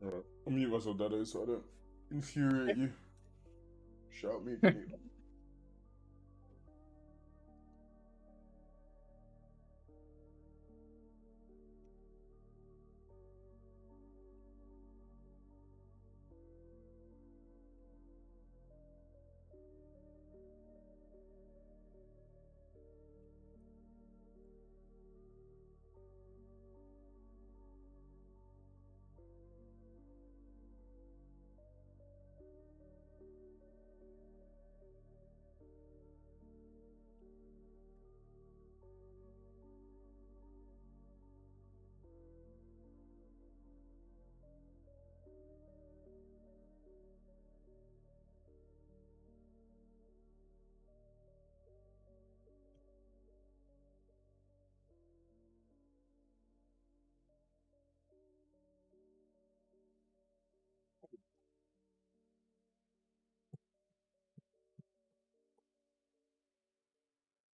Alright. I'll mute myself, Dado, so I don't infuriate you. Shout me if you need.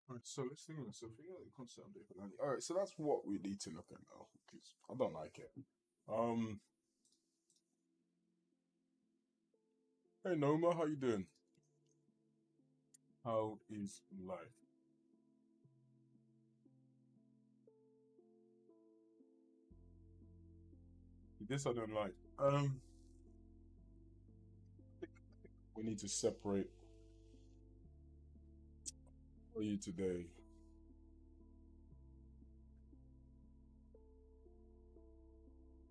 Alright, so let's think of this. So figure out the concept of data landing. Alright, so that's what we need to look at now, because I don't like it. Um, hey Noma, how you doing? How is life? This I don't like. We need to separate for you today.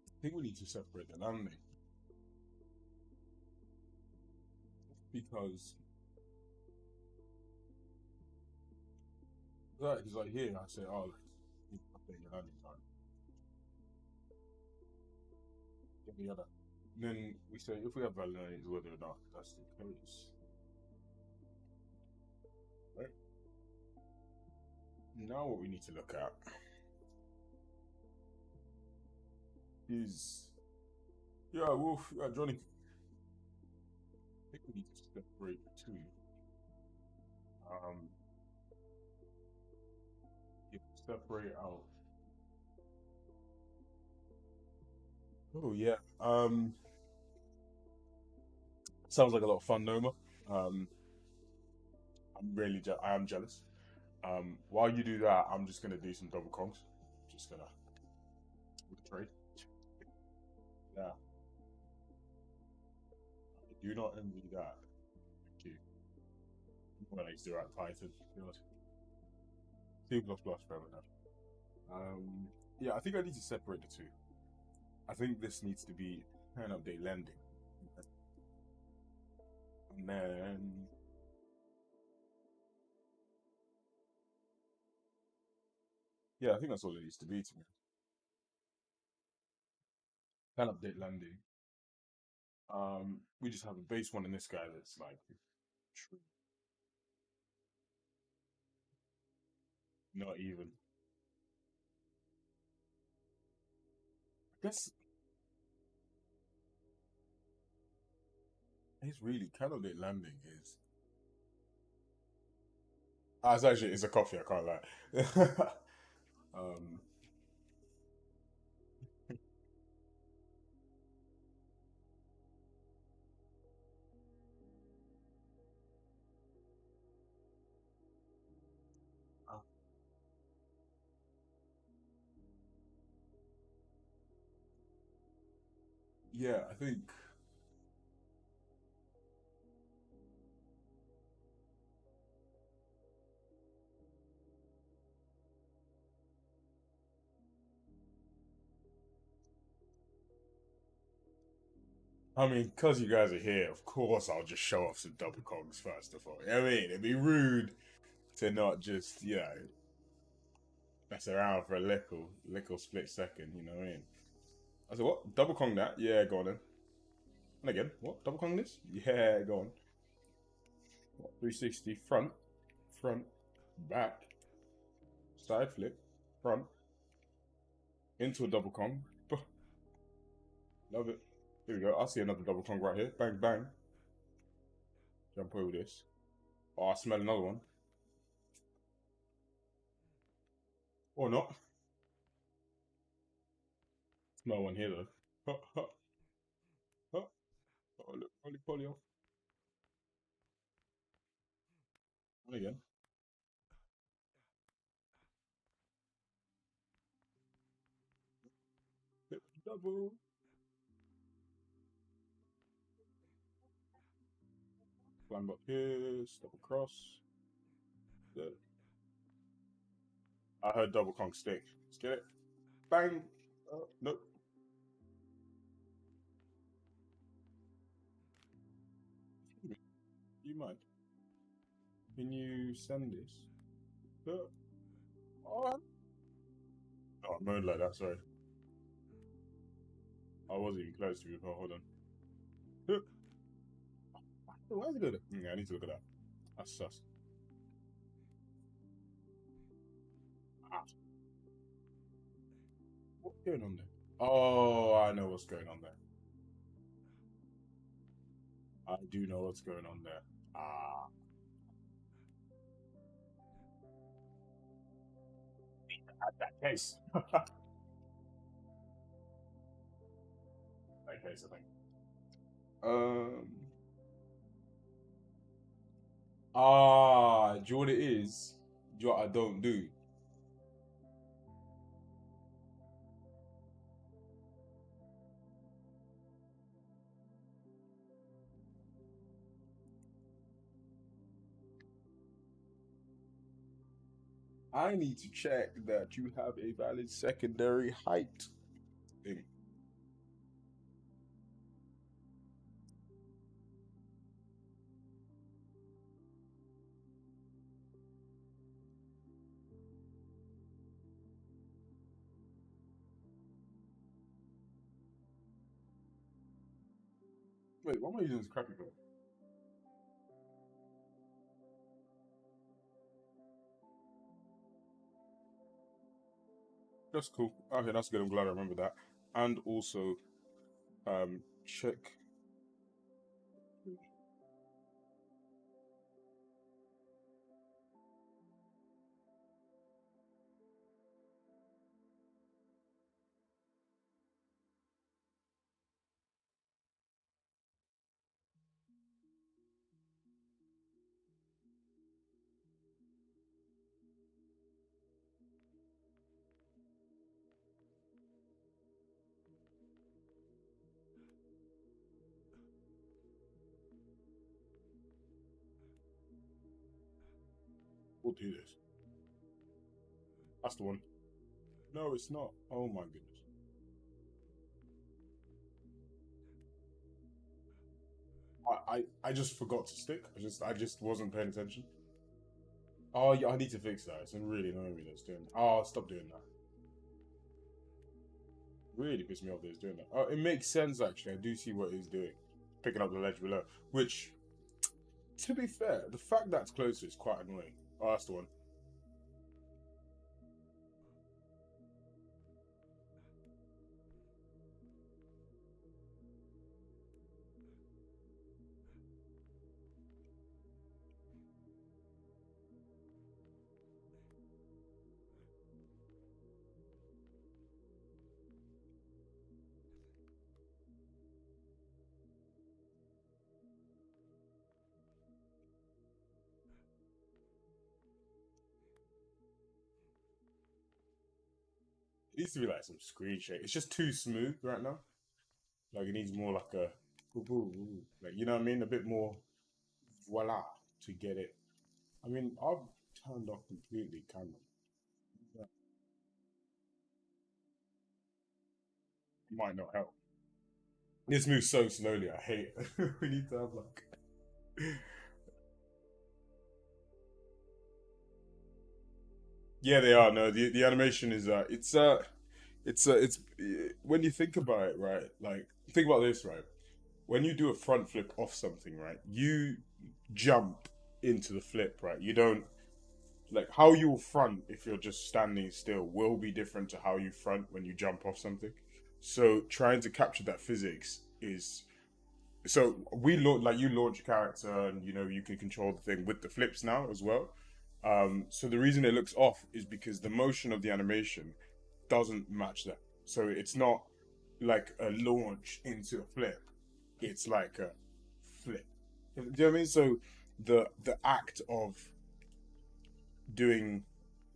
I think we need to separate the landing because because like here I say, oh, like, you update your landing time, get the other. Then we say if we have validated whether or not that's the case, right? Now what we need to look at is yeah, Wolf, yeah, Johnny. I think we need to separate the two. Um, yeah, separate out. Oh yeah. Sounds like a lot of fun, Noma. Um, I am jealous. While you do that, I'm just gonna do some double congs. Just gonna with the trade. Yeah, I do not envy that. Thank you. When I used to write Python, God. C++ forever now. Yeah, I think I need to separate the two. I think this needs to be an update lending, and then yeah, I think that's all it needs to be to me. An update lending. We just have a base one in this guy that's like not even. I guess it's really candidate landing is. It's actually it's a coffee. I can't lie. um, uh, yeah, I think. I mean, because you guys are here, of course I'll just show off some double cogs first of all. I mean, it'd be rude to not just mess around for a little split second. You know what I mean? I said, what double kong that? Yeah, go on then. And again, what double kong this? Yeah, go on. What 360 front, back, side flip, front into a double kong. Love it. Here we go. I see another double kong right here. Bang bang. Jump over this. Oh, I smell another one. Or not. Smell one here though. Oh, look, poly off. And again. Flip double. Climb up here. Step across. There. I heard double conk stick. Let's get it. Bang. Oh, nope. You mind? Can you send this? No. Oh, oh, I moaned like that. Sorry. I wasn't even close to you. Oh, hold on. Why is it good? Yeah, I need to look at that. That's sus. Ah, what's going on there? Oh, I know what's going on there. I do know what's going on there. Ah, that case. That case, I think. Um. Do you know what it is? Do you know what I don't do? I need to check that you have a valid secondary height thing. Wait, why am I using this crappy phone? That's cool. Okay, that's good. I'm glad I remember that. And also, check. We'll do this. That's the one. No, it's not. Oh my goodness. I just forgot to stick. I just wasn't paying attention. Oh yeah, I need to fix that. It's really annoying me that's doing. Oh, stop doing that. Really pissed me off that he's doing that. Oh, it makes sense actually. I do see what he's doing, picking up the ledge below. Which, to be fair, the fact that's closer is quite annoying. Oh, that's the one. It needs to be like some screen shake. It's just too smooth right now. Like it needs more like a, like you know what I mean, a bit more voila to get it. I mean, I've turned off completely camera. That might not help. This moves so slowly. I hate it. We need to have like. Yeah, they are. No, the animation is it's when you think about it, right? Like think about this, right? When you do a front flip off something, right? You jump into the flip, right? You don't like how you'll front if you're just standing still will be different to how you front when you jump off something. So trying to capture that physics is so we like you launch a character and you know you can control the thing with the flips now as well. So the reason it looks off is because the motion of the animation doesn't match that. So it's not like a launch into a flip. it's like a flip. Do you know what I mean? So the act of doing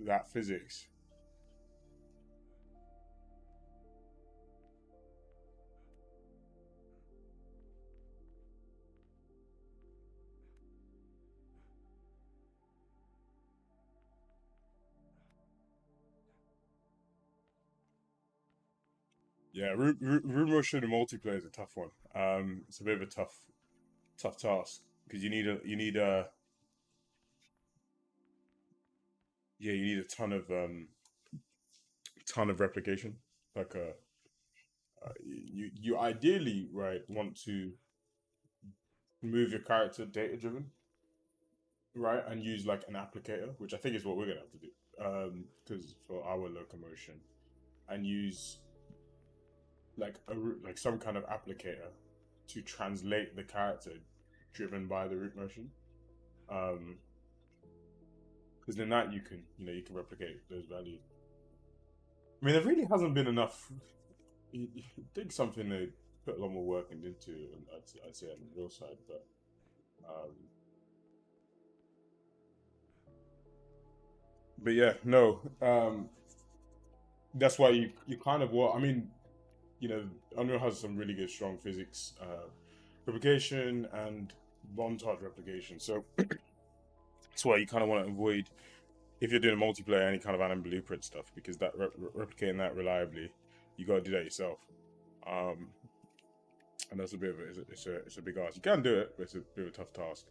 that physics. Yeah, room motion and multiplayer is a tough one. It's a bit of a tough task because you need a ton of replication. Like you ideally right want to move your character data driven, right, and use like an applicator, which I think is what we're gonna have to do, because for our locomotion, and use like some kind of applicator to translate the character driven by the root motion. Um, because then that you can replicate those values. I mean, there really hasn't been enough. You think something they put a lot more work into, and I'd say on the real side, but yeah, no. That's why you kind of what I mean. Unreal has some really good strong physics replication and montage replication. So that's why you kind of want to avoid if you're doing multiplayer any kind of anim blueprint stuff because that replicating that reliably, you got to do that yourself. Um, and that's a bit of it's a big ask. You can do it, but it's a bit of a tough task.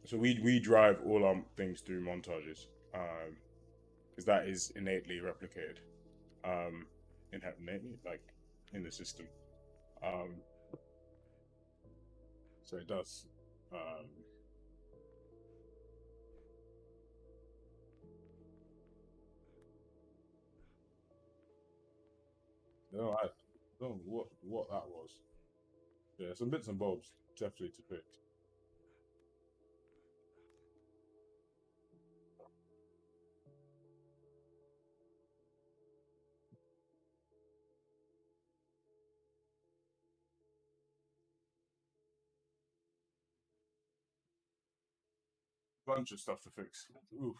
So we drive all our things through montages because that is innately replicated, um, innately like in the system. Um, so it does. Um, no, I don't know what that was. Yeah, some bits and bobs definitely to fix. Bunch of stuff to fix. Oof,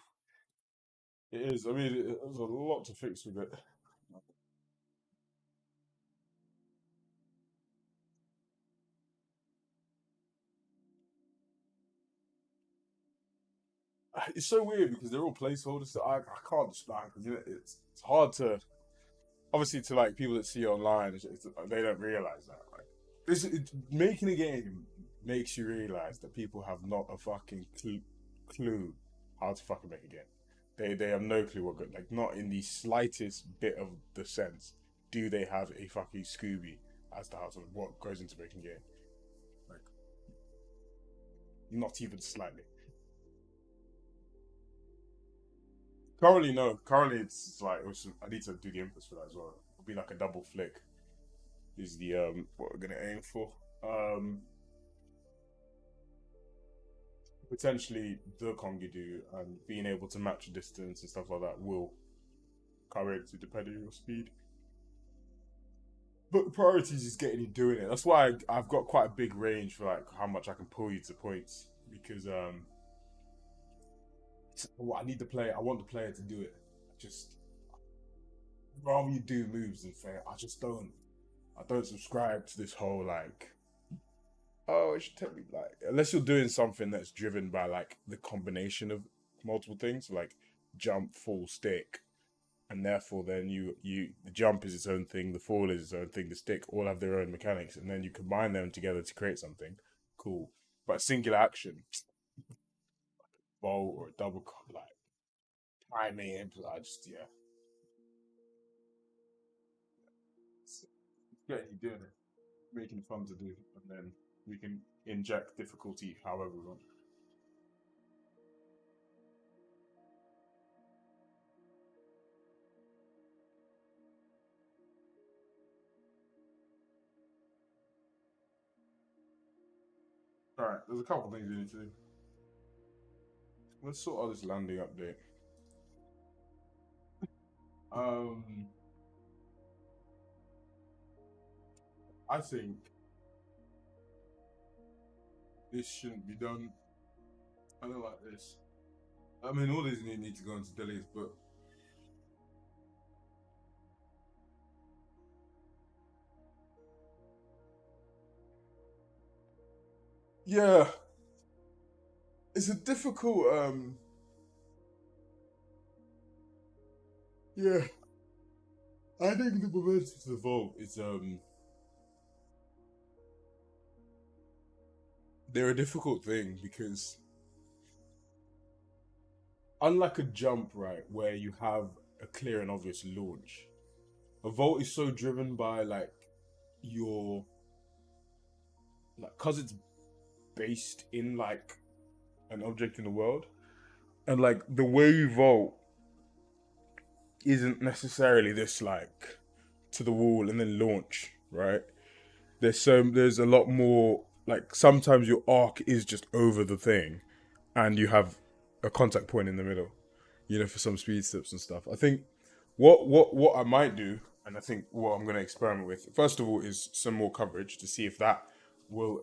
it is. I mean, there's a lot to fix with it. It's so weird because they're all placeholders. So I can't understand because it's hard to obviously to like people that see it online. They don't realize that. Like, making a game makes you realize that people have not a fucking clue how to fucking make a game. They have no clue what good. Like not in the slightest bit of the sense do they have a fucking Scooby as to how to what goes into making a game. Like not even slightly. Currently, no. Currently, it's like I need to do the inputs for that as well. It'll be like a double flick. Is the what we're gonna aim for? Um, Potentially the Kongi do and being able to match distance and stuff like that will correct depending on your speed. But the priorities is getting you doing it. That's why I've got quite a big range for like how much I can pull you to points because I need the player. I want the player to do it. Just rather you do moves than fair. I don't subscribe to this whole like oh it should take me like unless you're doing something that's driven by like the combination of multiple things like jump, fall, stick, and therefore then you the jump is its own thing, the fall is its own thing, the stick all have their own mechanics, and then you combine them together to create something cool. But singular action, bolt or a like timing, I just yeah, it's getting you doing it, making it fun to do, and then we can inject difficulty however we want. All right, there's a couple things we need to do. Let's sort out this landing update. Um, I think this shouldn't be done. I don't like this. I mean, all these need to go into delete, but yeah, it's a difficult. Yeah, I think the momentum to the vote is they're a difficult thing because unlike a jump, right, where you have a clear and obvious launch, a vault is so driven by like your like because it's based in like an object in the world, and like the way you vault isn't necessarily this like to the wall and then launch, right? There's a lot more like sometimes your arc is just over the thing and you have a contact point in the middle, for some speed steps and stuff. I think what I might do, and I think what I'm going to experiment with, first of all, is some more coverage to see if that will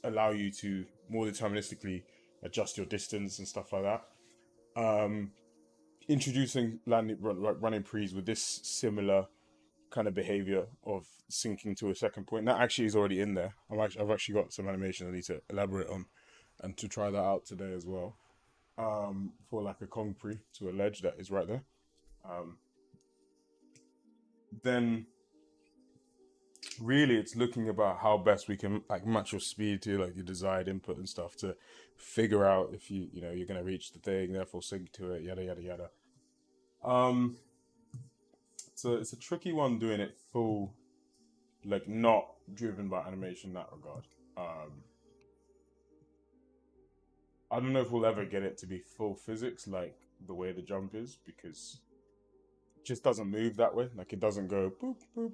allow you to more deterministically adjust your distance and stuff like that. Um, Introducing running prees with this similar kind of behavior of syncing to a second point. That actually is already in there. I've actually got some animation I need to elaborate on and to try that out today as well. For like a Kong pre to a ledge that is right there. Um, then really it's looking about how best we can like match your speed to like your desired input and stuff to figure out if you're gonna reach the thing, therefore sync to it, yada yada yada. Um, so it's a tricky one doing it full, like not driven by animation in that regard. Um, I don't know if we'll ever get it to be full physics like the way the jump is because it just doesn't move that way. Like it doesn't go boop boop.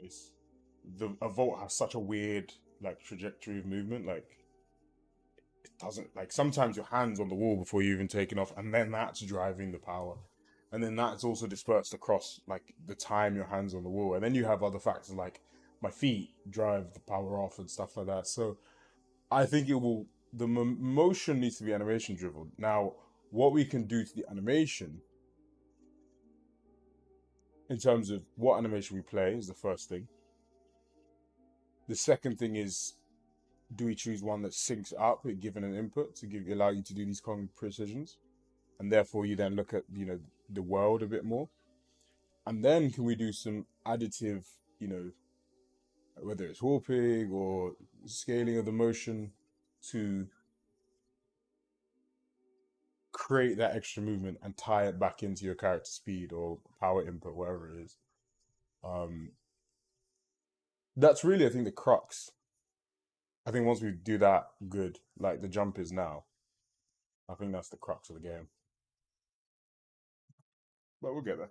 It's the a vault has such a weird like trajectory of movement. Like it doesn't like sometimes your hands on the wall before you even taking off, and then that's driving the power. And then that's also dispersed across like the time your hands on the wall. And then you have other factors like my feet drive the power off and stuff like that. So I think it will. The motion needs to be animation driven. Now, what we can do to the animation in terms of what animation we play is the first thing. The second thing is, do we choose one that syncs up given an input to allow you to do these Kong precisions, and therefore you then look at the world a bit more, and then can we do some additive, whether it's warping or scaling of the motion to create that extra movement and tie it back into your character speed or power input, whatever it is. Um, that's really, I think, the crux. I think once we do that good, like the jump is now, I think that's the crux of the game. But we'll get there.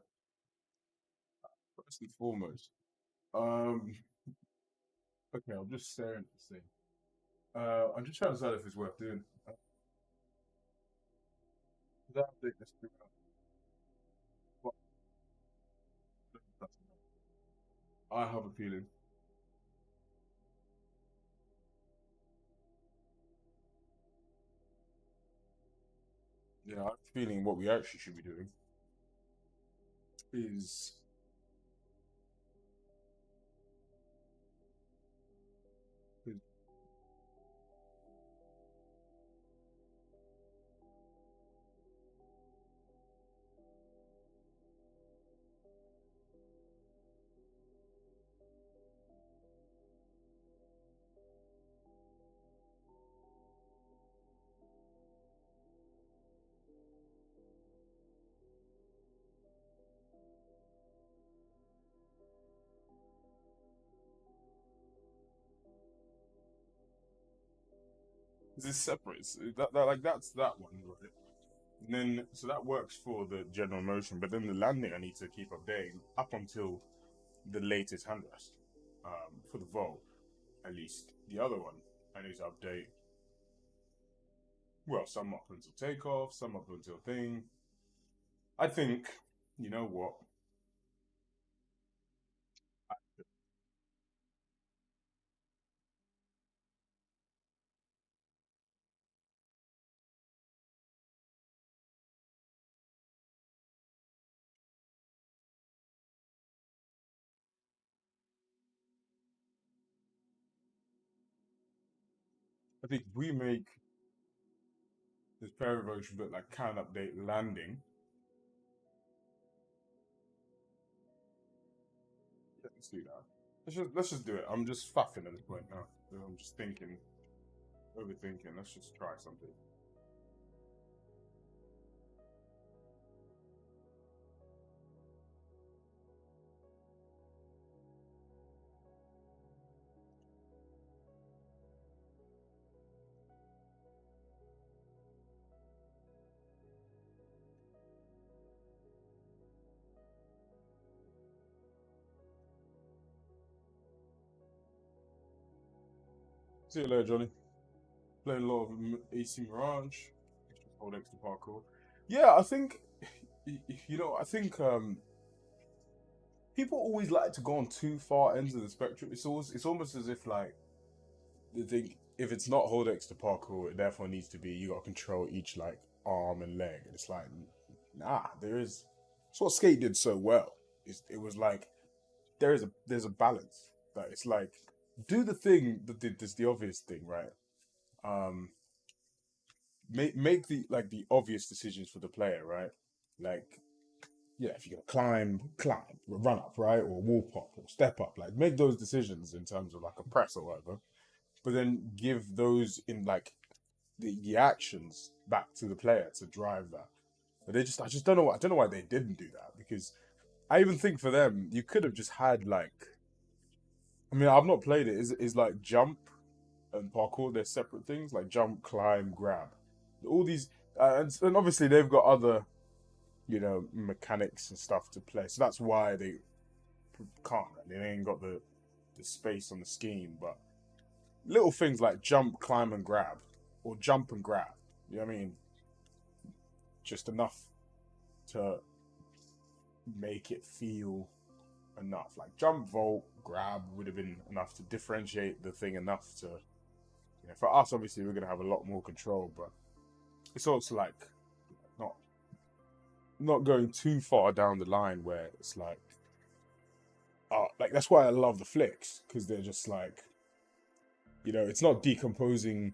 First and foremost. Um, okay, I'm just staring at this thing. I'm just trying to decide if it's worth doing. That big, let's do it. What- I have a feeling. Yeah, I have a feeling what we actually should be doing is this separates that's that one, right? And then so that works for the general motion, but then the landing I need to keep updating up until the latest hand rest. For the vault, at least. The other one I need to update. Well, some up until takeoff, some up until thing. I think, you know what? I, I think we make this player version look like can update landing. Yeah, let's do that. Let's just do it. I'm just faffing at this point now. I'm just thinking, overthinking. Let's just try something. See you later, Johnny. Playing a lot of AC Mirage. Just hold extra parkour. Yeah, I think I think people always like to go on too far ends of the spectrum. It's almost as if like they think if it's not hold extra parkour, it therefore needs to be you got to control each like arm and leg. And it's like, nah, there is. It's what Skate did so well. It was like there's a balance. That it's like do the thing that's the obvious thing, right? Um, make the obvious decisions for the player, right? Like yeah, if you're gonna climb, run up, right, or wall pop or step up, like make those decisions in terms of like a press or whatever. But then give those in like the actions back to the player to drive that. But I just don't know. I don't know why they didn't do that because I even think for them, you could have just had like. I mean, I've not played it. Is like jump and parkour? They're separate things. Like jump, climb, grab. All these, and obviously they've got other, mechanics and stuff to play. So that's why they can't. They ain't got the space on the scheme. But little things like jump, climb, and grab, or jump and grab. You know what I mean? Just enough to make it feel enough. Like jump, vault, grab would have been enough to differentiate the thing enough to, for us, obviously, we're going to have a lot more control, but it's also like not not going too far down the line where it's like that's why I love the flicks because they're just like, it's not decomposing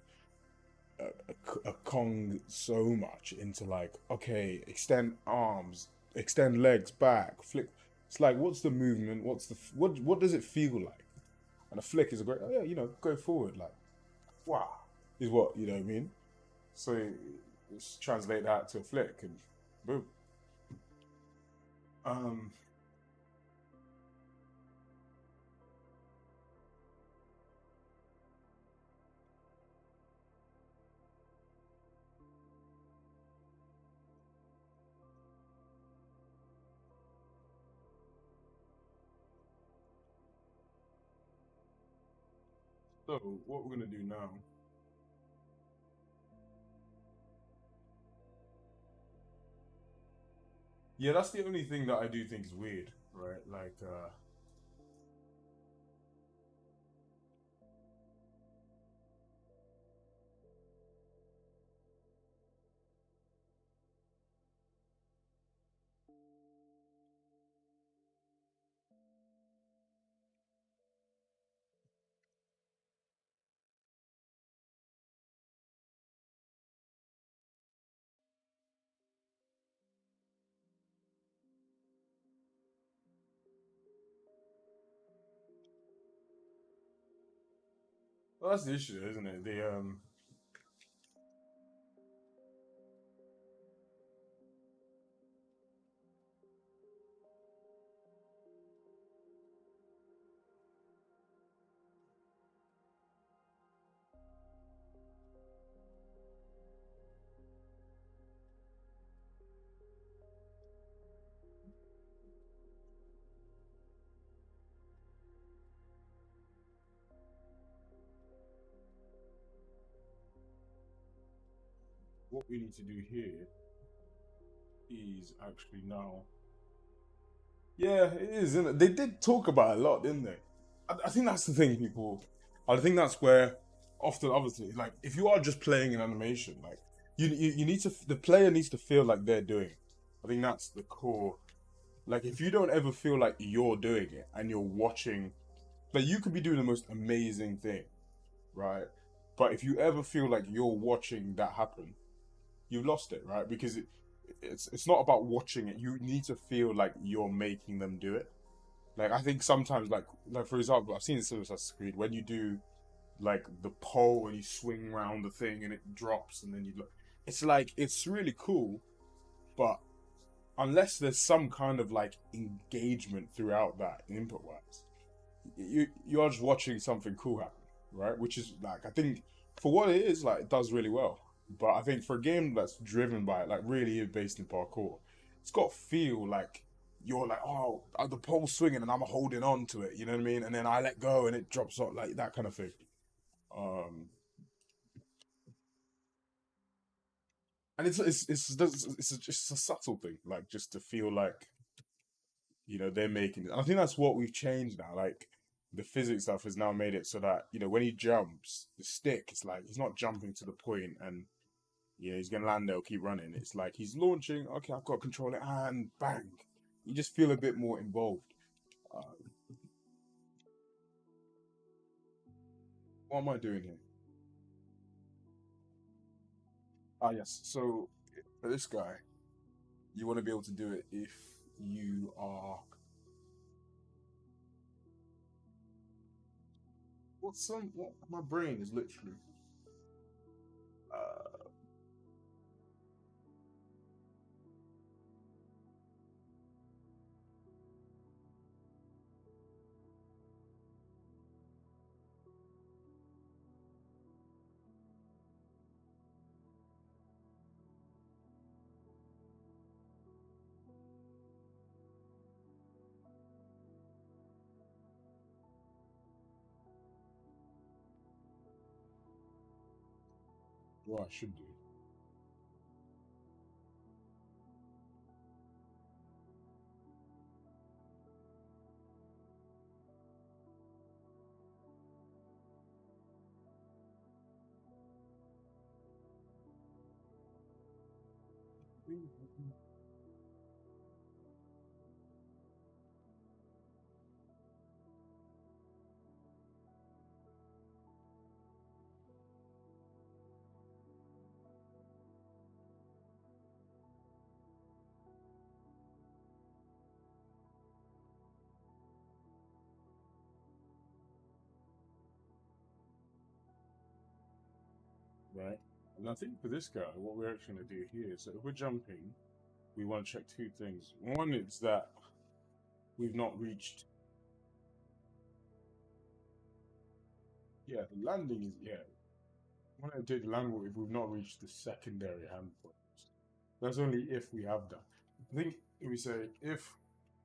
a Kong so much into like, okay, extend arms, extend legs back, flick. It's like, what's the movement? What does it feel like? And a flick is a great, oh yeah, go forward, like, wow, is what, you know what I mean? So let's translate that to a flick and boom. Um, so what we're gonna do now? Yeah, that's the only thing that I do think is weird, right? Like, well, that's the issue, isn't it? What we need to do here is actually now. Yeah, it is, isn't it? They did talk about it a lot, didn't they? I think that's the thing, people. I think that's where often, obviously, like if you are just playing an animation, like you need to, the player needs to feel like they're doing it. I think that's the core. Like if you don't ever feel like you're doing it and you're watching, like you could be doing the most amazing thing, right? But if you ever feel like you're watching that happen, you lost it, right? Because it's not about watching it. You need to feel like you're making them do it. Like I think sometimes, like for example, I've seen this in Assassin's Creed when you do like the pole and you swing around the thing and it drops and then you look. It's like it's really cool, but unless there's some kind of like engagement throughout that input wise, you're just watching something cool happen, right? Which is like I think for what it is, like it does really well. But I think for a game that's driven by it, like really is based in parkour, it's got to feel like you're like, oh, the pole's swinging and I'm holding on to it, you know what I mean? And then I let go and it drops off, like that kind of thing. Um, and it's just a subtle thing, like just to feel like they're making it. And I think that's what we've changed now. Like the physics stuff has now made it so that when he jumps, the stick is like he's not jumping to the point and he's gonna land there or keep running. It's like he's launching. Okay, I've got to control it, and bang! You just feel a bit more involved. Uh, what am I doing here? Ah, yes. So for this guy, you want to be able to do it if you are. What? My brain is literally. Uh, what I should do. Right. And I think for this guy, what we're actually going to do here is that if we're jumping, we want to check two things. One is that we've not reached. Yeah, the landing is. Yeah. I want to take the landing if we've not reached the secondary hand points. That's only if we have that. I think if we say if.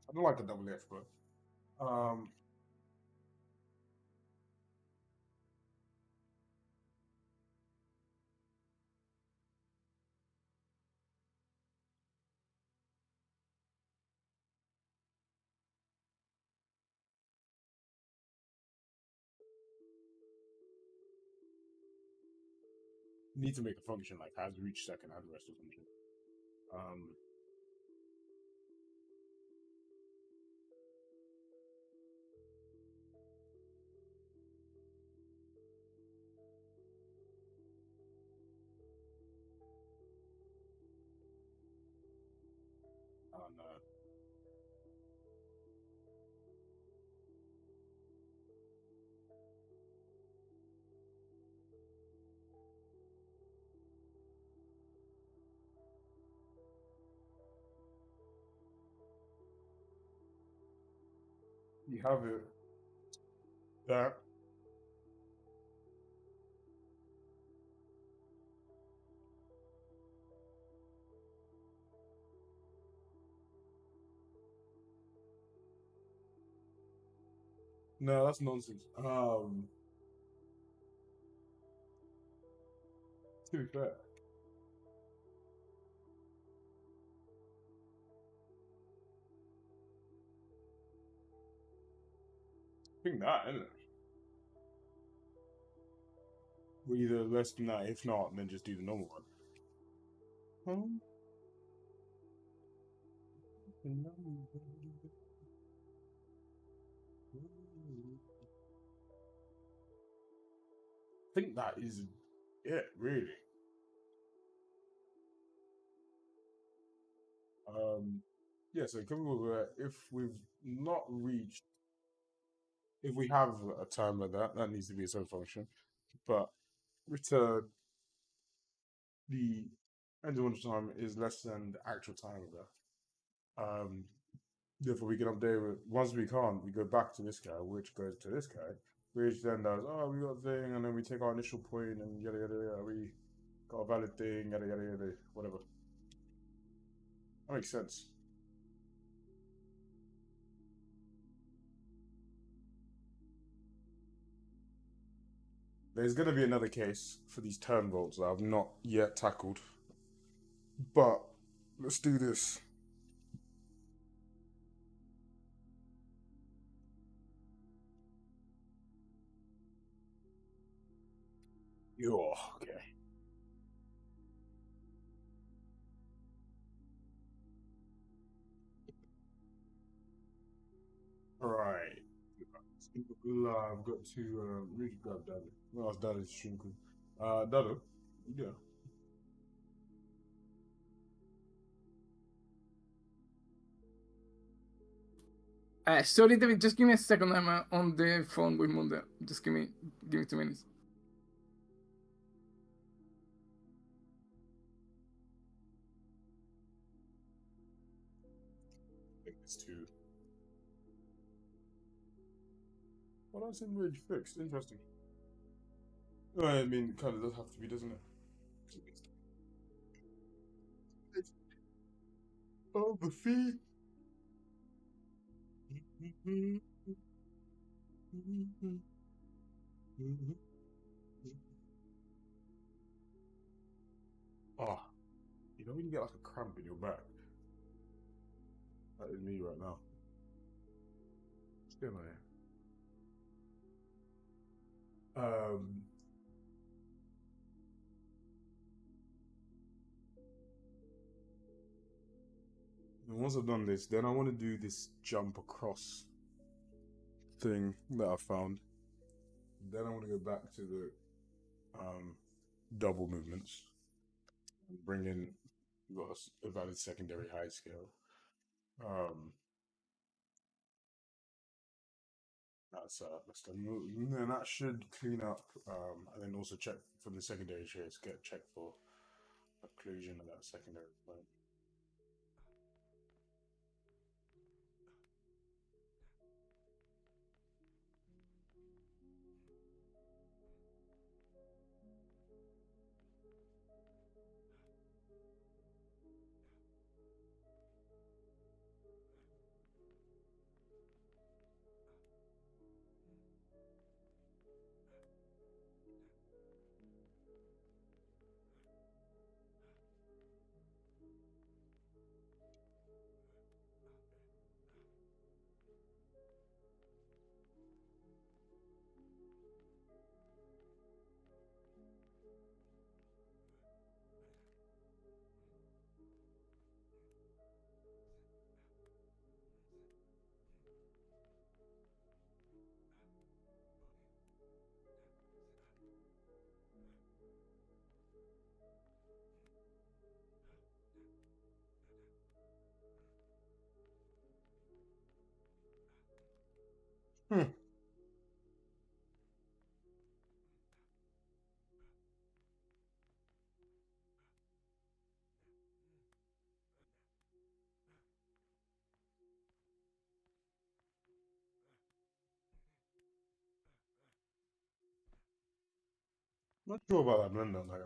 I don't like the double F, but. Um, need to make a function like has reached second hand rest or something. Um, and you have it that. No, that's nonsense. To be fair, I think that, isn't it? We either less than that, if not, then just do the normal one. think that is it, really. Yeah, so coming over, if we've not reached, if we have a time like that, that needs to be its own function. But return the end of time is less than the actual time of that. Therefore, we can update it. Once we can't, we go back to this guy, which goes to this guy, which then does, oh, we got a thing, and then we take our initial point and yada yada yada. We got a valid thing, yada yada yada, whatever. That makes sense. There's going to be another case for these turn bolts that I've not yet tackled. But let's do this. Oh, okay. All right. I've got to really grab Dado. Well, that's Dado's shrinking. Dado, yeah. Sorry, David, just give me a second. I'm on the phone with Munda. Just give me 2 minutes. I think it's two. Well, that's in Ridge fixed. Interesting. Well, I mean, it kind of does have to be, doesn't it? Oh, the fee. Oh, you know when you get like a cramp in your back? That is me right now. Still on Um, and once I've done this, then I want to do this jump across thing that I found. Then I want to go back to the double movements and bring in got a valid secondary high scale. Um, that's done. And then that should clean up, and then also check from the secondary shares. Get checked for occlusion of that secondary point. Hmm. Not sure about that blender. Like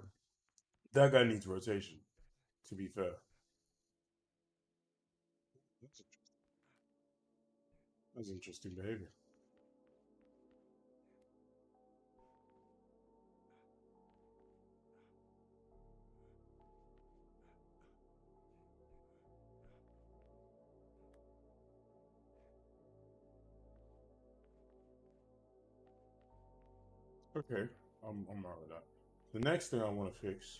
that guy needs rotation. To be fair, that's that's interesting behavior. Okay, I'm out with that. The next thing I want to fix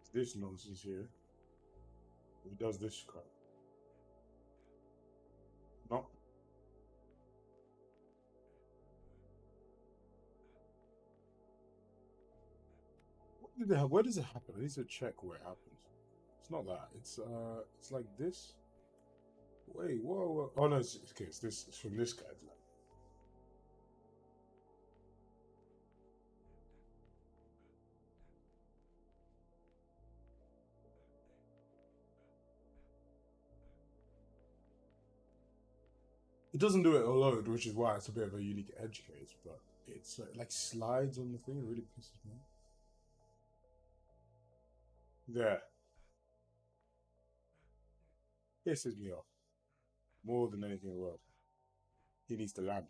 is this nonsense here. He does this crap. No, Where does it happen? I need to check where it happens. It's not that. It's like this. Wait, whoa. Oh no, it's okay. It's this. It's from this guy. It doesn't do it a load, which is why it's a bit of a unique edge case, but it's like slides on the thing. It really pisses me off. There, pisses me off more than anything in the world. He needs to land.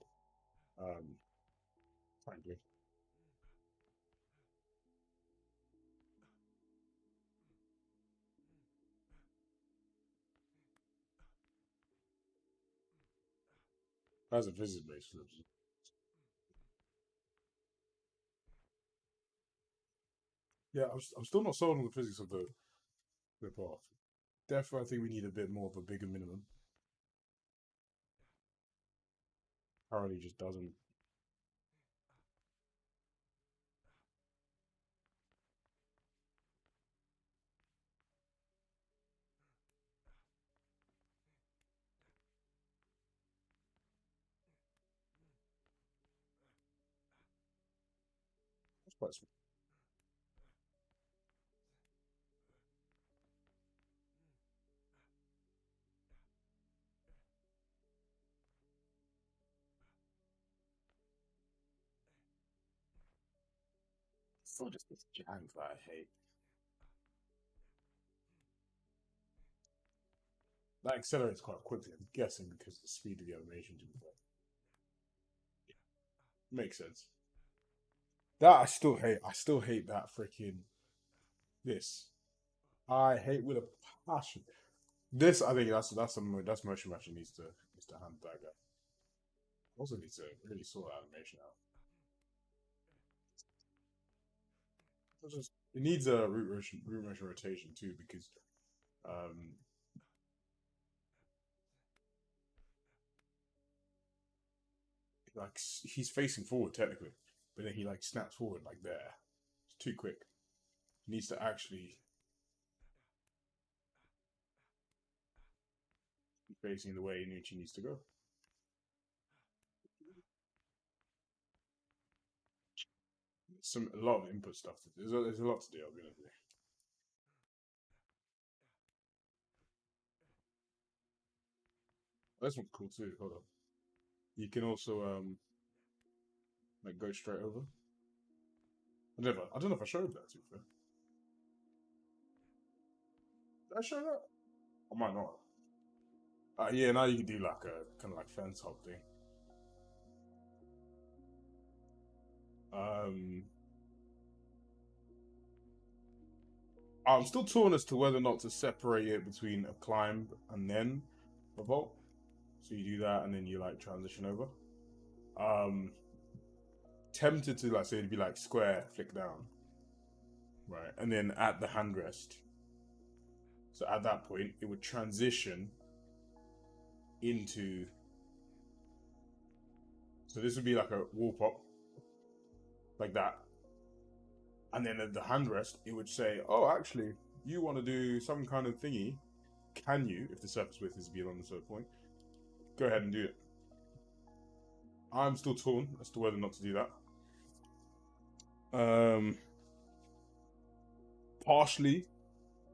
Um, Frankly, as a physics based flips. Yeah, I'm still not sold on the physics of the flip off. Definitely, I think we need a bit more of a bigger minimum. Apparently, just doesn't. That's quite small. Still just this jank that I hate. That accelerates quite quickly, I'm guessing because of the speed of the animation to be fair. Makes sense. That I still hate. I still hate that freaking this. I hate with a passion. This I think that's motion matching needs to hand that guy. Also needs to really sort animation out. It needs a root motion rotation too because um like he's facing forward technically, but then he like snaps forward like there. It's too quick. He needs to actually be facing the way in which he needs to go. A lot of input stuff. There's a lot to do. I'll be honest with you. This one's cool too. Hold on. You can also like go straight over. I don't know if I showed that to you. Did I show that? I might not. Yeah, now you can do like a kind of like fence hop thing. Um, I'm still torn as to whether or not to separate it between a climb and then a vault. So you do that and then you like transition over. Um, Tempted to like say it'd be like square flick down, right, and then at the handrest. So at that point, it would transition into. So this would be like a wall pop, like that. And then at the handrest, it would say, oh, actually, you want to do some kind of thingy. Can you, if the surface width is beyond a certain point, go ahead and do it. I'm still torn as to whether or not to do that. Partially,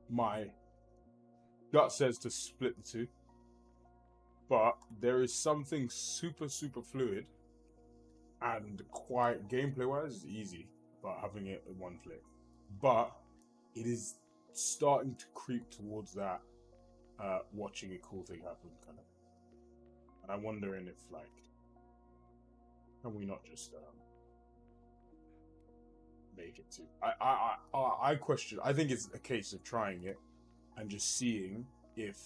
my gut says to split the two. But there is something super, super fluid and quite gameplay wise is easy about having it in one flick. But it is starting to creep towards that watching a cool thing happen kind of. And I'm wondering if like can we not just make it to I question I think it's a case of trying it and just seeing if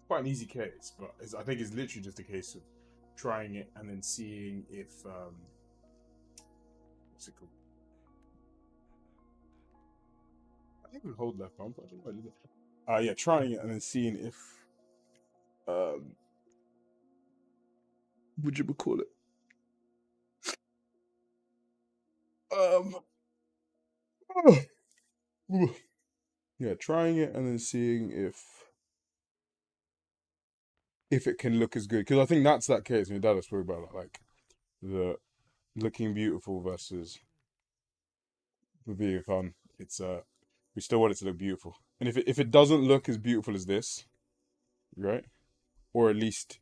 quite an easy case, but I think it's literally just a case of trying it and then seeing if what's it called? I think we hold left bump. I don't know. Yeah, trying it and then seeing if um would you call it? Yeah, trying it and then seeing if it can look as good, because I think that's that case. My dad has spoke about it, like the looking beautiful versus being fun. It's we still want it to look beautiful, and if it doesn't look as beautiful as this, right, or at least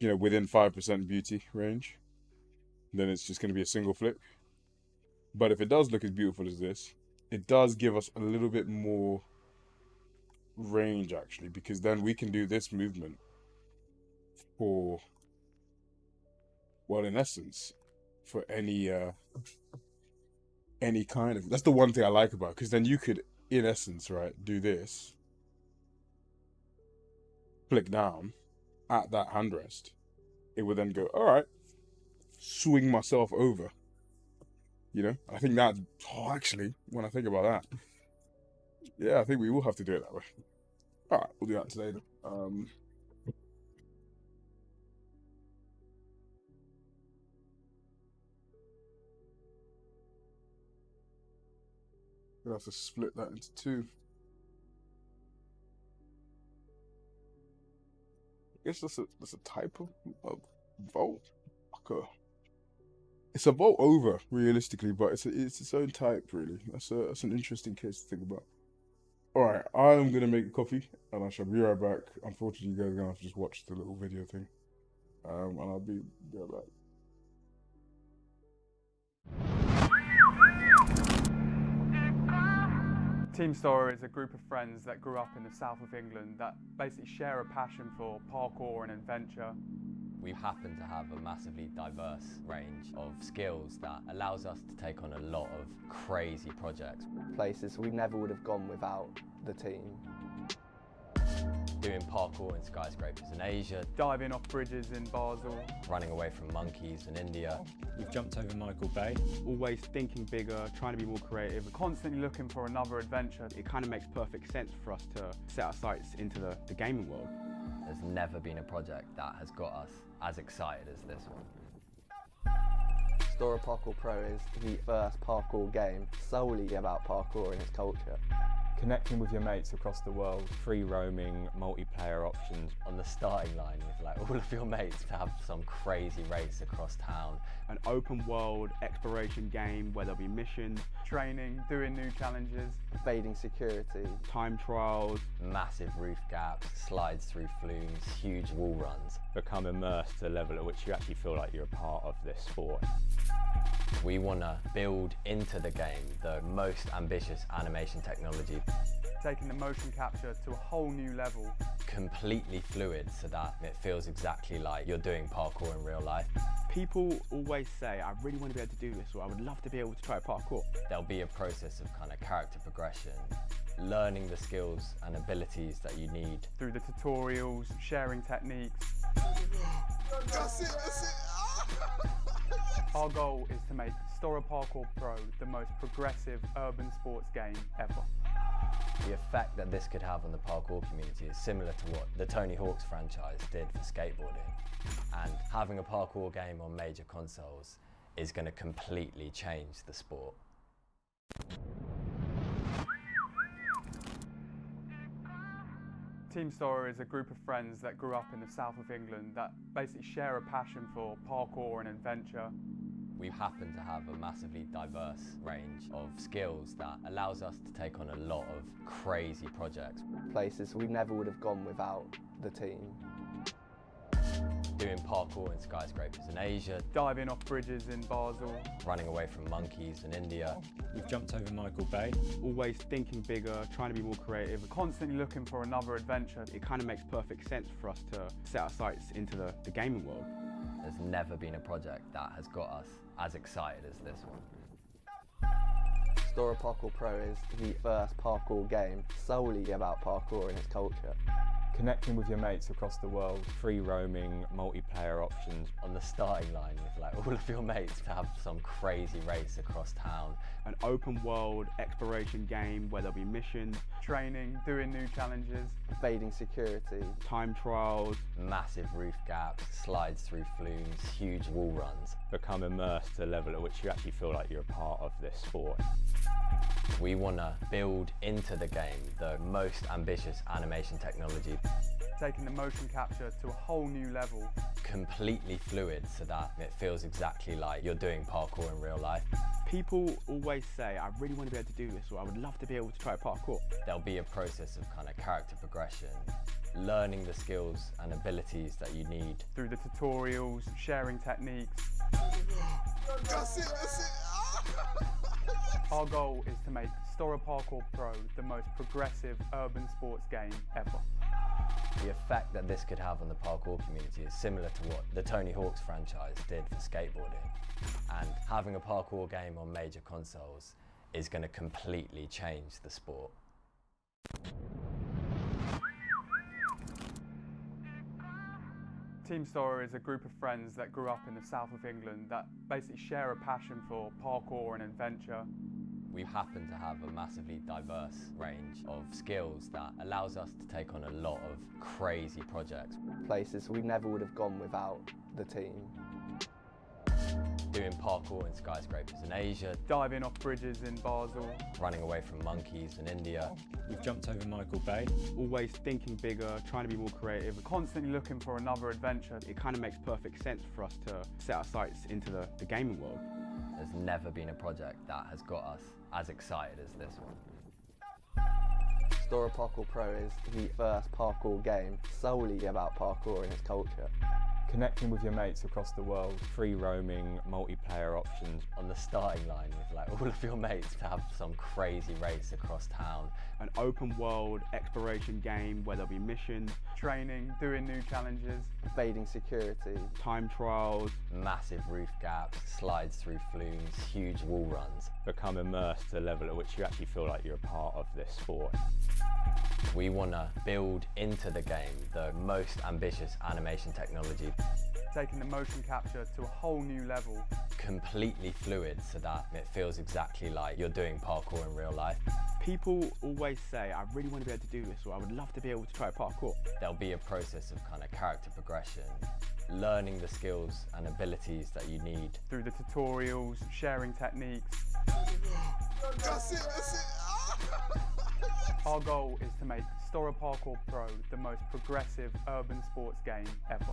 within 5% beauty range, then it's just going to be a single flick. But if it does look as beautiful as this, it does give us a little bit more range actually, because then we can do this movement for, well, in essence, for any kind of, that's the one thing I like about it, because then you could, in essence, right, do this, flick down at that handrest. It would then go, all right, swing myself over. I think that, actually, when I think about that, yeah, I think we will have to do it that way. All right, we'll do that today then. We'll have to split that into two. I guess that's a type of vault. It's a vault over, realistically, but it's its own type, really. That's an interesting case to think about. All right, I'm gonna make a coffee, and I shall be right back. Unfortunately, you guys are gonna have to just watch the little video thing, and I'll be right back. Team STORROR is a group of friends that grew up in the south of England that basically share a passion for parkour and adventure. We happen to have a massively diverse range of skills that allows us to take on a lot of crazy projects. Places we never would have gone without the team. Doing parkour in skyscrapers in Asia, Diving off bridges in Basel, running away from monkeys in India. We've jumped over Michael Bay. always thinking bigger, trying to be more creative, constantly looking for another adventure. It kind of makes perfect sense for us to set our sights into the gaming world. There's never been a project that has got us as excited as this one. STORROR Parkour Pro is the first parkour game solely about parkour and its culture. Connecting with your mates across the world, free roaming, multiplayer options. On the starting line with like all of your mates to have some crazy race across town. An open world exploration game where there'll be missions, Training, doing new challenges. Evading security. time trials. Massive roof gaps, slides through flumes, huge wall runs. Become immersed to a level at which you actually feel like you're a part of this sport. We want to build into the game the most ambitious animation technology. Taking the motion capture to a whole new level. Completely fluid so that it feels exactly like you're doing parkour in real life. People always say, I really want to be able to do this, or I would love to be able to try parkour. There'll be a process of kind of character progression, learning the skills and abilities that you need. Through the tutorials, sharing techniques. That's it. Our goal is to make STORROR Parkour Pro the most progressive urban sports game ever. The effect that this could have on the parkour community is similar to what the Tony Hawk's franchise did for skateboarding. And having a parkour game on major consoles is going to completely change the sport. Team STORROR is a group of friends that grew up in the south of England that basically share a passion for parkour and adventure. We happen to have a massively diverse range of skills that allows us to take on a lot of crazy projects. Places we never would have gone without the team. Doing parkour in skyscrapers in Asia, Diving off bridges in Basel, running away from monkeys in India. We've jumped over Michael Bay. Always thinking bigger, trying to be more creative. constantly looking for another adventure. It kind of makes perfect sense for us to set our sights into the gaming world. There's never been a project that has got us as excited as this one. STORROR Parkour Pro is the first parkour game solely about parkour and its culture. Connecting with your mates across the world, free roaming, multiplayer options. On the starting line with like all of your mates to have some crazy race across town. An open world exploration game where there'll be missions, training, doing new challenges, evading security, time trials, massive roof gaps, slides through flumes, huge wall runs. Become immersed to a level at which you actually feel like you're a part of this sport. We want to build into the game the most ambitious animation technology. taking the motion capture to a whole new level. Completely fluid so that it feels exactly like you're doing parkour in real life. People always say, I really want to be able to do this, or I would love to be able to try parkour. There'll be a process of kind of character progression, learning the skills and abilities that you need. Through the tutorials, sharing techniques. That's it. Our goal is to make STORROR Parkour Pro the most progressive urban sports game ever. The effect that this could have on the parkour community is similar to what the Tony Hawk's franchise did for skateboarding. And having a parkour game on major consoles is going to completely change the sport. Team STORROR is a group of friends that grew up in the south of England that basically share a passion for parkour and adventure. We happen to have a massively diverse range of skills that allows us to take on a lot of crazy projects. Places we never would have gone without the team. Doing parkour in skyscrapers in Asia, Diving off bridges in Basel, running away from monkeys in India. We've jumped over Michael Bay. Always thinking bigger, trying to be more creative. constantly looking for another adventure. It kind of makes perfect sense for us to set our sights into the gaming world. There's never been a project that has got us as excited as this one. STORROR Parkour Pro is the first parkour game solely about parkour and its culture. Connecting with your mates across the world, free roaming, multiplayer options. On the starting line with like all of your mates to have some crazy race across town. An open world exploration game where there'll be missions, Training, doing new challenges. Evading security, time trials, Massive roof gaps, slides through flumes, huge wall runs. Become immersed to a level at which you actually feel like you're a part of this sport. We want to build into the game the most ambitious animation technology. Taking the motion capture to a whole new level. Completely fluid so that it feels exactly like you're doing parkour in real life. People always say, I really want to be able to do this, or I would love to be able to try parkour. There'll be a process of kind of character progression, learning the skills and abilities that you need. Through the tutorials, sharing techniques. That's it. Our goal is to make STORROR Parkour Pro the most progressive urban sports game ever.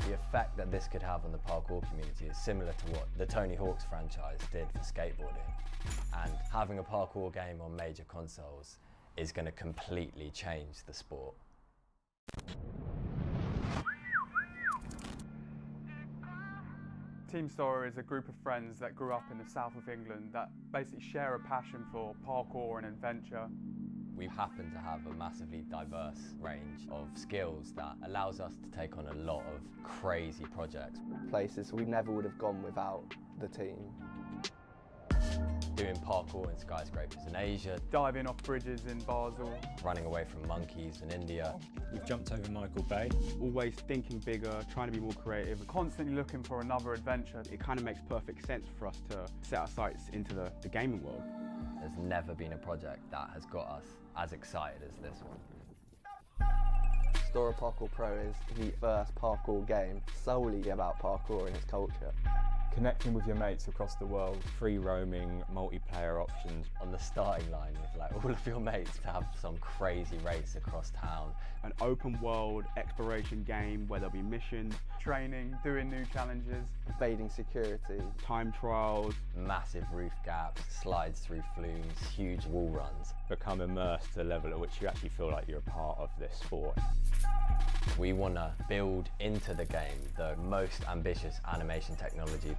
The effect that this could have on the parkour community is similar to what the Tony Hawk's franchise did for skateboarding. And having a parkour game on major consoles is going to completely change the sport. Team STORROR is a group of friends that grew up in the south of England that basically share a passion for parkour and adventure. We happen to have a massively diverse range of skills that allows us to take on a lot of crazy projects. places we never would have gone without the team. Doing parkour in skyscrapers in Asia, Diving off bridges in Basel. running away from monkeys in India. We've jumped over Michael Bay. Always thinking bigger, trying to be more creative. Constantly looking for another adventure. It kind of makes perfect sense for us to set our sights into the gaming world. There's never been a project that has got us as excited as this one. STORROR Parkour Pro is the first parkour game solely about parkour and its culture. Connecting with your mates across the world, free roaming, multiplayer options. On the starting line with like all of your mates to have some crazy race across town. An open world exploration game where there'll be missions, Training, doing new challenges. Evading security, time trials, Massive roof gaps, slides through flumes, huge wall runs. Become immersed to a level at which you actually feel like you're a part of this sport. We want to build into the game the most ambitious animation technology.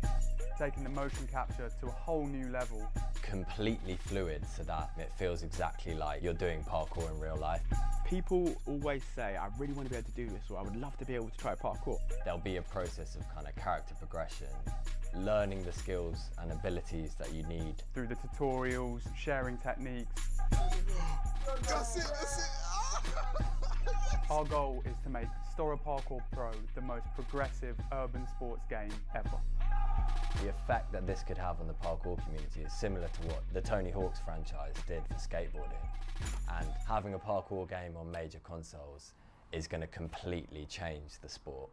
Taking the motion capture to a whole new level. Completely fluid so that it feels exactly like you're doing parkour in real life. People always say, I really want to be able to do this, or I would love to be able to try parkour. There'll be a process of kind of character progression, learning the skills and abilities that you need. Through the tutorials, sharing techniques. That's it. Our goal is to make STORROR Parkour Pro the most progressive urban sports game ever. The effect that this could have on the parkour community is similar to what the Tony Hawk's franchise did for skateboarding. And having a parkour game on major consoles is going to completely change the sport.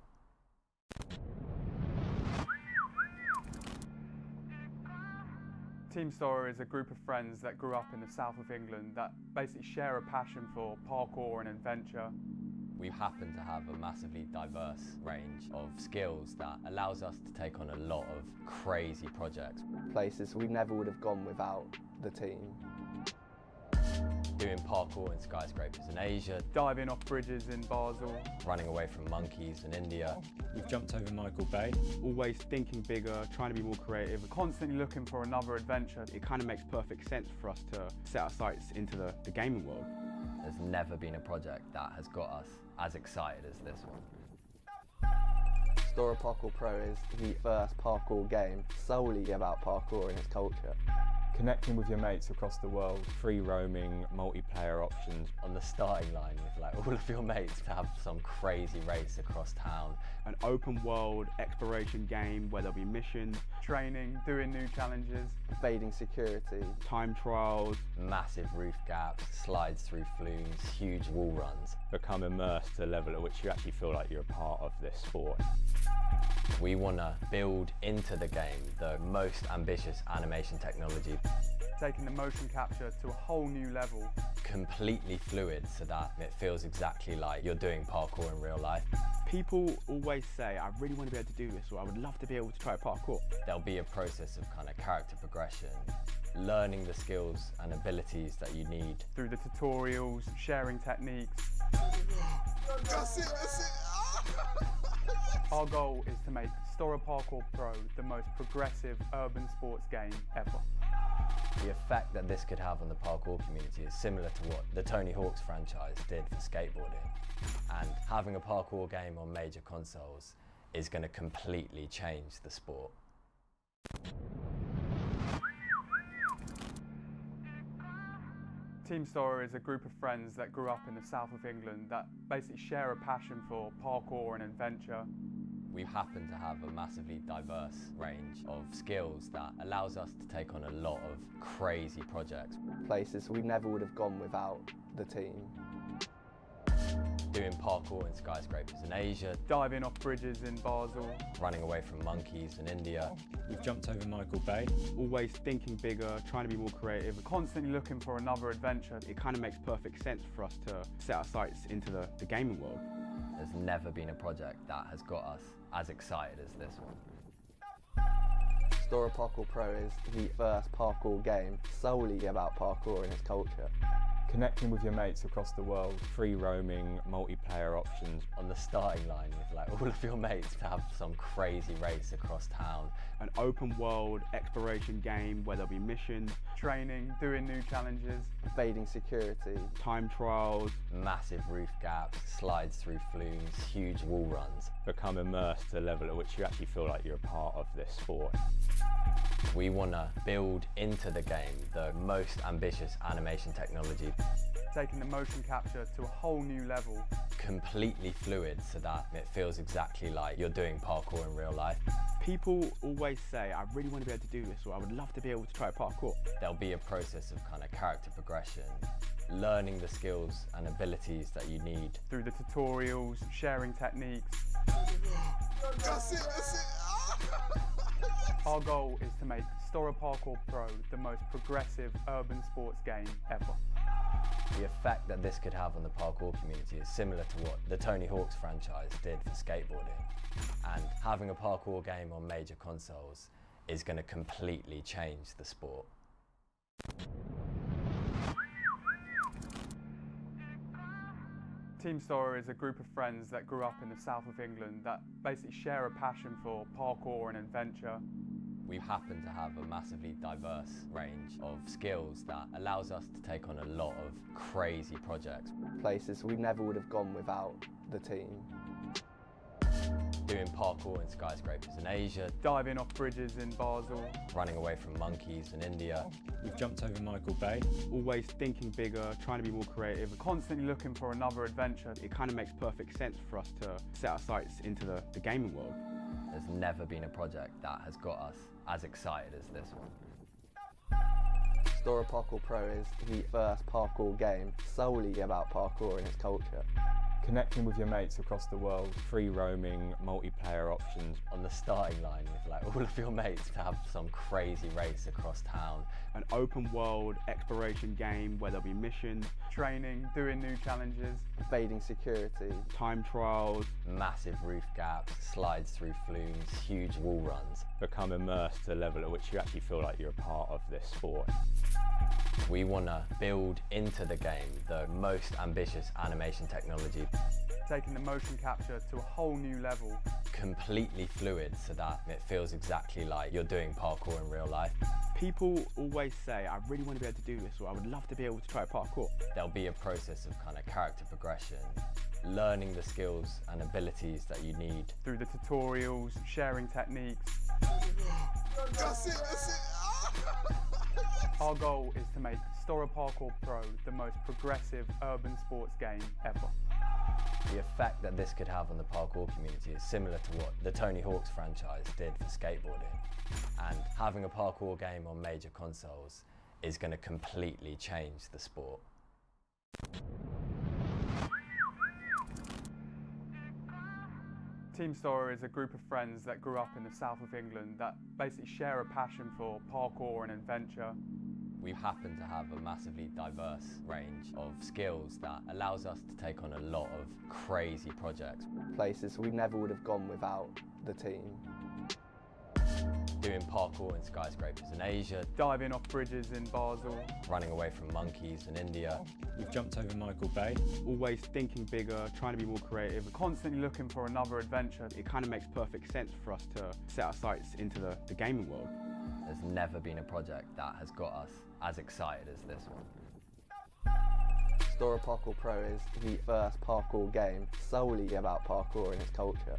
Team STORROR is a group of friends that grew up in the south of England that basically share a passion for parkour and adventure. We happen to have a massively diverse range of skills that allows us to take on a lot of crazy projects. Places we never would have gone without the team. Doing parkour in skyscrapers in Asia, Diving off bridges in Basel. running away from monkeys in India. We've jumped over Michael Bay. Always thinking bigger, trying to be more creative. Constantly looking for another adventure. It kind of makes perfect sense for us to set our sights into the gaming world. There's never been a project that has got us as excited as this one. STORROR Parkour Pro is the first parkour game solely about parkour and its culture. Connecting with your mates across the world, free roaming, multiplayer options. On the starting line with like all of your mates to have some crazy race across town. An open world exploration game where there'll be missions, Training, doing new challenges. Evading security, time trials. Massive roof gaps, slides through flumes, huge wall runs. Become immersed to a level at which you actually feel like you're a part of this sport. We want to build into the game the most ambitious animation technology, Taking the motion capture to a whole new level. completely fluid so that it feels exactly like you're doing parkour in real life. People always say, I really want to be able to do this, or I would love to be able to try parkour. There'll be a process of kind of character progression, learning the skills and abilities that you need. Through the tutorials, sharing techniques. Our goal is to make STORROR Parkour Pro the most progressive urban sports game ever. The effect that this could have on the parkour community is similar to what the Tony Hawk's franchise did for skateboarding. And having a parkour game on major consoles is going to completely change the sport. Team STORROR is a group of friends that grew up in the south of England that basically share a passion for parkour and adventure. We happen to have a massively diverse range of skills that allows us to take on a lot of crazy projects. places we never would have gone without the team. Doing parkour in skyscrapers in Asia, Diving off bridges in Basel. running away from monkeys in India. We've jumped over Michael Bay. Always thinking bigger, trying to be more creative. Constantly looking for another adventure. It kind of makes perfect sense for us to set our sights into the gaming world. There's never been a project that has got us as excited as this one. STORROR Parkour Pro is the first parkour game solely about parkour and its culture. Connecting with your mates across the world, free roaming, multiplayer options. On the starting line with like all of your mates to have some crazy race across town. An open world exploration game where there'll be missions, Training, doing new challenges. Evading security, time trials. Massive roof gaps, slides through flumes, huge wall runs. Become immersed to a level at which you actually feel like you're a part of this sport. We want to build into the game the most ambitious animation technology, Taking the motion capture to a whole new level. completely fluid so that it feels exactly like you're doing parkour in real life. People always say, I really want to be able to do this, or I would love to be able to try parkour. There'll be a process of kind of character progression, learning the skills and abilities that you need. Through the tutorials, sharing techniques. Our goal is to make STORROR Parkour Pro the most progressive urban sports game ever. The effect that this could have on the parkour community is similar to what the Tony Hawk's franchise did for skateboarding. And having a parkour game on major consoles is going to completely change the sport. Team STORROR is a group of friends that grew up in the south of England that basically share a passion for parkour and adventure. We happen to have a massively diverse range of skills that allows us to take on a lot of crazy projects. places we never would have gone without the team. doing parkour in skyscrapers in Asia, diving off bridges in Basel, running away from monkeys in India. We've jumped over Michael Bay. Always thinking bigger, trying to be more creative. constantly looking for another adventure. It kind of makes perfect sense for us to set our sights into the gaming world. There's never been a project that has got us as excited as this one. STORROR Parkour Pro is the first parkour game solely about parkour and its culture. Connecting with your mates across the world, free roaming, multiplayer options. On the starting line with like all of your mates to have some crazy race across town. An open world exploration game where there'll be missions, Training, doing new challenges. Evading security, time trials. Massive roof gaps, slides through flumes, huge wall runs. Become immersed to a level at which you actually feel like you're a part of this sport. We want to build into the game the most ambitious animation technology, Taking the motion capture to a whole new level. completely fluid so that it feels exactly like you're doing parkour in real life. People always say, I really want to be able to do this, or I would love to be able to try parkour. There'll be a process of kind of character progression, learning the skills and abilities that you need. Through the tutorials, sharing techniques. That's it. Our goal is to make STORROR Parkour Pro the most progressive urban sports game ever. The effect that this could have on the parkour community is similar to what the Tony Hawk's franchise did for skateboarding. And having a parkour game on major consoles is going to completely change the sport. Team STORROR is a group of friends that grew up in the south of England that basically share a passion for parkour and adventure. We happen to have a massively diverse range of skills that allows us to take on a lot of crazy projects. places we never would have gone without the team. Doing parkour in skyscrapers in Asia, Diving off bridges in Basel. running away from monkeys in India. We've jumped over Michael Bay. Always thinking bigger, trying to be more creative. Constantly looking for another adventure. It kind of makes perfect sense for us to set our sights into the gaming world. There's never been a project that has got us as excited as this one. STORROR Parkour Pro is the first parkour game solely about parkour and its culture.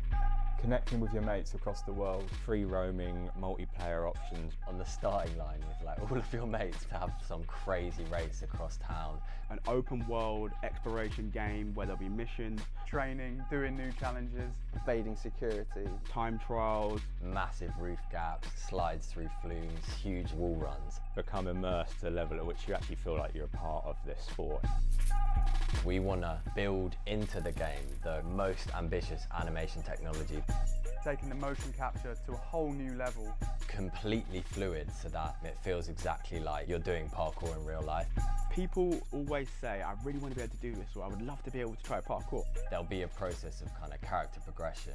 Connecting with your mates across the world, free roaming, multiplayer options. On the starting line with like all of your mates to have some crazy race across town. An open world exploration game where there'll be missions, Training, doing new challenges. Evading security, time trials. Massive roof gaps, slides through flumes, huge wall runs. Become immersed to a level at which you actually feel like you're a part of this sport. We want to build into the game the most ambitious animation technology, Taking the motion capture to a whole new level. completely fluid so that it feels exactly like you're doing parkour in real life. People always say, I really want to be able to do this, or I would love to be able to try parkour. There'll be a process of kind of character progression,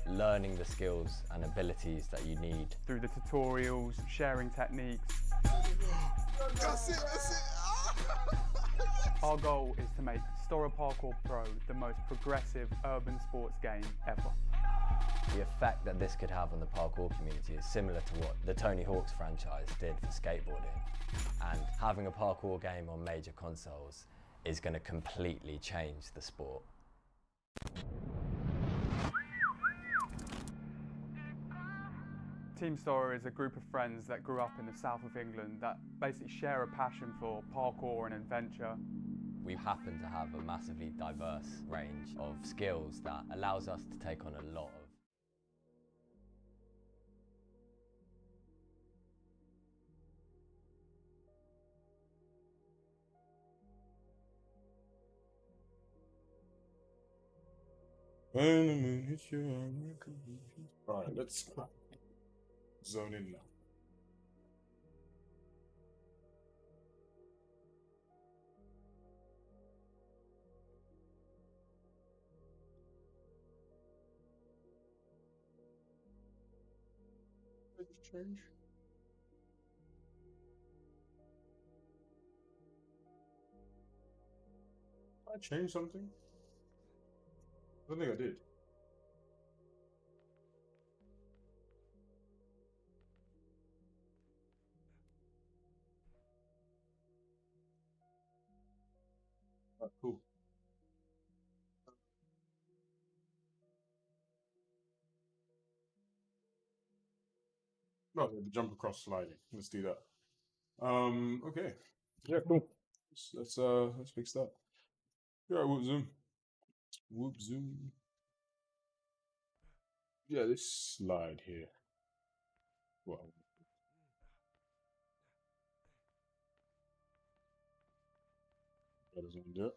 learning the skills and abilities that you need. Through the tutorials, sharing techniques. That's it. Our goal is to make STORROR Parkour Pro the most progressive urban sports game ever. The effect that this could have on the parkour community is similar to what the Tony Hawk's franchise did for skateboarding. And having a parkour game on major consoles is going to completely change the sport. Team STORROR is a group of friends that grew up in the south of England that basically share a passion for parkour and adventure. We happen to have a massively diverse range of skills that allows us to take on a lot of When the moon hits your eye. Right, let's zone in now. Change. I changed something? I don't think I did. Cool. No, the jump across sliding. Let's do that. Okay. Yeah, cool. Let's fix that. Yeah, whoop zoom. Whoop zoom. Yeah, this slide here. Well, that doesn't do it.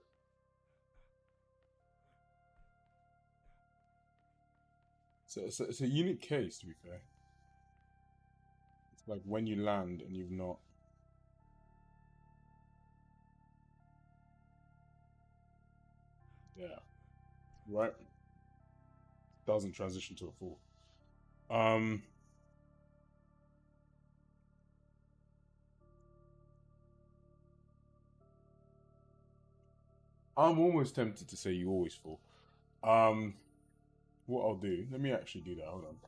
So it's a unique case, to be fair. It's like when you land and you've not. Yeah. Right. Doesn't transition to a fall. I'm almost tempted to say you always fall. What I'll do, let me actually do that. Hold on.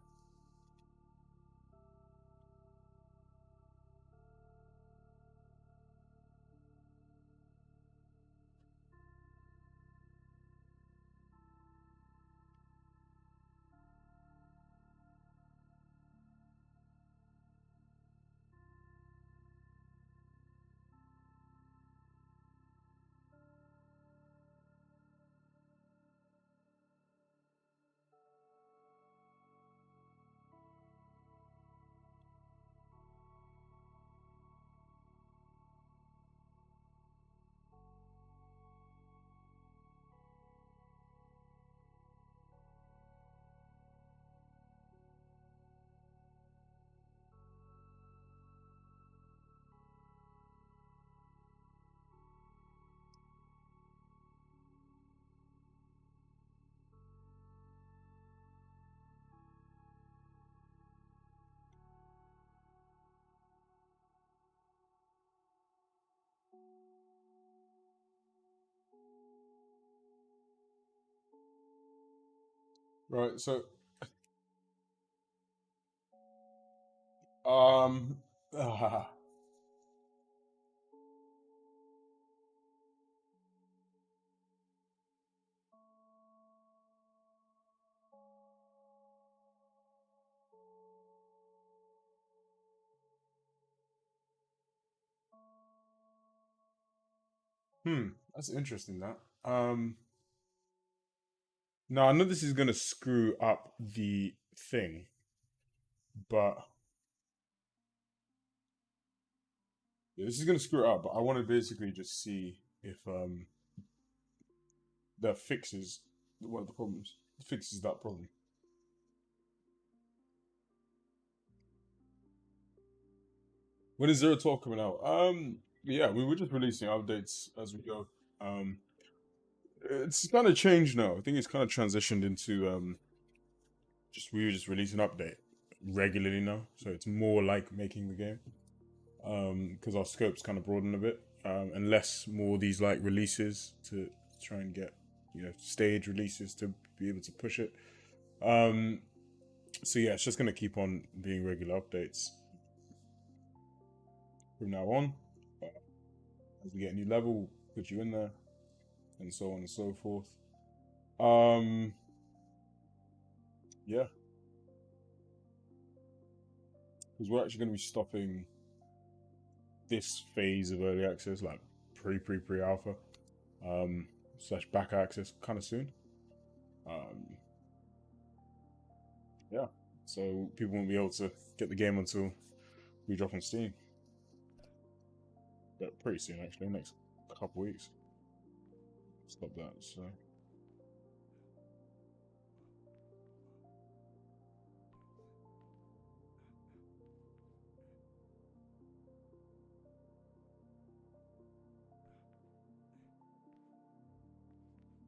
Right, so um ah, that's interesting that. Now I know this is gonna screw up the thing, but yeah, this is gonna screw it up, but I want to basically just see if that fixes one of the problems. Fixes that problem. When is 012 coming out? Yeah, we were just releasing updates as we go. It's kind of changed now. I think it's kind of transitioned into we were just releasing update regularly now, so it's more like making the game. Because our scope's kind of broadened a bit, and less more these like releases to try and get stage releases to be able to push it. So yeah, it's just gonna keep on being regular updates from now on. As we get a new level, we'll put you in there, and so on and so forth. Yeah, because we're actually going to be stopping this phase of early access, like pre alpha, slash back access, kind of soon. Yeah, so people won't be able to get the game until we drop on Steam. But pretty soon, actually, next couple weeks. Stop that. So.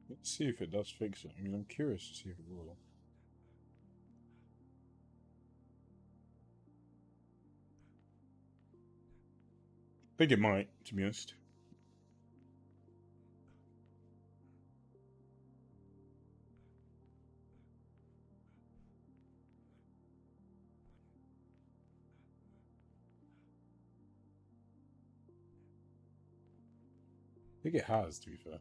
Let's see if it does fix it. I mean, I'm curious to see if it will. I think it might, to be honest. I think it has, to be fair.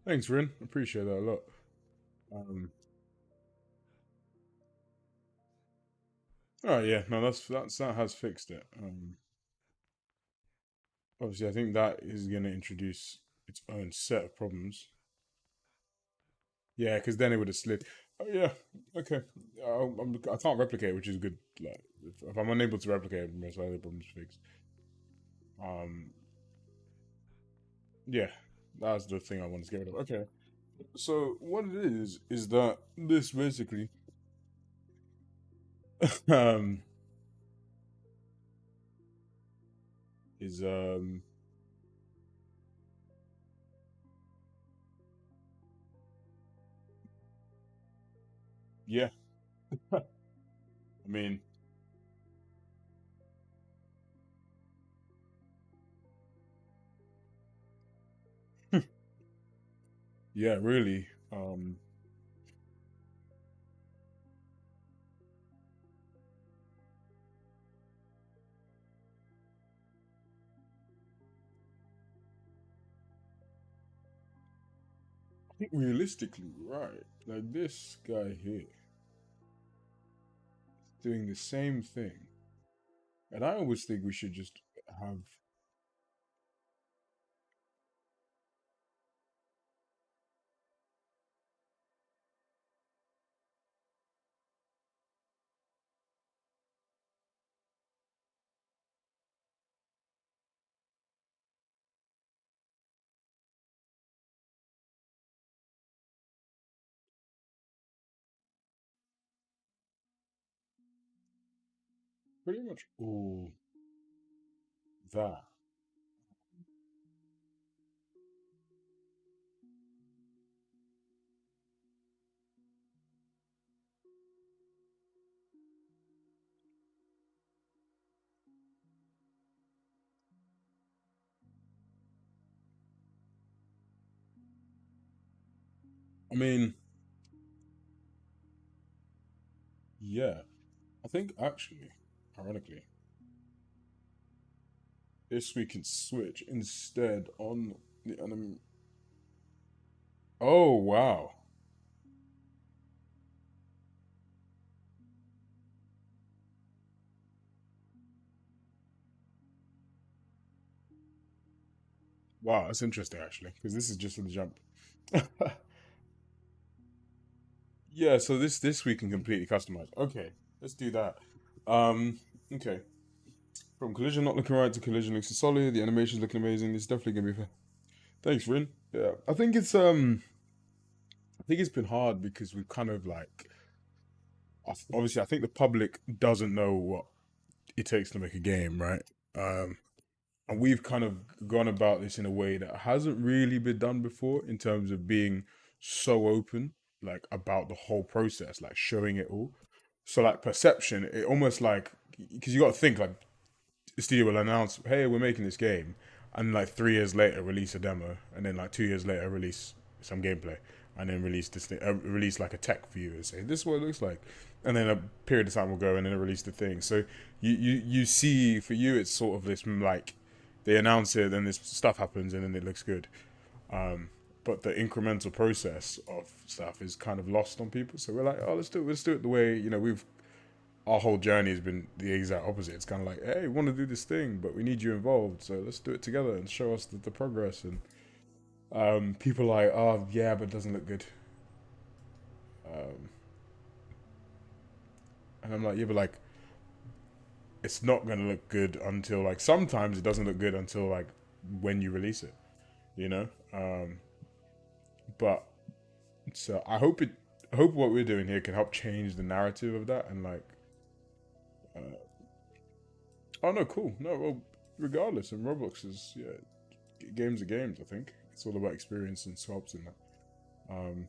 Thanks, Rin. Appreciate that a lot. Oh yeah, no, that has fixed it. Obviously, I think that is going to introduce its own set of problems. Yeah, because then it would have slid. Oh yeah, okay. I can't replicate, which is good. Like, if I'm unable to replicate, most likely the problem's fixed. Yeah, that's the thing I want to get rid of. Okay, so what it is that this basically, um, is yeah. I mean, yeah, really. I think realistically, right? Like this guy here doing the same thing, and I always think we should just have. Pretty much all that. I mean, yeah. I think actually, ironically, this we can switch instead on the enemy. Oh wow. Wow, that's interesting actually, because this is just in the jump. Yeah, so this we can completely customize. Okay, let's do that. Um, okay. From collision not looking right to collision looking solid, the animation's looking amazing. It's definitely gonna be fair. Thanks, Rin. Yeah, I think it's been hard because we've kind of like, obviously, I think the public doesn't know what it takes to make a game, right? Um, and we've kind of gone about this in a way that hasn't really been done before in terms of being so open, like about the whole process, like showing it all. So like perception, it almost like, because you got to think like the studio will announce, "Hey, we're making this game," and like 3 years later release a demo, and then like 2 years later release some gameplay, and then release this thing, release like a tech view and say, "This is what it looks like," and then a period of time will go, and then release the thing. So you see, for you, it's sort of this like they announce it, then this stuff happens, and then it looks good. But the incremental process of stuff is kind of lost on people. So we're like, oh, let's do it the way we've our whole journey has been the exact opposite. It's kind of like, hey, we want to do this thing, but we need you involved, so let's do it together and show us the progress. And people are like, oh yeah, but it doesn't look good. Um, and I'm like, yeah, but like, it's not gonna look good until like sometimes it doesn't look good until like when you release it, you know. But so I hope what we're doing here can help change the narrative of that and like oh no, cool. No, well, regardless, and Roblox is games are games. I think it's all about experience and swaps in that. Um,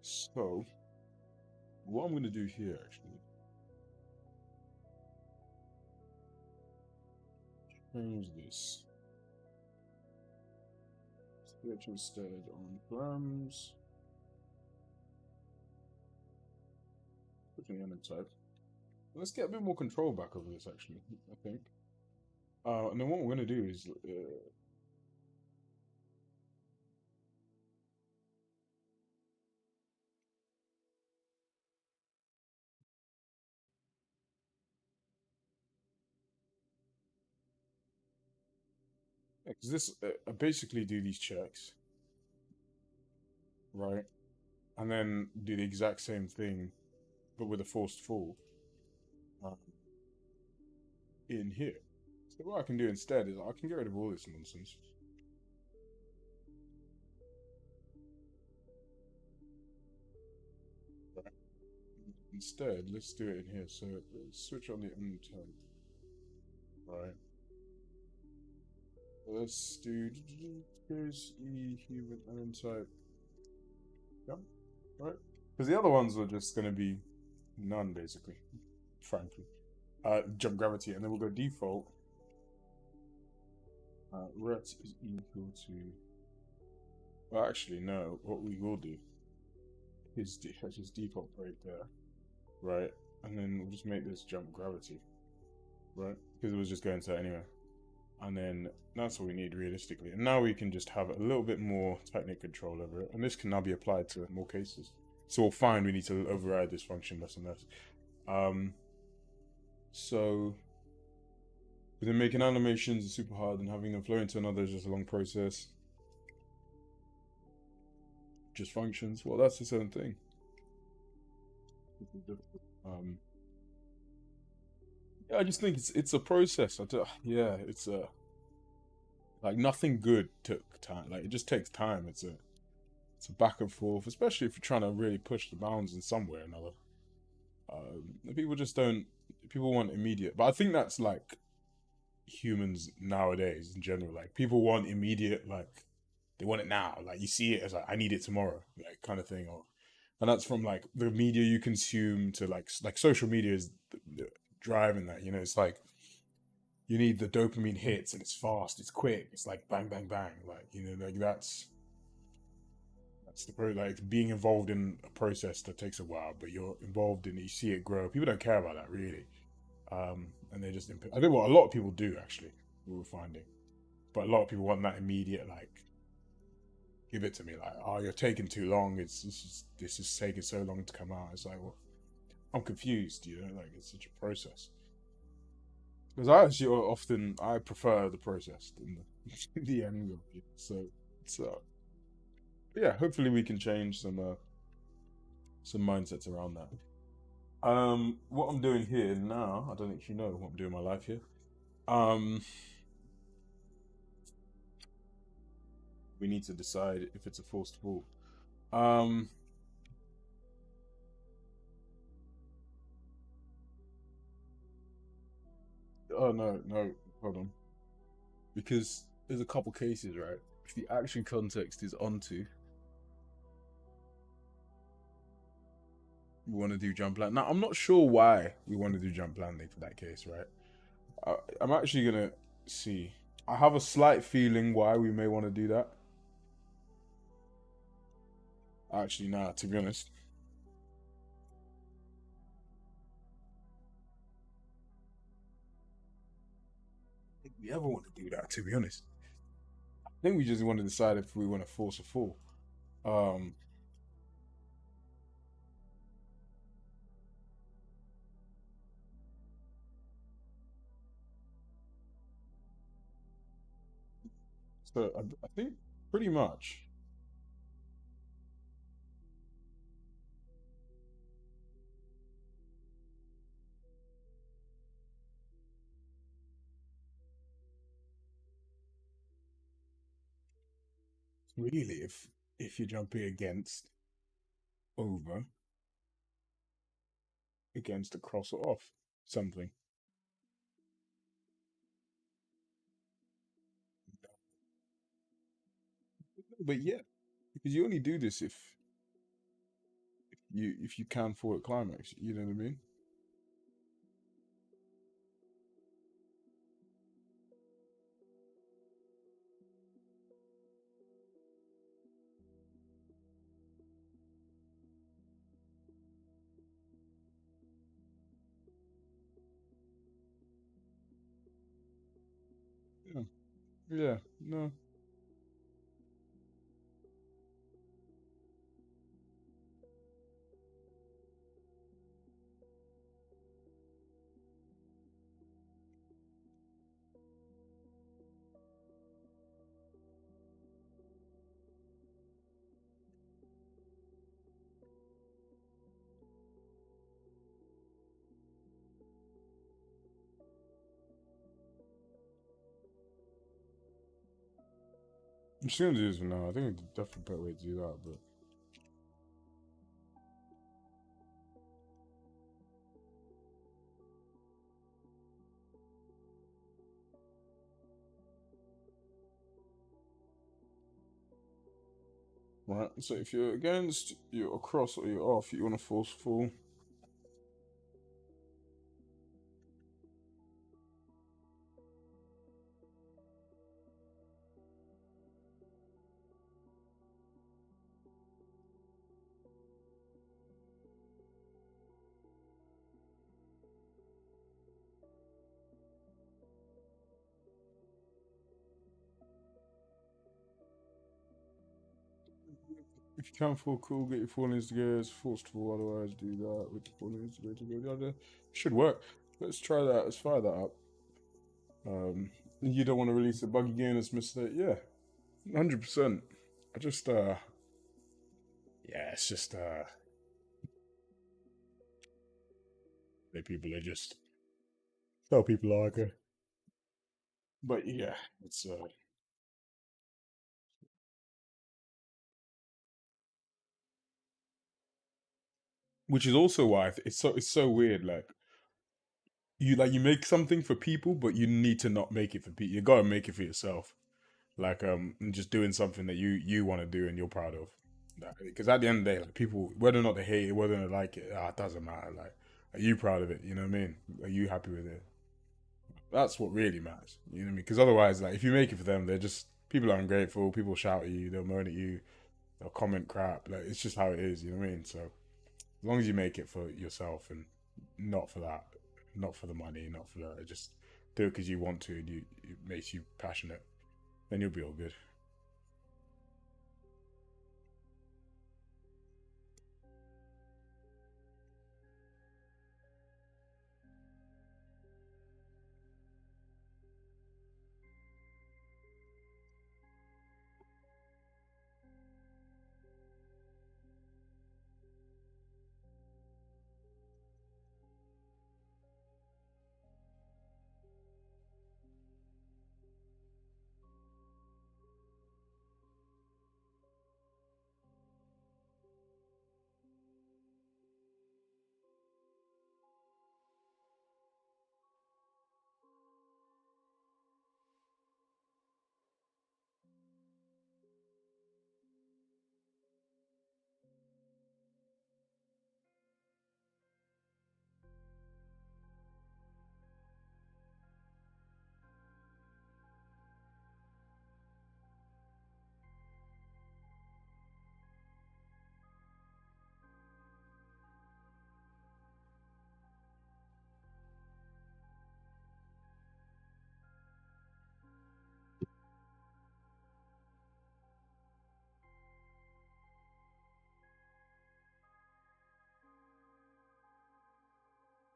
so what I'm gonna do here actually change this. Switch instead on grams. Put an end type. Let's get a bit more control back over this actually. I think. And then what we're gonna do is Because this, I basically do these checks, right? And then do the exact same thing, but with a forced fall in here. So what I can do instead is I can get rid of all this nonsense. Right. Instead, let's do it in here. So let's switch on the unturn. Right. Let's do here's E human element type. Yep. Right. Because the other ones are just going to be none, basically. Frankly. Jump gravity, and then we'll go default. Ret is equal to. Well, actually, no. What we will do is just default right there, right? And then we'll just make this jump gravity, right? Because it was just going to that anyway. And then that's what we need realistically. And now we can just have a little bit more technical control over it. And this can now be applied to more cases. So we'll find we need to override this function less and less. So within making animations is super hard, and having them flow into another is just a long process. Just functions. Well, that's the same thing. Yeah, I just think it's a process. Yeah, it's a like nothing good took time. Like it just takes time. It's a back and forth, especially if you're trying to really push the bounds in some way or another. People just don't. People want immediate, but I think that's like humans nowadays in general. Like people want immediate, like they want it now. Like you see it as like I need it tomorrow, like kind of thing. And that's from like the media you consume to like social media is driving that. You know, it's like you need the dopamine hits and it's fast, it's quick, it's like bang bang bang. Like you know, like that's the like being involved in a process that takes a while, but you're involved in it, you see it grow. People don't care about that really. And they just, I think what a lot of people do actually, we were finding, but a lot of people want that immediate, like, give it to me, like, oh, you're taking too long. This is taking so long to come out. It's like, well, I'm confused, you know, like it's such a process. Because I actually I prefer the process than the end goal. So yeah, hopefully we can change some mindsets around that. What I'm doing here now, I don't think you know what I'm doing in my life here. We need to decide if it's a forced fall. Oh no, hold on. Because there's a couple cases, right? If the action context is onto, we want to do jump land. Now, I'm not sure why we want to do jump landing for that case, right? I'm actually gonna see. I have a slight feeling why we may want to do that. Actually, nah, to be honest. I think we ever want to do that, to be honest. I think we just want to decide if we want to force a fall. So I think pretty much. Really, if you're jumping against, over, against, across, or off something. But yeah, because you only do this if you can fall at climax. You know what I mean? Yeah. Yeah. No. I'm just gonna do this for now. I think it's definitely a better way to do that, but. Right, so if you're against, you're across, or you're off, you want to force full. If you can fall cool, get your fall instigators, forced fall, otherwise do that with the fall instigator. The other should work. Let's try that. Let's fire that up. You don't want to release a bug again as mistake. Yeah, 100%. I just yeah, it's just people are just tell people like it. But yeah, it's which is also why it's so weird. Like you make something for people, but you need to not make it for people. You gotta make it for yourself. Like and just doing something that you want to do and you're proud of. Because at the end of the day, like people, whether or not they hate it, whether or not they like it, it doesn't matter. Like, are you proud of it? You know what I mean? Are you happy with it? That's what really matters. You know what I mean? Because otherwise, like if you make it for them, they're just people are ungrateful. People shout at you. They'll moan at you. They'll comment crap. Like it's just how it is. You know what I mean? So as long as you make it for yourself and not for that, not for the money, not for that, just do it because you want to and it makes you passionate, then you'll be all good.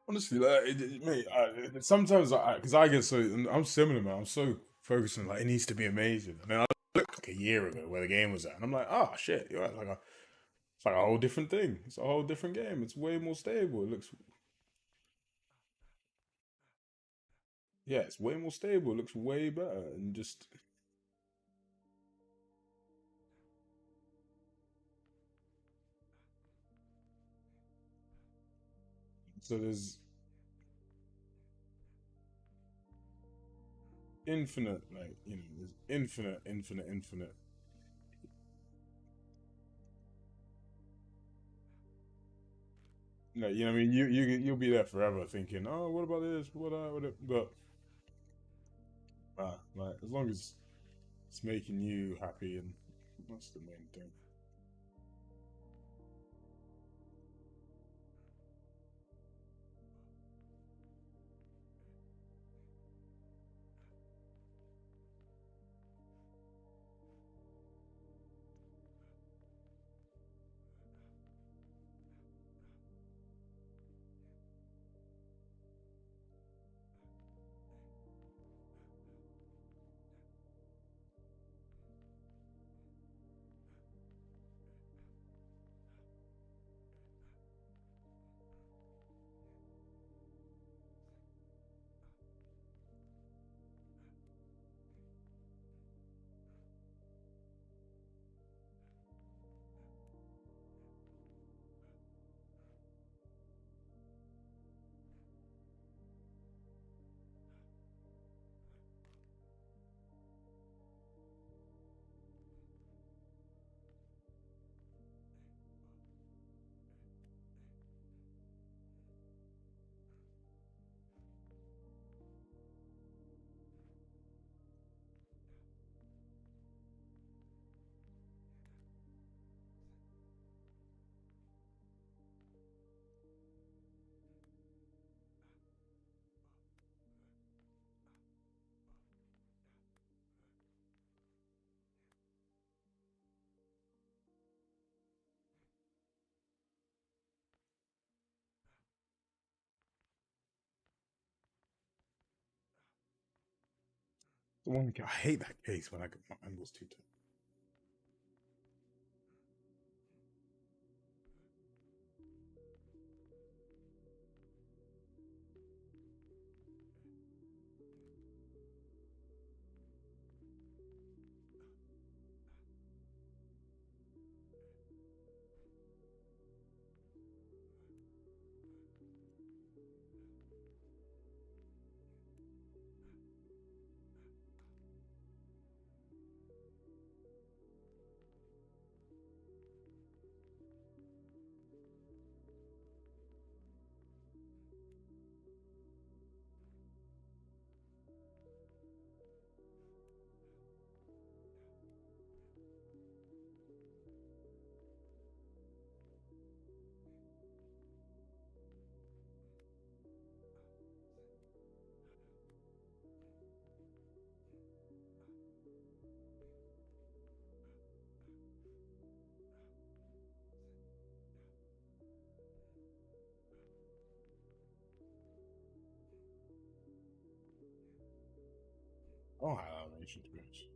Honestly, like, mate, sometimes because I get so I'm similar, man. I'm so focused on like it needs to be amazing, and then I look like a year ago where the game was at, and I'm like, oh shit, you're right, it's like a whole different thing. It's a whole different game. It's way more stable. It looks, yeah, it's way more stable. It looks way better, and just so there's infinite, like there's infinite. No, you know what I mean. You'll be there forever thinking, oh, what about this? What it? But like as long as it's making you happy, and that's the main thing. The one I hate that case when I get my angles too tight. Oh, how animation to be honest.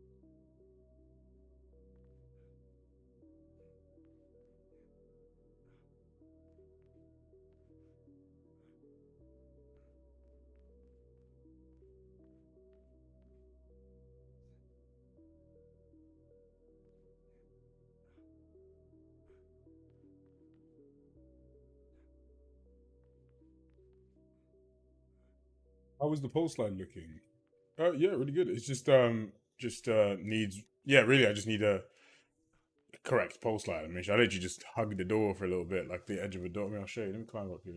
How was the pulse line looking? Yeah, really good. It's just needs, yeah, really. I just need a correct pulse line animation. I literally just hug the door for a little bit, like the edge of a door. I mean, I'll show you. Let me climb up here.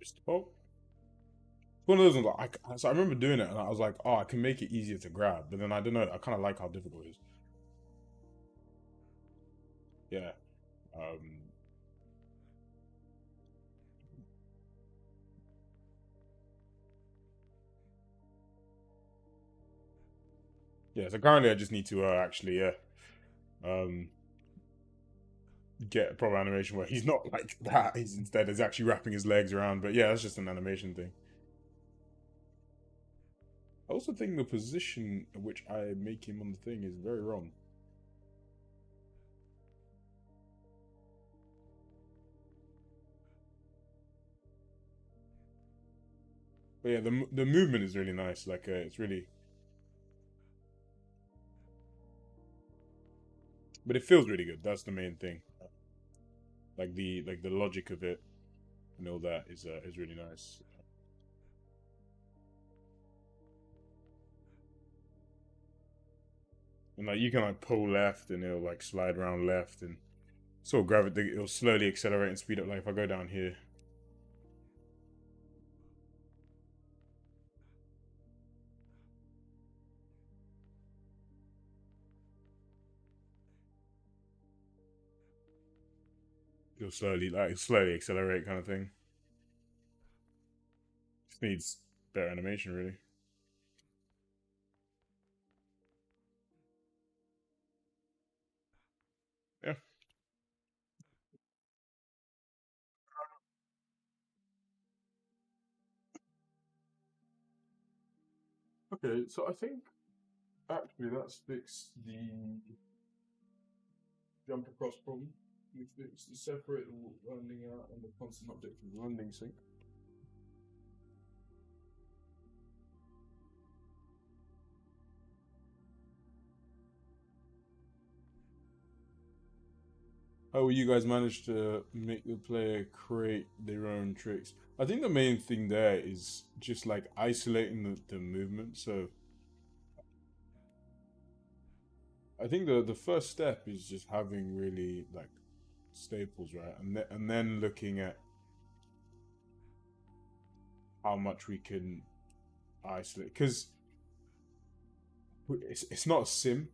Just oh. One of those ones, like, so I remember doing it, and I was like, "Oh, I can make it easier to grab," but then I don't know. I kind of like how difficult it is. Yeah. Yeah. So currently, I just need to actually, get a proper animation where he's not like that. He's instead is actually wrapping his legs around. But yeah, that's just an animation thing. I also think the position at which I make him on the thing is very wrong. But yeah, the movement is really nice. Like it's really, but it feels really good. That's the main thing. Like the logic of it and all that is really nice. And like you can like pull left and it'll like slide around left and sort of gravity. It'll slowly accelerate and speed up. Like if I go down here. It'll slowly accelerate kind of thing. Just needs better animation really. Yeah. Okay, so I think actually that's fixed the jump across problem. We fixed the separate landing out and the constant object from landing sync. How will you guys manage to make the player create their own tricks? I think the main thing there is just like isolating the movement. So I think the first step is just having really like staples, right? And then looking at how much we can isolate. Because it's not a sim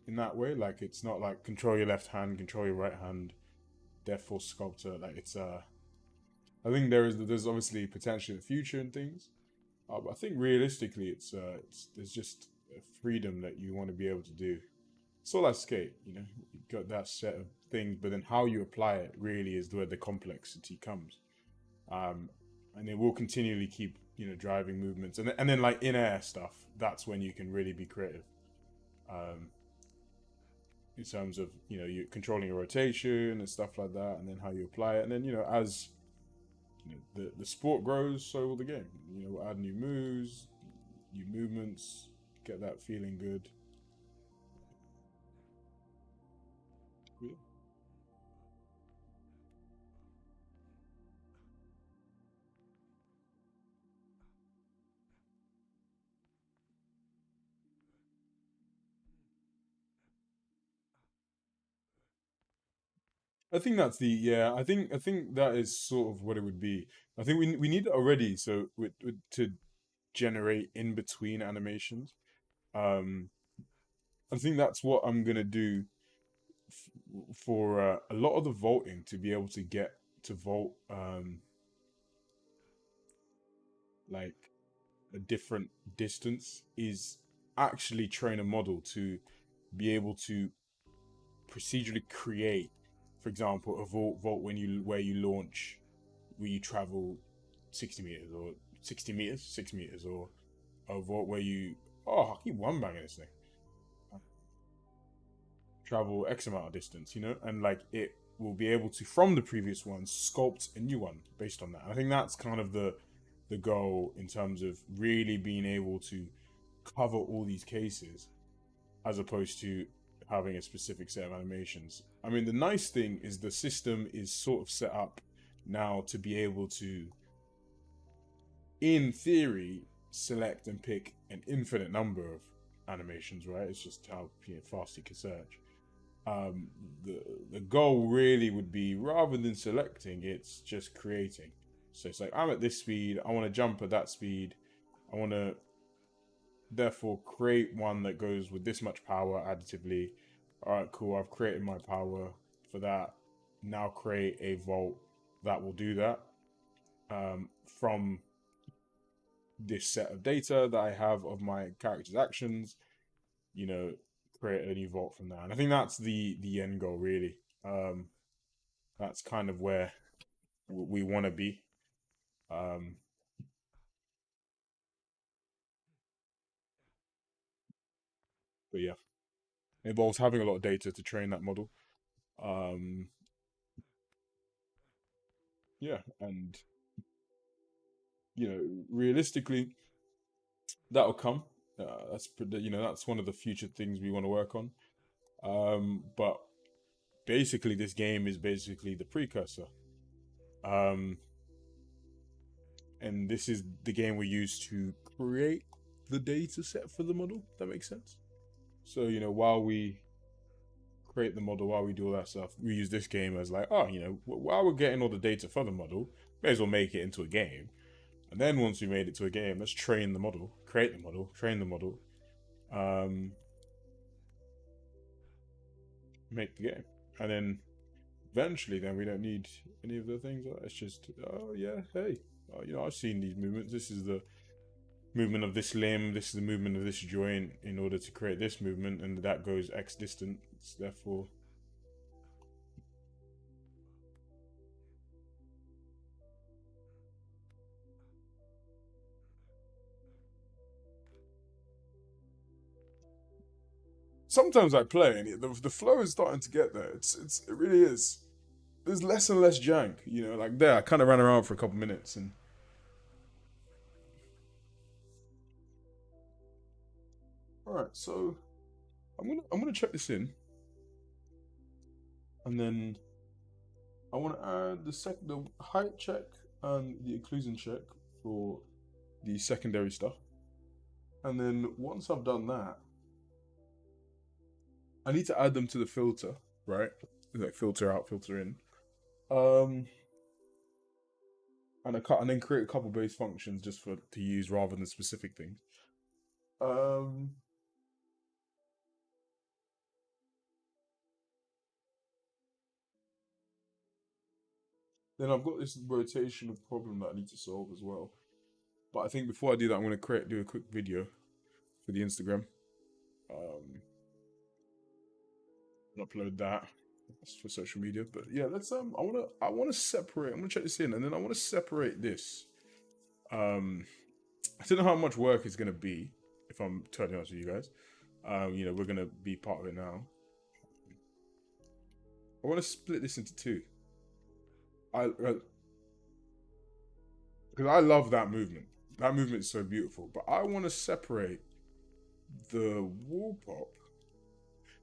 in that way. Like it's not like control your left hand, control your right hand, Death Force Sculptor. Like it's I think there's obviously potential in the future and things. But I think realistically, it's there's just a freedom that you want to be able to do. It's all like skate, you know. You've got that set of things, but then how you apply it really is where the complexity comes. And it will continually keep, you know, driving movements, and then like in air stuff. That's when you can really be creative. In terms of, you know, you controlling your rotation and stuff like that, and then how you apply it, and then, you know, as you know, the sport grows, so will the game. You know, we'll add new moves, new movements, get that feeling good. Yeah. I think that's the I think that is sort of what it would be. I think we need it already, so to generate in between animations. I think that's what I'm gonna do for a lot of the vaulting, to be able to get to vault like a different distance, is actually train a model to be able to procedurally create, for example, a vault where you launch, where you travel 60 meters or 60 meters, 6 meters, or a vault where you I keep one banging this thing. Travel X amount of distance, you know, and like it will be able to, from the previous one, sculpt a new one based on that. I think that's kind of the goal, in terms of really being able to cover all these cases, as opposed to having a specific set of animations. I mean, the nice thing is the system is sort of set up now to be able to, in theory, select and pick an infinite number of animations, right? It's just how, you know, fast you can search. The goal really would be, rather than selecting, it's just creating. So it's like, I'm at this speed, I want to jump at that speed, I want to therefore create one that goes with this much power additively. All right, cool, I've created my power for that. Now create a vault that will do that from this set of data that I have of my character's actions. You know, create a new vault from that. And I think that's the end goal, really. That's kind of where we want to be. But yeah, it involves having a lot of data to train that model. Yeah, and you know, realistically, that'll come. That's one of the future things we want to work on. But basically, this game is basically the precursor. And this is the game we use to create the data set for the model. That makes sense. So, you know, while we create the model, while we do all that stuff, we use this game as like, oh, you know, while we're getting all the data for the model, may as well make it into a game. And then once we made it to a game, let's train the model, create the model, train the model, make the game. And then eventually, then we don't need any of the things. It's just, oh yeah, hey, you know, I've seen these movements. This is the movement of this limb. This is the movement of this joint in order to create this movement, and that goes X distance. Therefore, sometimes I play and the flow is starting to get there. It really is. There's less and less jank, you know. Like there, I kind of ran around for a couple minutes and. All right, so I'm gonna check this in, and then I want to add the height check and the occlusion check for the secondary stuff, and then once I've done that, I need to add them to the filter, right? Like filter out, filter in, and then create a couple base functions just to use rather than specific things. then I've got this rotational problem that I need to solve as well. But I think before I do that, I'm going to do a quick video for the Instagram. Upload that. That's for social media. But yeah, let's I wanna separate. I'm gonna check this in, and then I want to separate this. I don't know how much work it's gonna be, if I'm totally honest with you guys. You know, we're gonna be part of it now. I want to split this into two. Because I love that movement. That movement is so beautiful. But I want to separate the wall pop,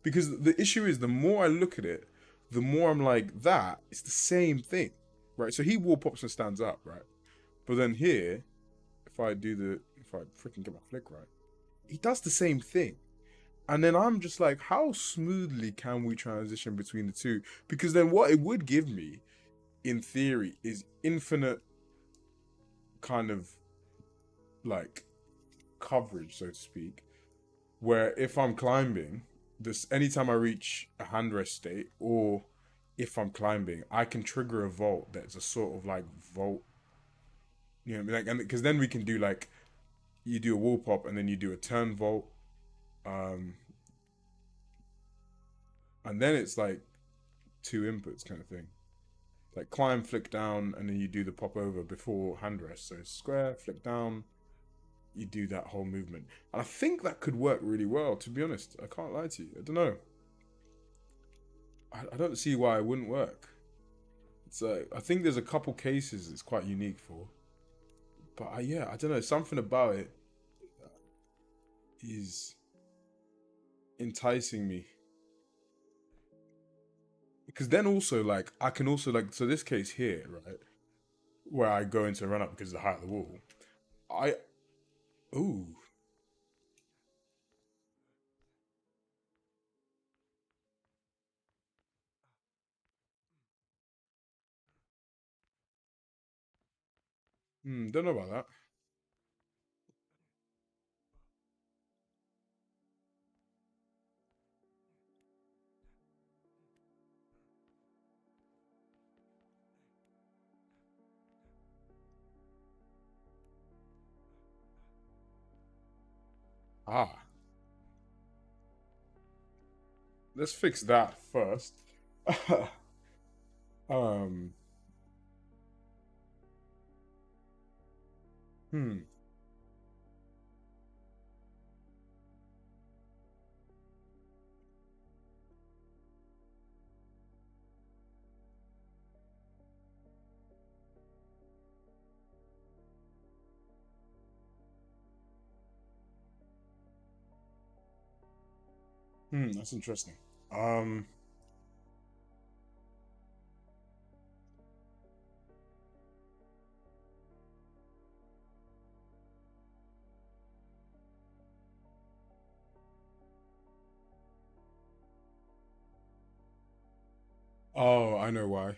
because the issue is, the more I look at it, the more I'm like, that it's the same thing, right? So he wall pops and stands up, right? But then here, if I freaking get my flick right, he does the same thing. And then I'm just like, how smoothly can we transition between the two? Because then what it would give me, in theory, is infinite kind of like coverage, so to speak, where if I'm climbing, this anytime I reach a hand rest state, or if I'm climbing, I can trigger a vault that's a sort of like vault, you know what I mean? Like, and because then we can do like, you do a wall pop and then you do a turn vault, and then it's like 2 inputs kind of thing, like climb, flick down, and then you do the pop over before hand rest. So square, flick down, you do that whole movement. And I think that could work really well, to be honest. I can't lie to you. I don't know. I don't see why it wouldn't work. It's I think there's a couple cases it's quite unique for. But yeah, I don't know. Something about it is enticing me. Because then also, like, I can also, like, so this case here, right, where I go into a run up because of the height of the wall, ooh. Don't know about that. Let's fix that first. That's interesting. Oh, I know why.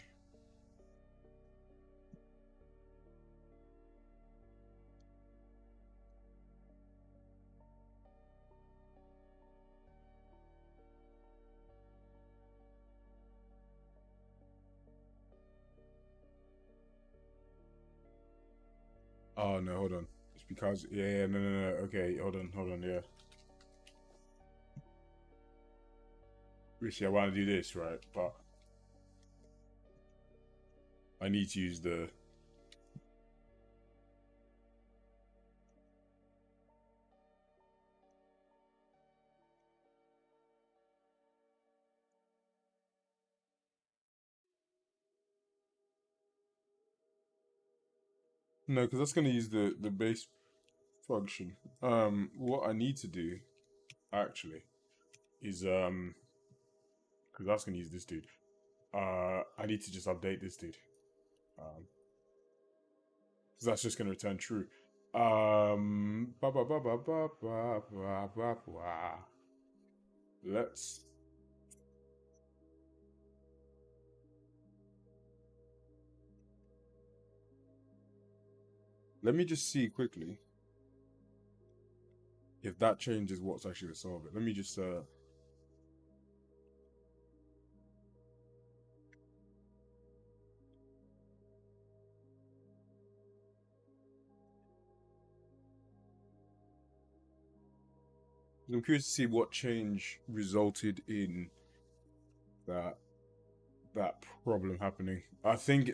Oh no, hold on. It's because no. Okay, hold on, yeah. Richie, I want to do this, right? But I need to use the... No, because that's going to use the base function. What I need to do, actually, is, because that's going to use this dude. I need to just update this dude. Because that's just going to return true. Let's... Let me just see quickly if that changes what's actually to solve it. Let me just I'm curious to see what change resulted in that problem happening. I think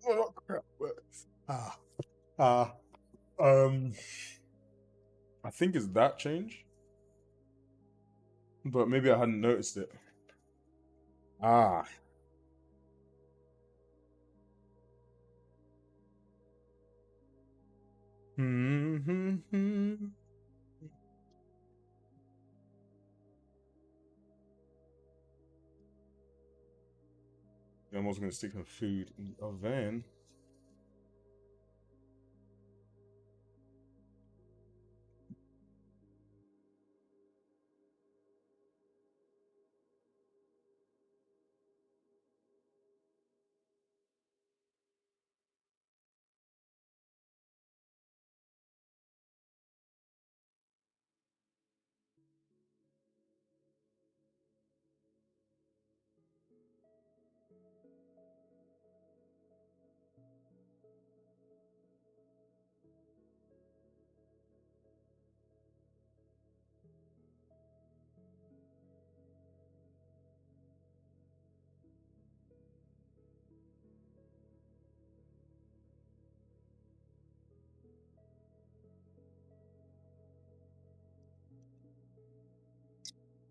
oh, crap. Ah. I think it's that change, but maybe I hadn't noticed it. Ah. I'm also gonna stick some food in the oven.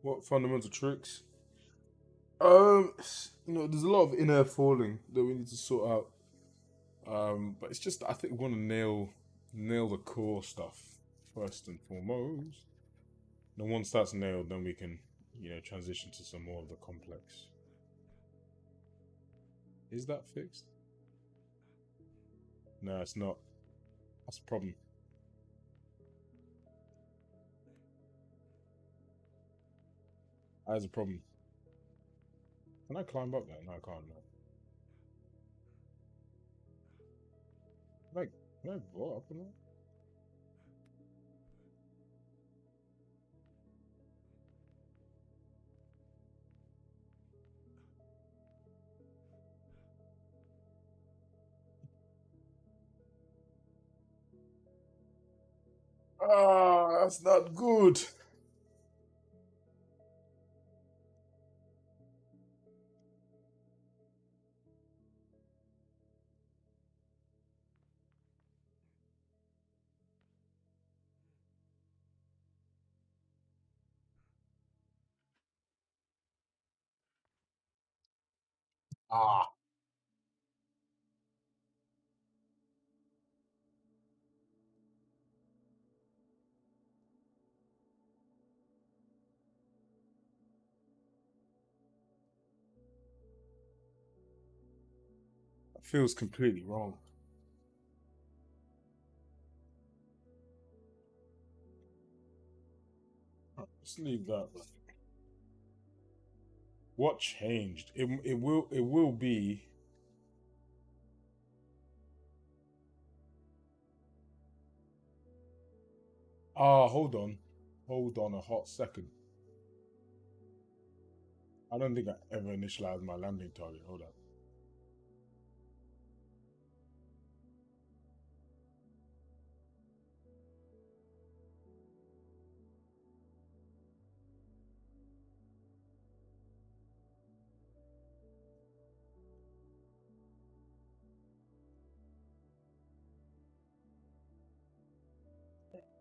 What fundamental tricks? There's a lot of in-air falling that we need to sort out. But it's just I think we want to nail the core stuff first and foremost. And once that's nailed, then we can, transition to some more of the complex. Is that fixed? No, it's not. That's a problem. That is a problem. Can I climb up there? No, I can't. No. Can I go up or not? Ah, that's not good. Ah. That feels completely wrong. Let's leave that. What changed? It will be. Ah, hold on. Hold on a hot second. I don't think I ever initialized my landing target. Hold up.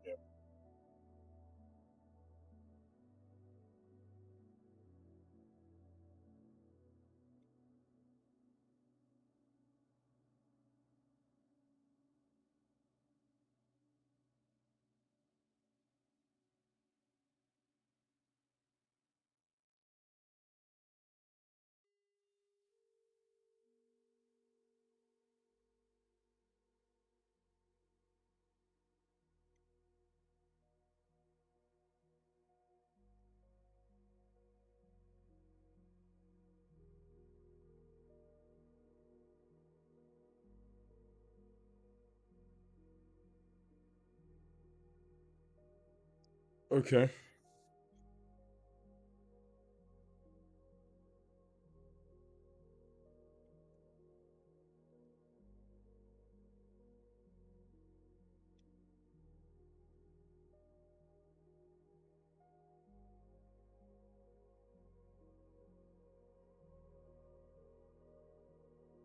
Yeah. Okay.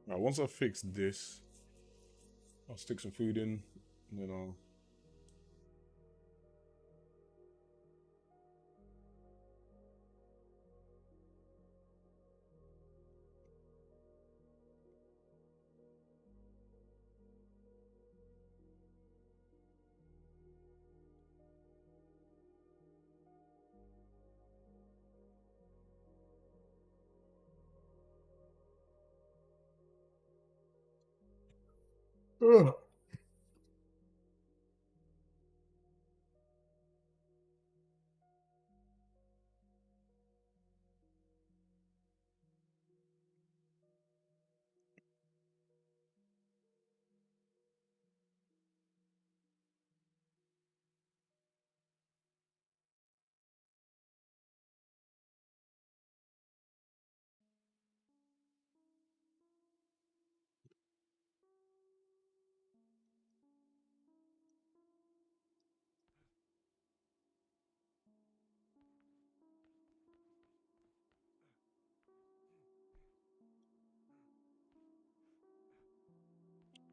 Now, once I fix this, I'll stick some food in, and then I'll. Ugh.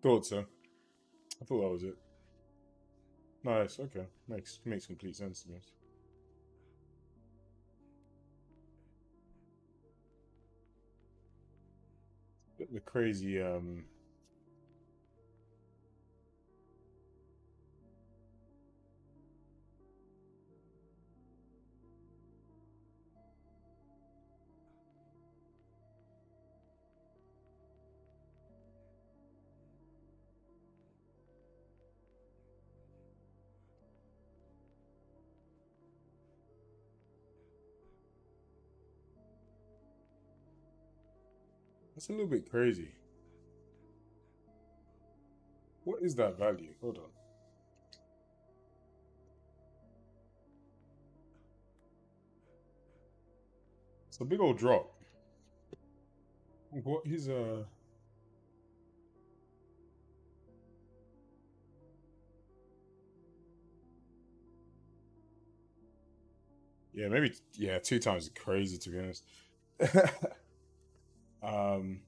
Thought so. I thought that was it. Nice. Okay, makes complete sense to me. The crazy That's a little bit crazy. What is that value? Hold on. It's a big old drop. What is Yeah, maybe 2 times is crazy, to be honest. um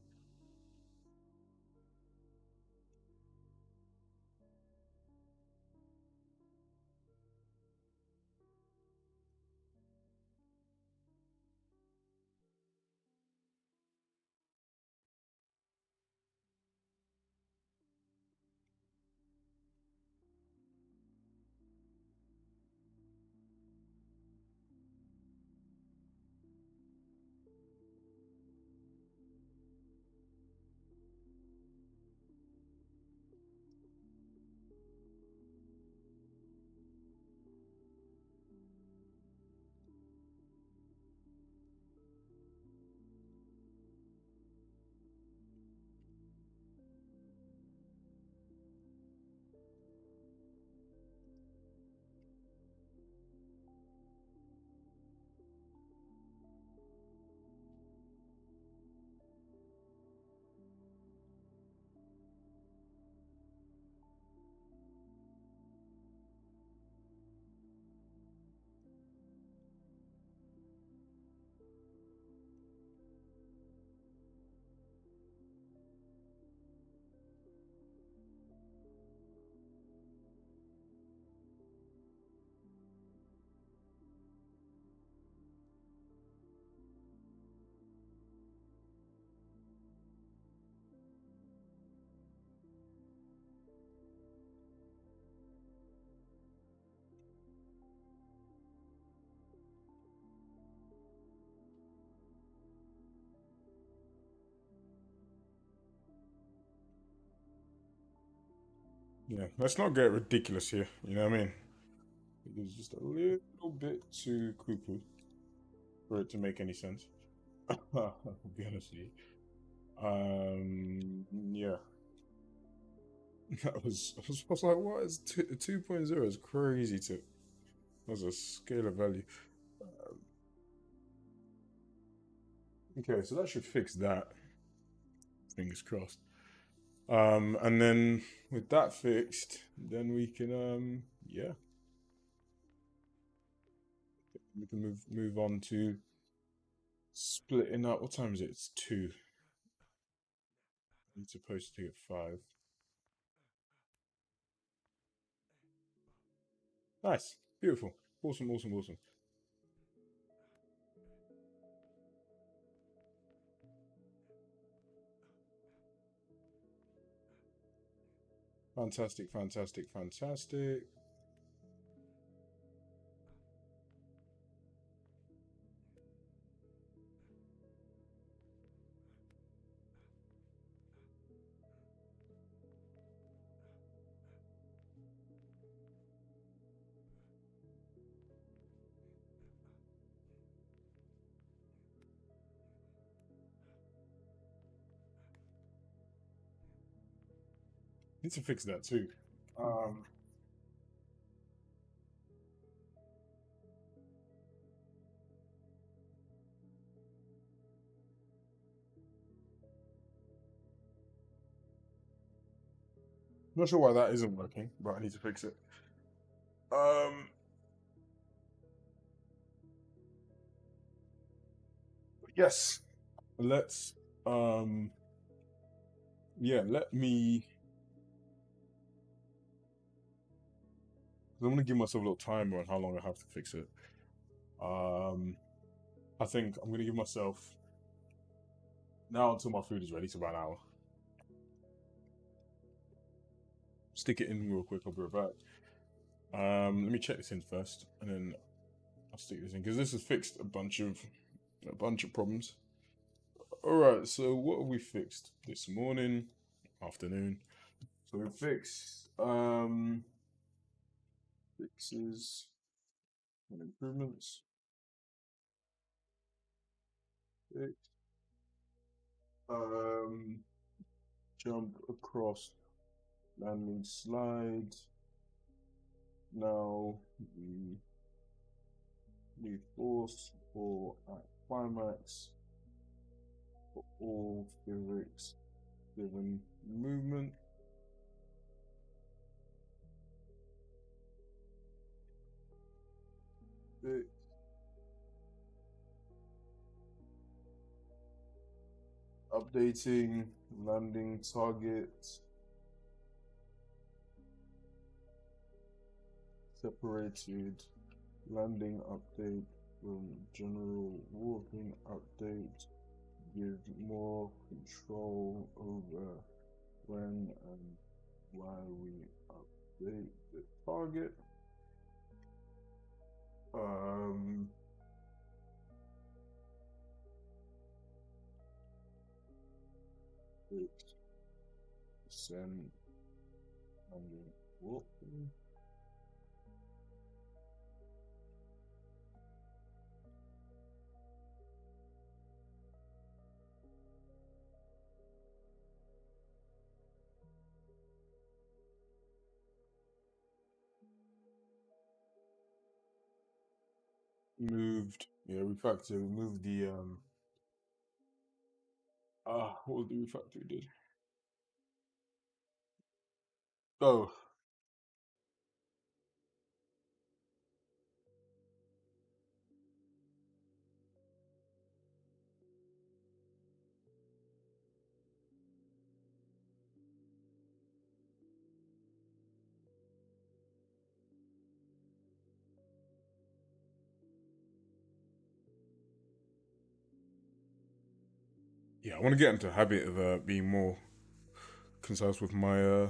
Yeah, let's not get ridiculous here. You know what I mean? It's just a little bit too cuckoo for it to make any sense. I'll be honest with you. Yeah. I was like, what is 2.0 is crazy to. That's a scale of value. Okay, so that should fix that. Fingers crossed. And then with that fixed, then we can we can move on to splitting up. What time is it? It's 2. Need to post to get 5. Nice. Beautiful. Awesome, awesome, awesome. Fantastic, fantastic, fantastic. Need to fix that too. Not sure why that isn't working, but I need to fix it. Yes. Let's yeah, let me, I'm gonna give myself a little timer on how long I have to fix it. I think I'm gonna give myself now until my food is ready, so about an hour. Stick it in real quick, I'll be right back. Let me check this in first, and then I'll stick this in because this has fixed a bunch of problems. All right, so what have we fixed this morning, afternoon? So we fixed fixes and improvements. Fix. Jump across landing slide. Now we need force for at climax for all physics given movement. Fix. Updating landing target. Separated landing update from general walking update. Give more control over when and why we update the target. Send landing walking. Moved, yeah, refactor. We moved the what was the refactor we did? Oh, yeah, I want to get into a habit of being more concise with my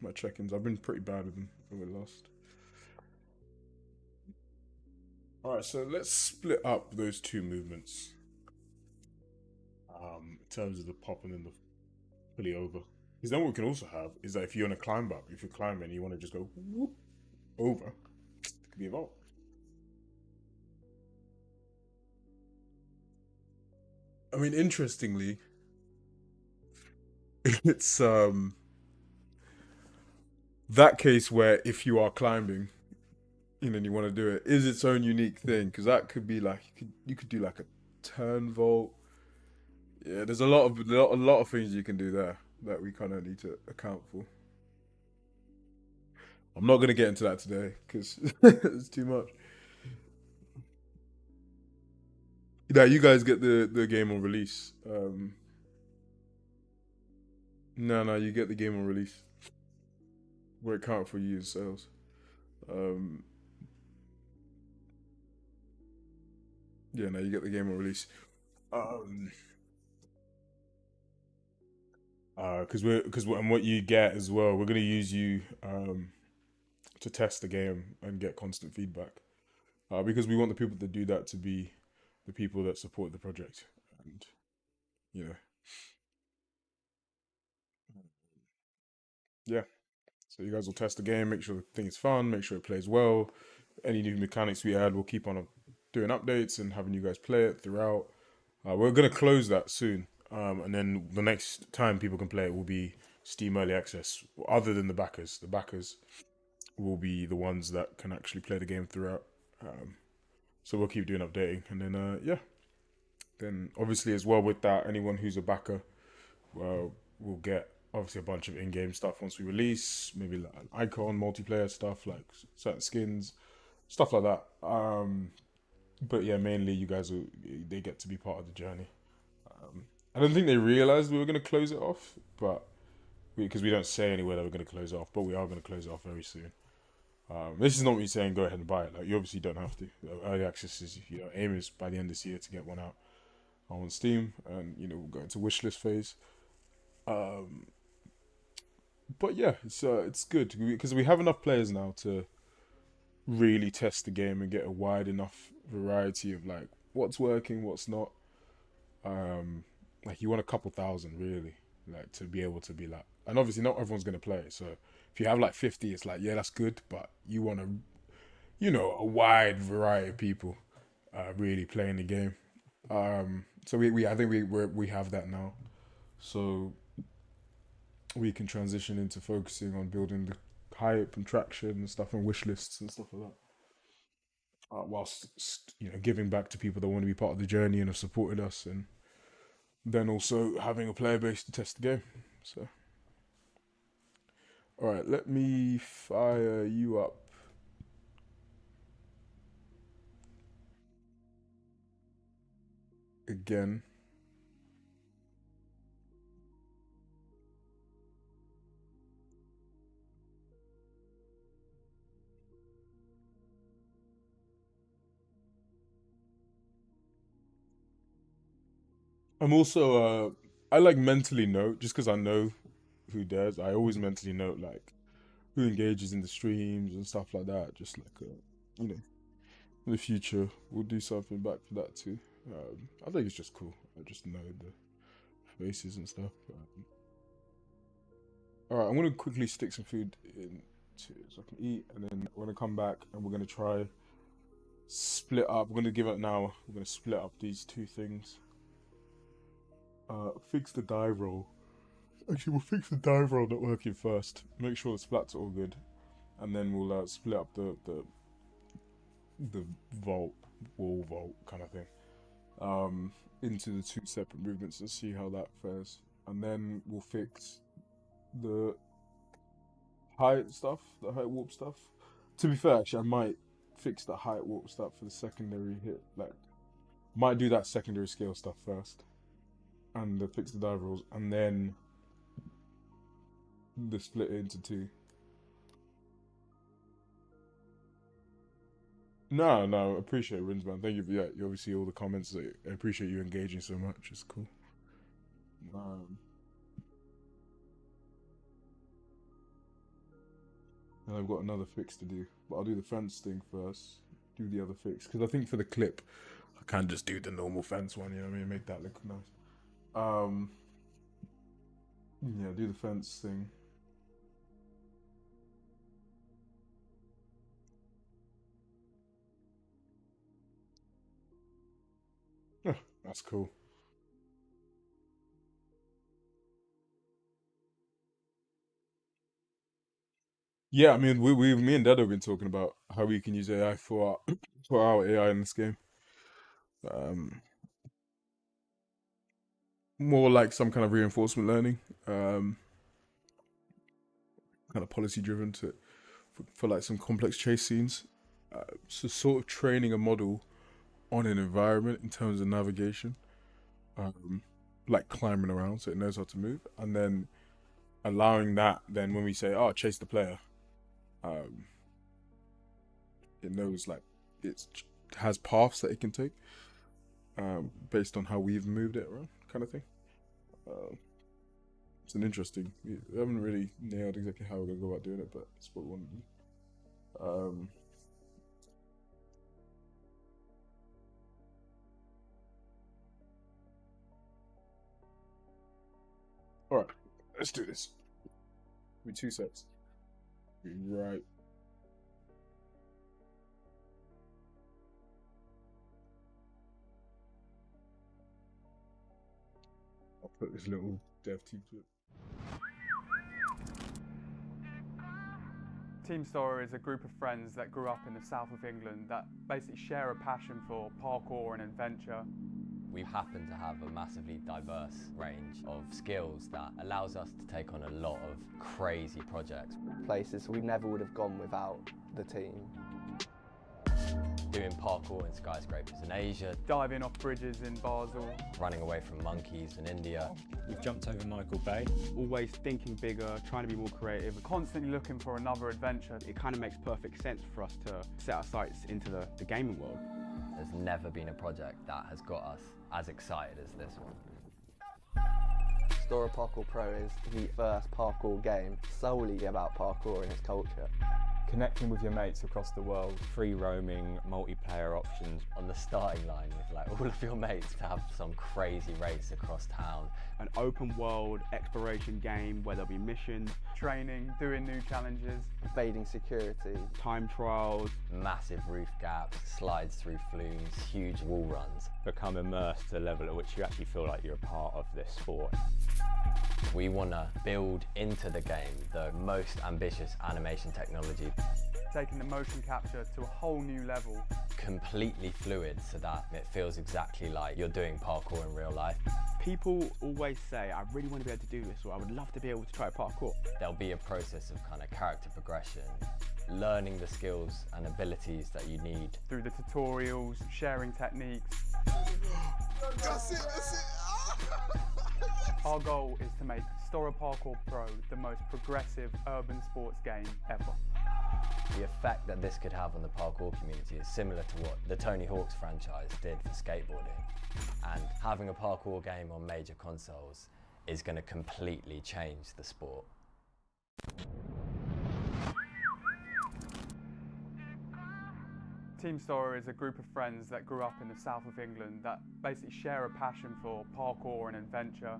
my check-ins. I've been pretty bad with them over the last. All right, so let's split up those two movements. In terms of the pop and then the fully over. Because then what we can also have is that if you're on a climb up, if you're climbing and you want to just go whoop over, it could be a vault. I mean, interestingly, it's that case where if you are climbing, you know, and you want to do it, is its own unique thing, because that could be like you could do like a turn vault. Yeah, there's a lot of things you can do there that we kind of need to account for. I'm not gonna get into that today because it's too much. Yeah, you guys get the game on release. No, you get the game on release. Where it count for you as sales. Yeah, no, you get the game on release. And what you get as well, we're gonna use you to test the game and get constant feedback. Because we want the people that do that to be the people that support the project, and you know, yeah. So you guys will test the game, make sure the thing is fun, make sure it plays well. Any new mechanics we add, we'll keep on doing updates and having you guys play it throughout. We're gonna close that soon, and then the next time people can play it will be Steam Early Access. Other than the backers will be the ones that can actually play the game throughout. So we'll keep doing updating, and then yeah. Then obviously as well with that, anyone who's a backer, will get obviously a bunch of in-game stuff once we release, maybe like an icon, multiplayer stuff like certain skins, stuff like that. But yeah, mainly you guys they get to be part of the journey. I don't think they realized we were going to close it off, but because we don't say anywhere that we're going to close it off, but we are going to close it off very soon. This is not me saying go ahead and buy it. Like, you obviously don't have to. Early access is, aim is by the end of this year to get one out on Steam, and we'll go into wishlist phase. But yeah, it's good because we have enough players now to really test the game and get a wide enough variety of like what's working, what's not. Like you want a couple thousand really, like to be able to be like, and obviously not everyone's gonna play it. So if you have like 50, it's like, yeah, that's good, but you want a wide variety of people really playing the game. So I think we have that now, so we can transition into focusing on building the hype and traction and stuff and wish lists and stuff like that. Whilst giving back to people that want to be part of the journey and have supported us, and then also having a player base to test the game. So, all right, let me fire you up. Again. I'm also I like mentally note, just because I know who does. I always mentally note like who engages in the streams and stuff like that. Just like in the future we'll do something back for that too. I think it's just cool. I just know the faces and stuff. All right, I'm gonna quickly stick some food in so I can eat, and then we're gonna come back and we're gonna try split up. We're gonna give it an hour. We're gonna split up these two things. Fix the dive roll. Actually, we'll fix the dive roll not working first. Make sure the splats are all good, and then we'll split up the wall vault kind of thing into the two separate movements and see how that fares. And then we'll fix the height stuff, the height warp stuff. To be fair, actually, I might fix the height warp stuff for the secondary hit. Like, might do that secondary scale stuff first, and fix the dive rolls, and then the split it into two. No, appreciate it, Rinsman. Thank you for you obviously all the comments. I appreciate you engaging so much. It's cool. And I've got another fix to do, but I'll do the fence thing first. Do the other fix because I think for the clip, I can't just do the normal fence one. You know what I mean? Make that look nice. Yeah, do the fence thing. Oh, that's cool. Yeah, I mean, me and Dad have been talking about how we can use AI for our AI in this game. More like some kind of reinforcement learning, kind of policy driven for like some complex chase scenes. So sort of training a model on an environment in terms of navigation, like climbing around so it knows how to move, and then allowing that, then when we say, oh, chase the player, it knows like it has paths that it can take based on how we've moved it around, kind of thing. It's an interesting. We haven't really nailed exactly how we're gonna go about doing it, but it's what we want to do. All right, let's do this. Be 2 sets. Be right. I'll put this little dev team to it. Team STORROR is a group of friends that grew up in the south of England that basically share a passion for parkour and adventure. We happen to have a massively diverse range of skills that allows us to take on a lot of crazy projects. Places we never would have gone without the team. Doing parkour in skyscrapers in Asia, Diving off bridges in Basel. running away from monkeys in India. We've jumped over Michael Bay. Always thinking bigger, trying to be more creative. Constantly looking for another adventure. It kind of makes perfect sense for us to set our sights into the gaming world. There's never been a project that has got us as excited as this one. STORROR Parkour Pro is the first parkour game solely about parkour and its culture. Connecting with your mates across the world, free roaming, multiplayer options. On the starting line with like all of your mates to have some crazy race across town. An open world exploration game where there'll be missions, Training, doing new challenges. Evading security. time trials. Massive roof gaps, slides through flumes, huge wall runs. Become immersed to a level at which you actually feel like you're a part of this sport. We want to build into the game the most ambitious animation technology, Taking the motion capture to a whole new level. completely fluid so that it feels exactly like you're doing parkour in real life. People always say, I really want to be able to do this, or I would love to be able to try parkour. There'll be a process of kind of character progression, learning the skills and abilities that you need. Through the tutorials, sharing techniques. That's it. Our goal is to make STORROR Parkour Pro the most progressive urban sports game ever. The effect that this could have on the parkour community is similar to what the Tony Hawk's franchise did for skateboarding. And having a parkour game on major consoles is going to completely change the sport. Team STORROR is a group of friends that grew up in the south of England that basically share a passion for parkour and adventure.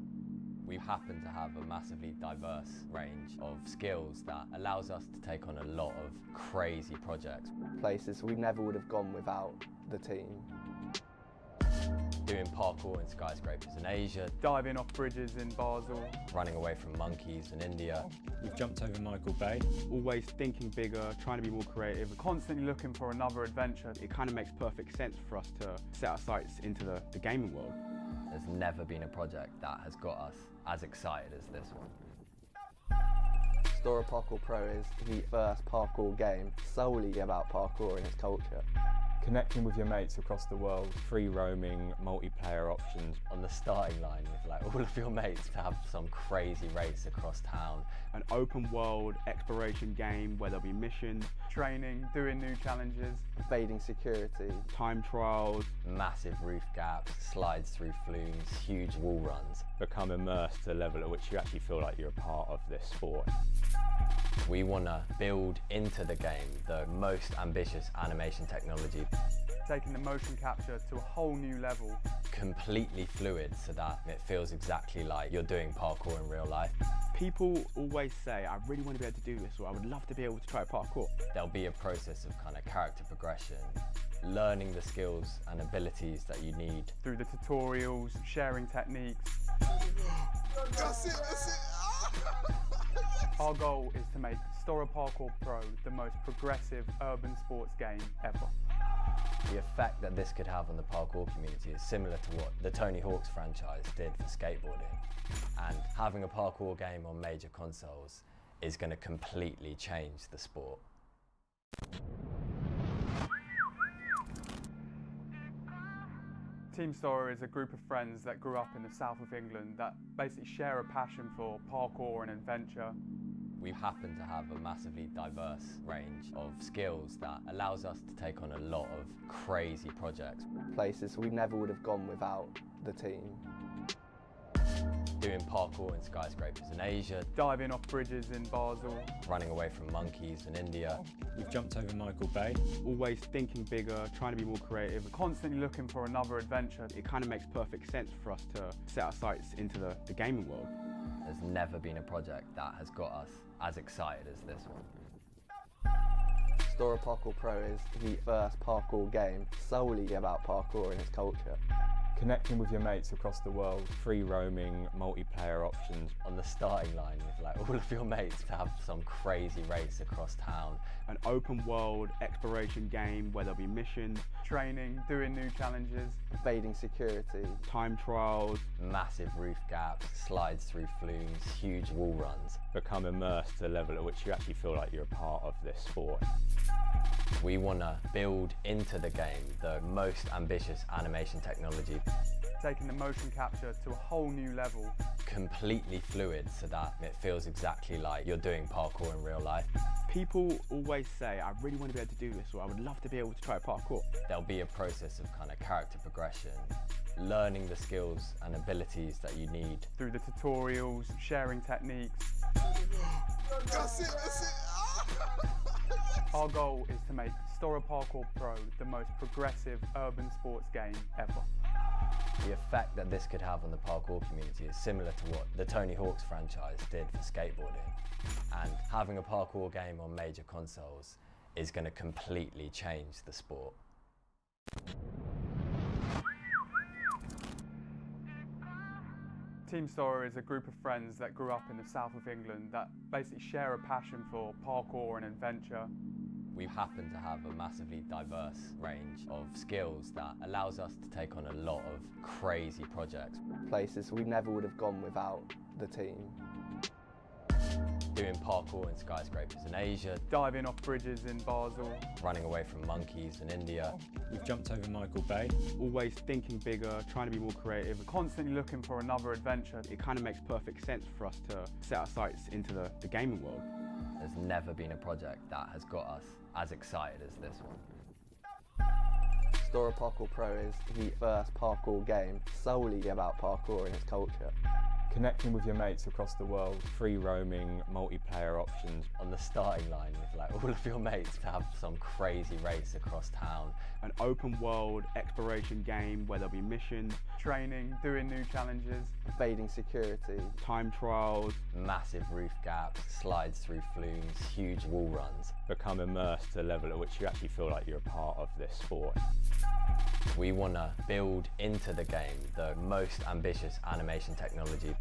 We happen to have a massively diverse range of skills that allows us to take on a lot of crazy projects. Places we never would have gone without the team. Doing parkour in skyscrapers in Asia, Diving off bridges in Basel. running away from monkeys in India. We've jumped over Michael Bay. Always thinking bigger, trying to be more creative. Constantly looking for another adventure. It kind of makes perfect sense for us to set our sights into the gaming world. There's never been a project that has got us as excited as this one. STORROR Parkour Pro is the first parkour game solely about parkour and its culture. Connecting with your mates across the world, free roaming, multiplayer options. On the starting line with like all of your mates to have some crazy race across town. An open world exploration game where there'll be missions, Training, doing new challenges. Evading security. time trials. Massive roof gaps, slides through flumes, huge wall runs. Become immersed to a level at which you actually feel like you're a part of this sport. We want to build into the game the most ambitious animation technology, Taking the motion capture to a whole new level. completely fluid so that it feels exactly like you're doing parkour in real life. People always say, I really want to be able to do this, or I would love to be able to try parkour. There'll be a process of kind of character progression, learning the skills and abilities that you need. Through the tutorials, sharing techniques. That's it. Our goal is to make STORROR Parkour Pro the most progressive urban sports game ever. The effect that this could have on the parkour community is similar to what the Tony Hawk's franchise did for skateboarding. And having a parkour game on major consoles is going to completely change the sport. Team STORROR is a group of friends that grew up in the south of England that basically share a passion for parkour and adventure. We happen to have a massively diverse range of skills that allows us to take on a lot of crazy projects. Places we never would have gone without the team. Doing parkour in skyscrapers in Asia, Diving off bridges in Basel. running away from monkeys in India. We've jumped over Michael Bay. Always thinking bigger, trying to be more creative. Constantly looking for another adventure. It kind of makes perfect sense for us to set our sights into the gaming world. There's never been a project that has got us as excited as this one. STORROR Parkour Pro is the first parkour game solely about parkour and its culture. Connecting with your mates across the world, free roaming, multiplayer options. On the starting line with like all of your mates to have some crazy race across town. An open world exploration game where there'll be missions, Training, doing new challenges. Evading security. time trials. Massive roof gaps, slides through flumes, huge wall runs. Become immersed to a level at which you actually feel like you're a part of this sport. We want to build into the game the most ambitious animation technology, Taking the motion capture to a whole new level. completely fluid so that it feels exactly like you're doing parkour in real life. People always say, I really want to be able to do this, or I would love to be able to try parkour. There'll be a process of kind of character progression, learning the skills and abilities that you need. Through the tutorials, sharing techniques. That's it. Our goal is to make STORROR Parkour Pro the most progressive urban sports game ever. The effect that this could have on the parkour community is similar to what the Tony Hawk's franchise did for skateboarding. And having a parkour game on major consoles is going to completely change the sport. Team STORROR is a group of friends that grew up in the south of England that basically share a passion for parkour and adventure. We happen to have a massively diverse range of skills that allows us to take on a lot of crazy projects. Places we never would have gone without the team. Doing parkour in skyscrapers in Asia, Diving off bridges in Basel. running away from monkeys in India. We've jumped over Michael Bay. Always thinking bigger, trying to be more creative. Constantly looking for another adventure. It kind of makes perfect sense for us to set our sights into the gaming world. There's never been a project that has got us as excited as this one. STORROR Parkour Pro is the first parkour game solely about parkour and its culture. Connecting with your mates across the world, free roaming, multiplayer options. On the starting line with like all of your mates to have some crazy race across town. An open world exploration game where there'll be missions, Training, doing new challenges. Evading security. time trials. Massive roof gaps, slides through flumes, huge wall runs. Become immersed to a level at which you actually feel like you're a part of this sport. We want to build into the game the most ambitious animation technology,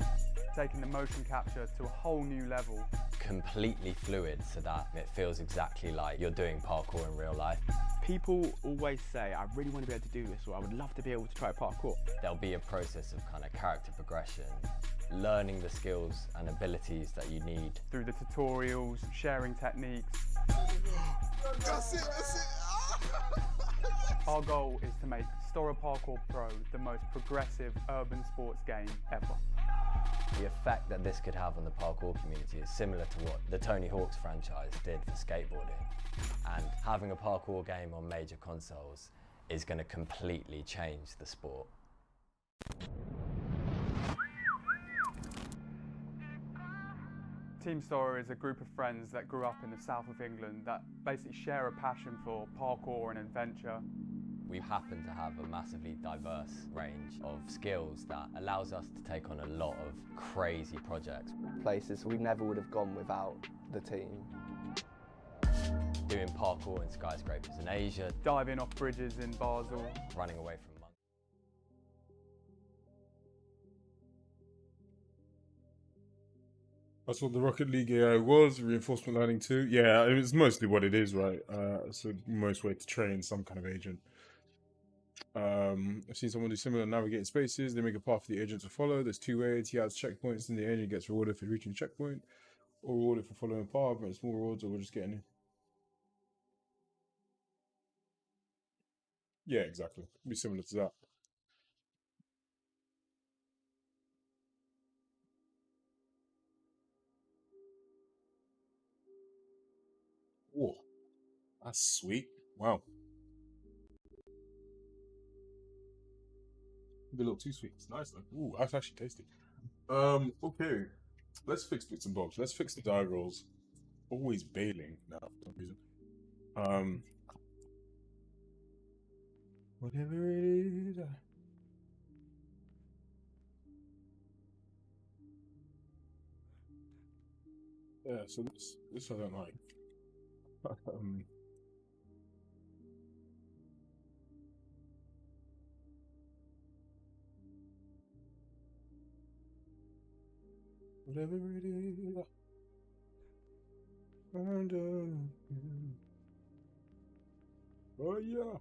Taking the motion capture to a whole new level. completely fluid so that it feels exactly like you're doing parkour in real life. People always say, I really want to be able to do this, or I would love to be able to try parkour. There'll be a process of kind of character progression, learning the skills and abilities that you need. Through the tutorials, sharing techniques. That's it. Our goal is to make STORROR Parkour Pro the most progressive urban sports game ever. The effect that this could have on the parkour community is similar to what the Tony Hawk's franchise did for skateboarding. And having a parkour game on major consoles is going to completely change the sport. Team STORROR is a group of friends that grew up in the south of England that basically share a passion for parkour and adventure. We happen to have a massively diverse range of skills that allows us to take on a lot of crazy projects. Places we never would have gone without the team. Doing parkour in skyscrapers in Asia, Diving off bridges in Basel. running away from monkeys. That's what the Rocket League AI was, reinforcement learning 2. Yeah, it's mostly what it is, right? So most way to train some kind of agent. I've seen someone do similar navigating spaces. They make a path for the agent to follow. There's 2 ways. He adds checkpoints and the agent gets rewarded for reaching the checkpoint, or rewarded for following a path, but small rewards, or we're just getting in. Yeah, exactly. It'd be similar to that. Oh, that's sweet. Wow. Maybe a little too sweet. It's nice though. Ooh, that's actually tasty. Okay. Let's fix bits and bobs. Let's fix the die rolls. Always bailing now for some reason. Whatever it is. Yeah, so this I don't like. Whatever it is. Oh yeah.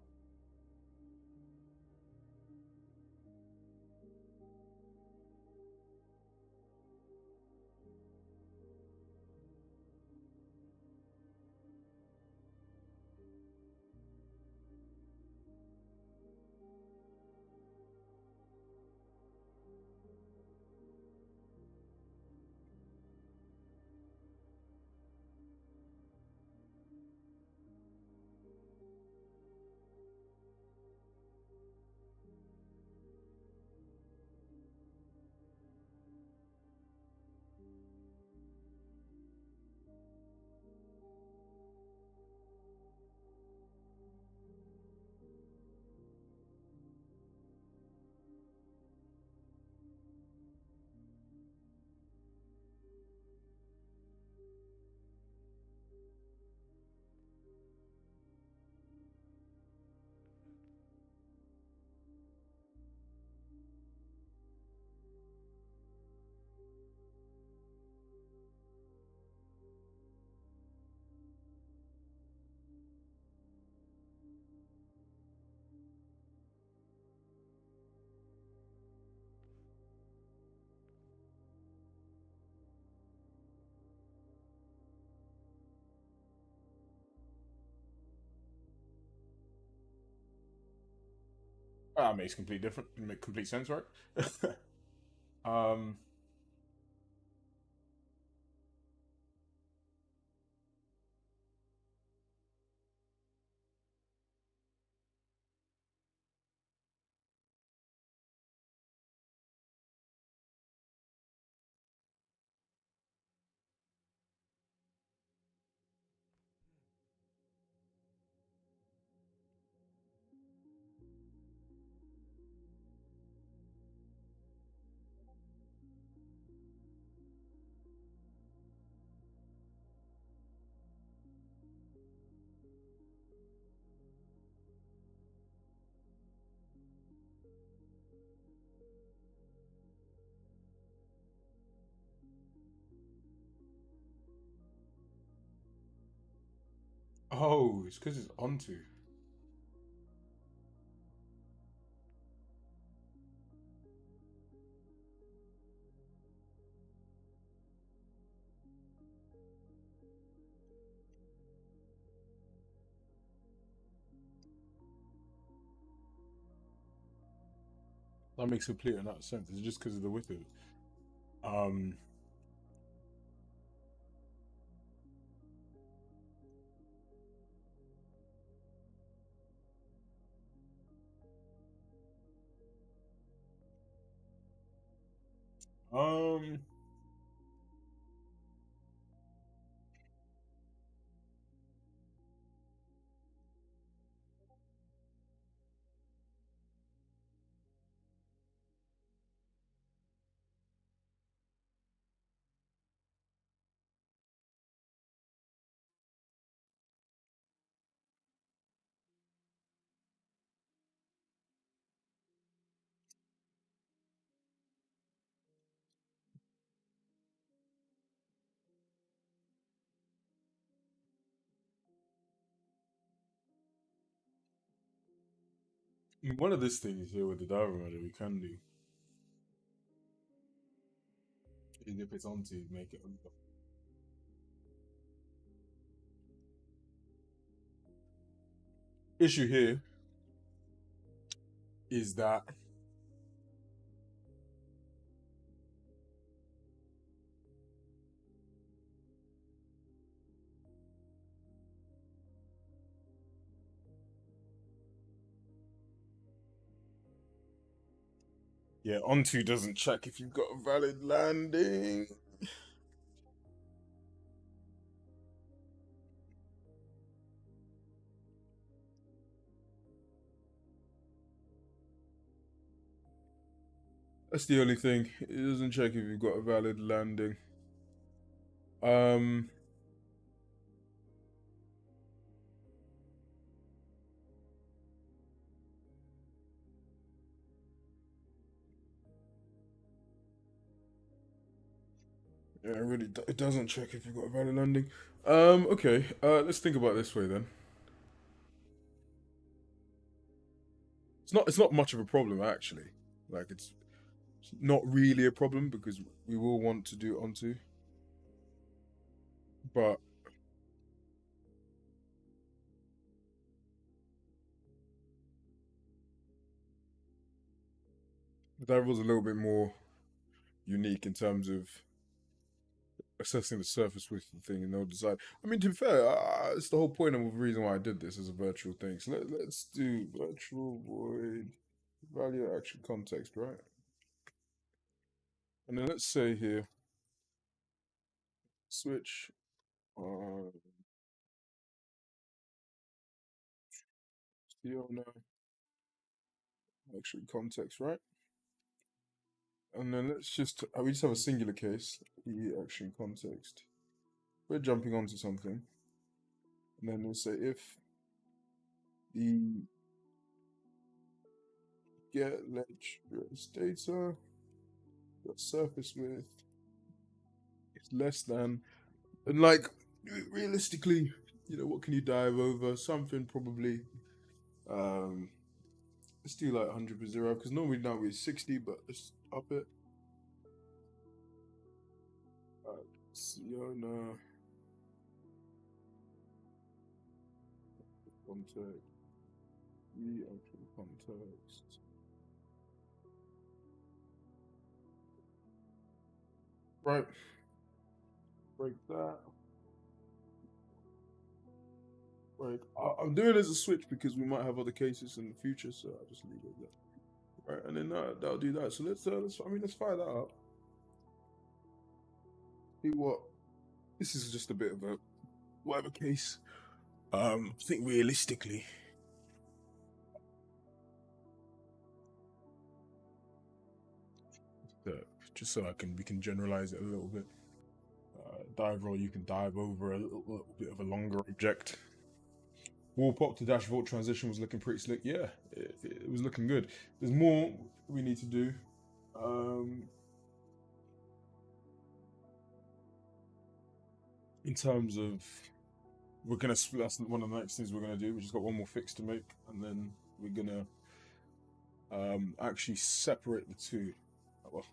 That makes complete sense, right? um Oh, it's because it's onto. That makes complete and utter sense. It's just because of the width of it. Um um one of these things here with the diver that we can do is if it's onto make it over. Issue here is that Yeah, onto doesn't check if you've got a valid landing. That's the only thing. It doesn't check if you've got a valid landing. Yeah, it doesn't check if you've got a valid landing. Okay. Let's think about it this way then. It's not much of a problem actually. Like it's not really a problem because we will want to do onto. But that was a little bit more unique in terms of assessing the surface width and thing and they'll decide. I mean, to be fair, it's the whole point of the reason why I did this as a virtual thing. So let's do virtual void value action context, right? And then let's say here, switch on the owner action context, right? And then let's just, we just have a singular case, the action context. We're jumping onto something. And then we'll say if the get ledge data, the surface width is less than, and like realistically, you know, what can you dive over? Something probably, let's do like 100 per 0, because normally now we're 60, but let's up it. Siona context, the actual context. Right. Break that. Right. I'm doing it as a switch because we might have other cases in the future, so I'll just leave it there. Right, and then that'll do that. So let's fire that up. See what. This is just a bit of a whatever case. I think realistically, just so we can generalize it a little bit. Dive roll, you can dive over a little bit of a longer object. Wall pop to dash vault transition was looking pretty slick. Yeah, it was looking good. There's more we need to do. In terms of, that's one of the next things we're gonna do. We just got one more fix to make, and then we're gonna actually separate the two. Well,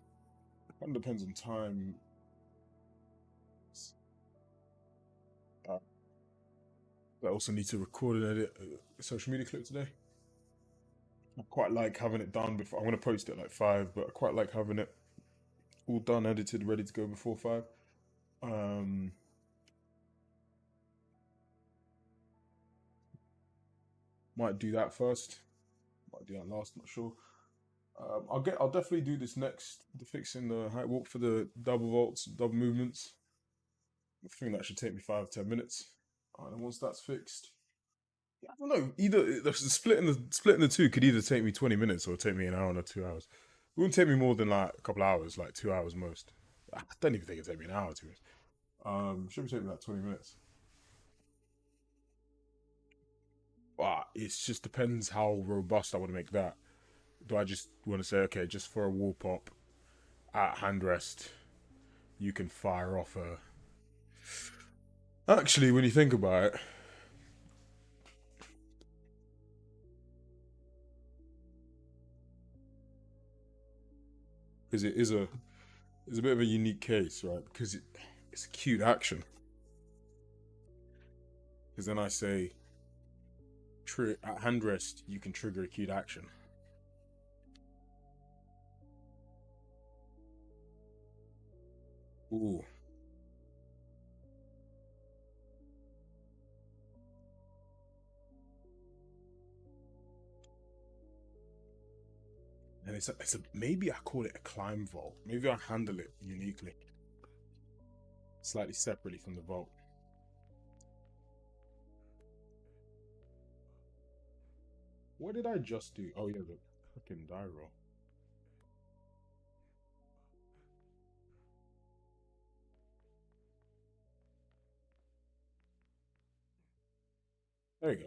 it kind of depends on time. I also need to record and edit a social media clip today. I quite like having it done before. I'm going to post it at like 5, but I quite like having it all done, edited, ready to go before 5. Might do that first. Might do that last. Not sure. I'll definitely do this next. The fixing the height warp for the double vaults, double movements. I think that should take me 5-10 minutes. And once that's fixed, I don't know. Either the splitting the two could either take me 20 minutes or take me an hour or 2 hours. It wouldn't take me more than like a couple hours, like 2 hours most. I don't even think it'd take me an hour, 2 minutes. Should be taking like 20 minutes. But it just depends how robust I want to make that. Do I just want to say, okay, just for a wall pop at hand rest, you can fire off a. Actually, when you think about it, because it's a bit of a unique case, right? Because it's a cute action. Because then I say, at hand rest, you can trigger a cute action. Ooh. And it's a maybe I call it a climb vault. Maybe I handle it uniquely, slightly separately from the vault. What did I just do? Oh yeah, the fucking die roll. There you go.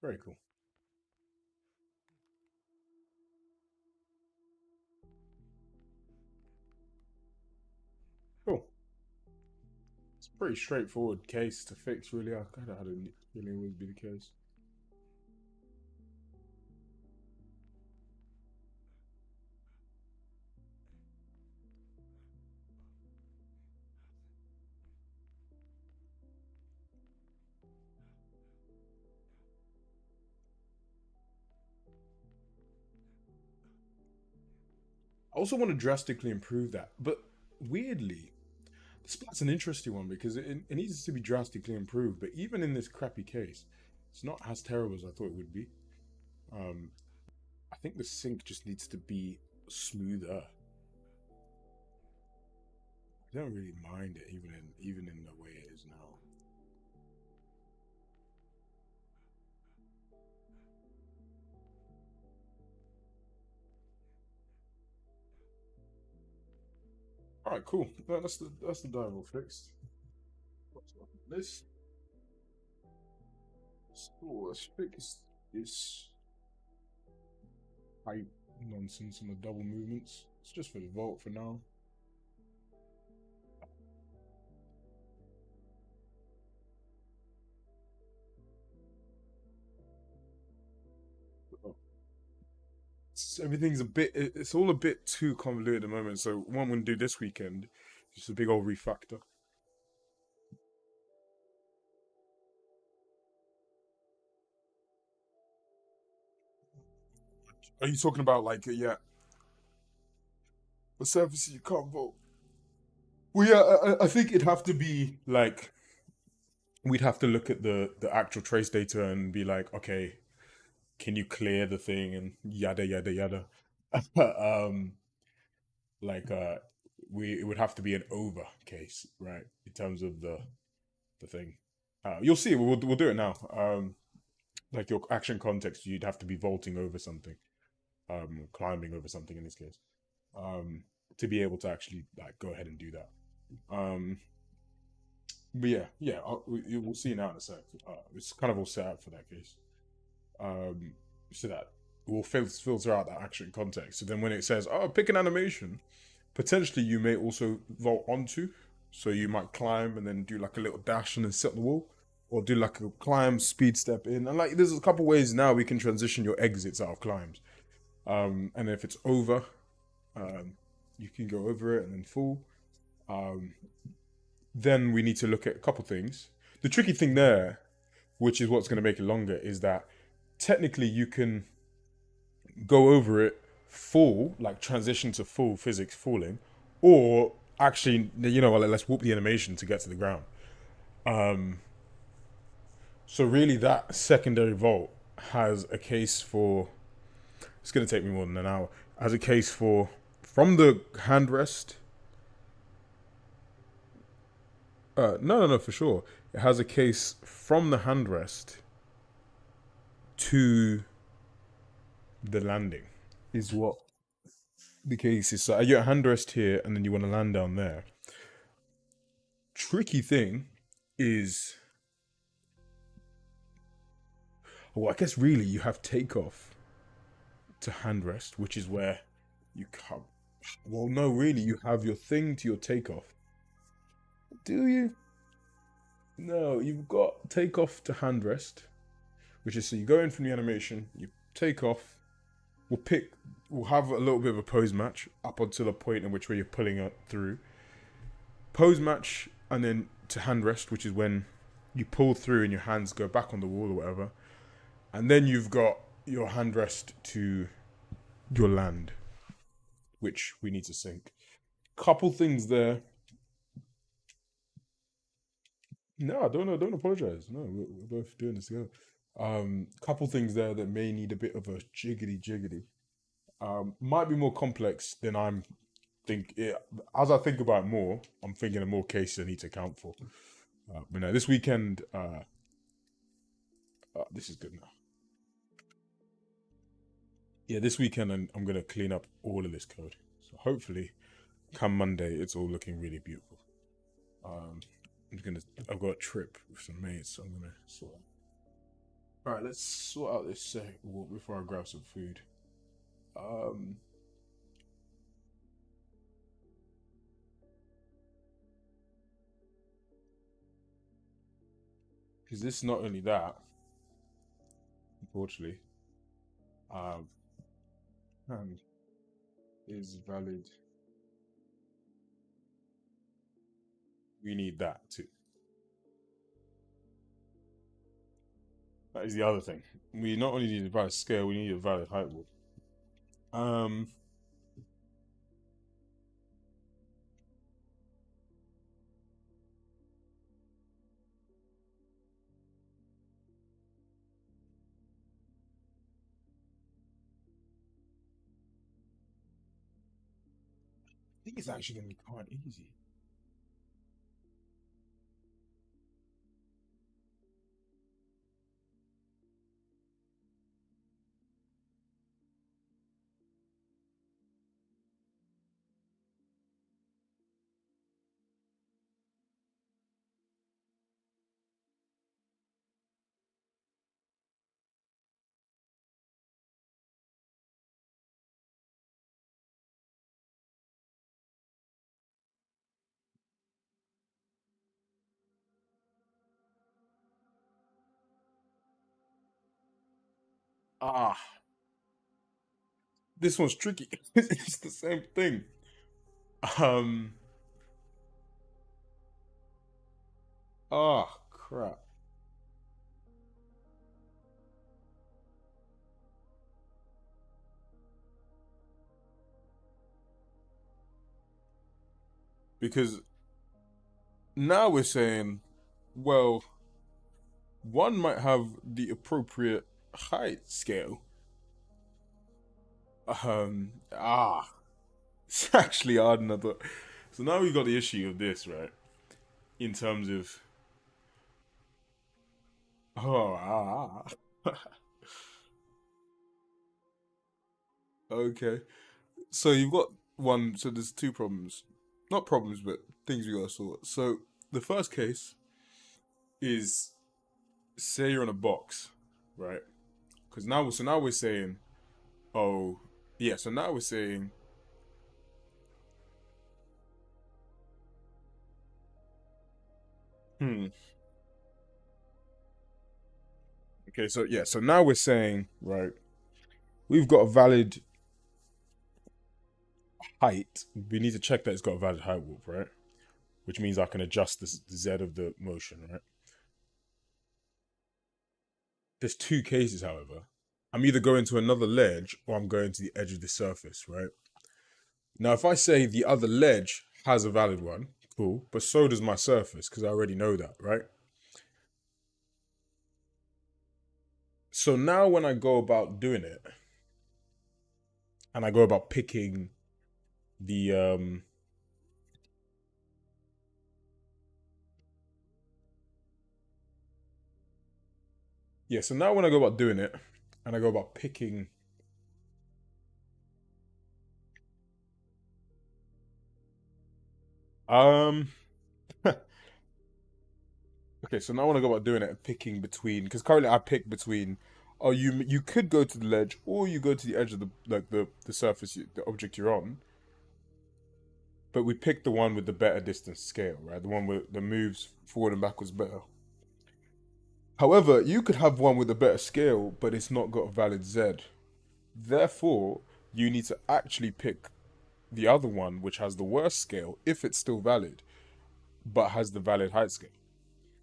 Very cool. Cool. It's a pretty straightforward case to fix, really. I kind of had a feeling it would be the case. I also want to drastically improve that, but weirdly, the splat's an interesting one because it needs to be drastically improved. But even in this crappy case, it's not as terrible as I thought it would be. I think the sync just needs to be smoother. I don't really mind it, even in the way it is now. All right, cool. That's the dive all fixed. What's up with this? So let's fix this height nonsense and the double movements. It's just for the vault for now. Everything's a bit, it's all a bit too convoluted at the moment. So what I'm going to do this weekend is just a big old refactor. Are you talking about like, yeah, the surfaces you can't vote? Well, yeah, I think it'd have to be like, we'd have to look at the actual trace data and be like, okay, can you clear the thing and yada yada yada. Like it would have to be an over case, right? In terms of the thing. You'll see. We'll do it now. Like your action context, you'd have to be vaulting over something, climbing over something in this case, to be able to actually like go ahead and do that. But yeah, we'll see now in a sec. It's kind of all set up for that case. So that will filter out that action context. So then when it says, oh, pick an animation, potentially you may also vault onto. So you might climb and then do like a little dash and then sit on the wall, or do like a climb, speed step in. And like, there's a couple ways now we can transition your exits out of climbs. And if it's over, you can go over it and then fall. Then we need to look at a couple things. The tricky thing there, which is what's going to make it longer, is that technically you can go over it full, like transition to full physics falling, or actually, you know, let's whoop the animation to get to the ground. So really that secondary vault has a case for, it's going to take me more than an hour, has a case for from the handrest. No, for sure. It has a case from the handrest to the landing is what the case is. So you got a handrest here and then you want to land down there. Tricky thing is, well, I guess really you have takeoff to handrest, which is where you come. Well, no, really, you have your thing to your takeoff. Do you? No, you've got takeoff to handrest, which is so you go in from the animation, you take off. We'll have a little bit of a pose match up until the point in which where you're pulling it through. Pose match and then to handrest, which is when you pull through and your hands go back on the wall or whatever. And then you've got your handrest to your land, which we need to sync. Couple things there. No, don't apologize. No, we're both doing this together. Couple things there that may need a bit of a jiggity. Might be more complex than I'm think. As I think about it more, I'm thinking of more cases I need to account for. But no, this weekend, this is good now. Yeah, this weekend I'm gonna clean up all of this code. So hopefully, come Monday, it's all looking really beautiful. I've got a trip with some mates, so I'm gonna sort out. All right, let's sort out this sec before I grab some food. Because this is not only that, unfortunately, is valid. We need that too. That is the other thing. We not only need a valid scale, we need a valid height wall. I think it's actually going to be quite easy. This one's tricky. It's the same thing. Crap. Because now we're saying, well, one might have the appropriate height scale. It's actually hard than I thought. So now we've got the issue of this, right? In terms of okay. So you've got one, so there's two problems. Not problems, but things we gotta sort. So the first case is, say you're on a box, right? Because now we're saying, oh yeah, so now we're saying okay, so yeah, so now we're saying, right, we've got a valid height. We need to check that it's got a valid height warp, right? Which means I can adjust the Z of the motion, right? There's two cases, however. I'm either going to another ledge or I'm going to the edge of the surface, right? Now, if I say the other ledge has a valid one, cool, but so does my surface, because I already know that, right? So now when I go about doing it, and I go about picking the yeah, so now when I go about doing it, and I go about picking okay, so now when I go about doing it and picking between, because currently I pick between, oh, you could go to the ledge or you go to the edge of the surface, the object you're on. But we pick the one with the better distance scale, right? The one that moves forward and backwards better. However, you could have one with a better scale, but it's not got a valid Z. Therefore, you need to actually pick the other one, which has the worst scale, if it's still valid, but has the valid height scale.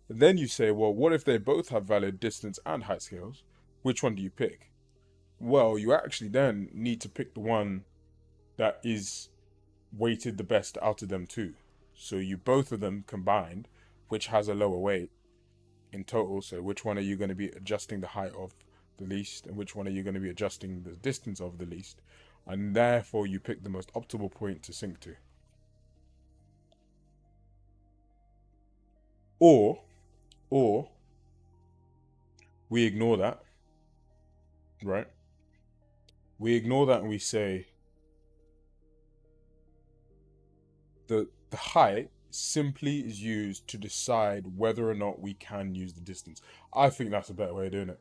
And then you say, well, what if they both have valid distance and height scales? Which one do you pick? Well, you actually then need to pick the one that is weighted the best out of them two. So you both of them combined, which has a lower weight, in total. So which one are you going to be adjusting the height of the least, and which one are you going to be adjusting the distance of the least, and therefore you pick the most optimal point to sink to. Or we ignore that, right? We ignore that and we say the height simply is used to decide whether or not we can use the distance. I think that's a better way of doing it.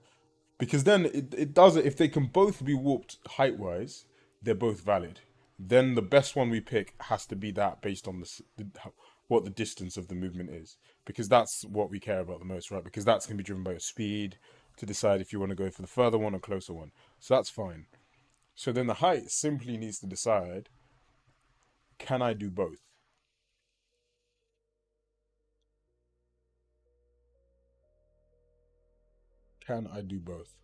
Because then it does it, if they can both be warped height-wise, they're both valid. Then the best one we pick has to be that based on what the distance of the movement is. Because that's what we care about the most, right? Because that's going to be driven by your speed to decide if you want to go for the further one or closer one. So that's fine. So then the height simply needs to decide, can I do both? Can I do both?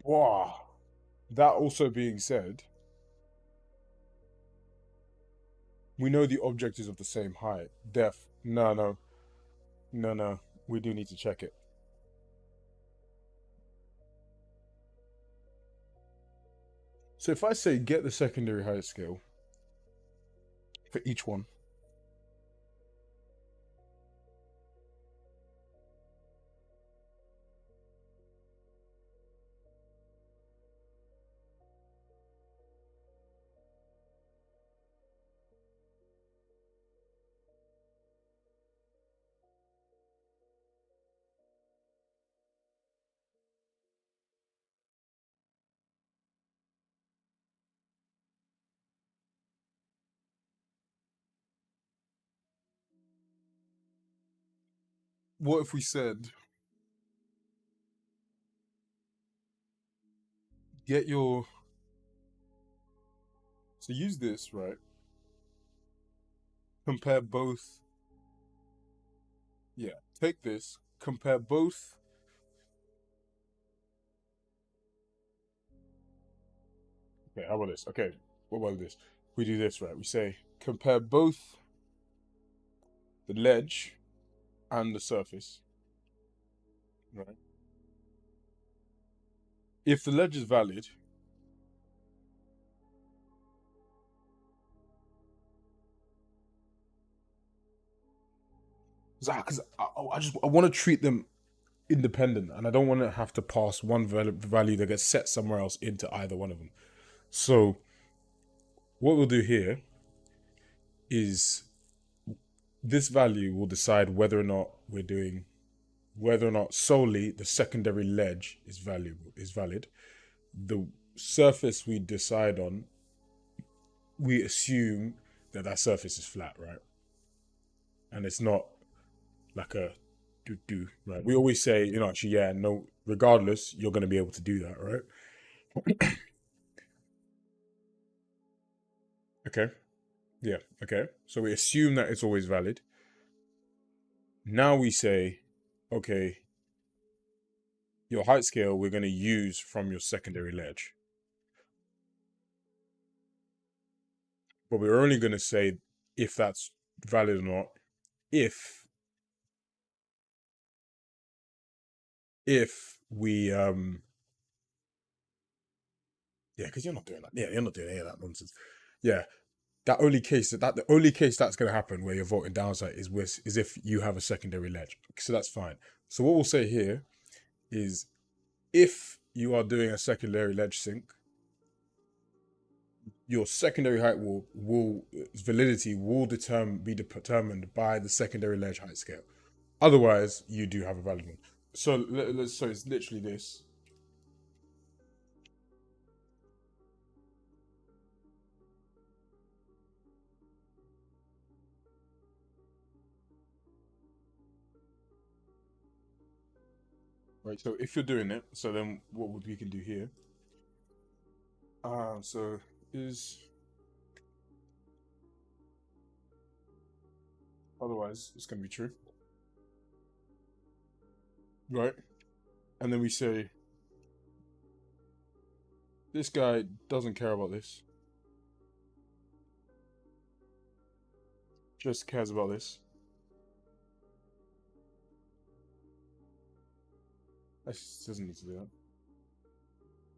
Wow. That also being said, we know the object is of the same height. No. We do need to check it. So if I say get the secondary height scale for each one. What if we said get your, so use this, right? Compare both. Yeah, take this, compare both. Okay, how about this? Okay, what about this? We do this, right? We say compare both the ledge and the surface, right? If the ledge is valid, because I want to treat them independent, and I don't want to have to pass one value that gets set somewhere else into either one of them. So what we'll do here is this value will decide whether or not solely the secondary ledge is valid. The surface we decide on, we assume that surface is flat, right? And it's not like a do, right? We always say, actually, yeah, no, regardless, you're going to be able to do that, right? Okay. Yeah, okay. So we assume that it's always valid. Now we say, okay, your height scale we're going to use from your secondary ledge. But we're only going to say if that's valid or not if we yeah, because you're not doing that. Yeah, you're not doing any of that nonsense. Yeah, the only case that's going to happen where you're voting downside is if you have a secondary ledge. So that's fine. So what we'll say here is if you are doing a secondary ledge sink, your secondary height validity will be determined by the secondary ledge height scale. Otherwise, you do have a valid one. So it's literally this. Right, so if you're doing it, so then what would we can do here? So is otherwise it's gonna be true. Right? And then we say this guy doesn't care about this. Just cares about this. This doesn't need to do that.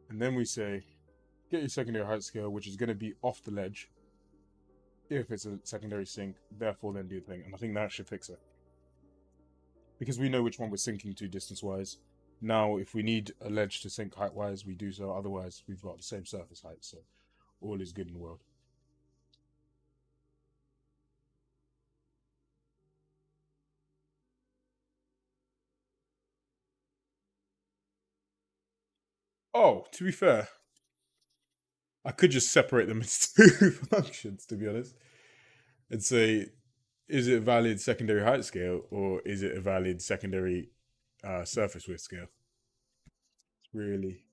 And then we say, get your secondary height scale, which is going to be off the ledge. If it's a secondary sink, therefore then do the thing. And I think that should fix it. Because we know which one we're sinking to distance-wise. Now, if we need a ledge to sink height-wise, we do so. Otherwise, we've got the same surface height, so all is good in the world. Oh, to be fair, I could just separate them into two functions, to be honest, and say, is it a valid secondary height scale or is it a valid secondary surface width scale? It's really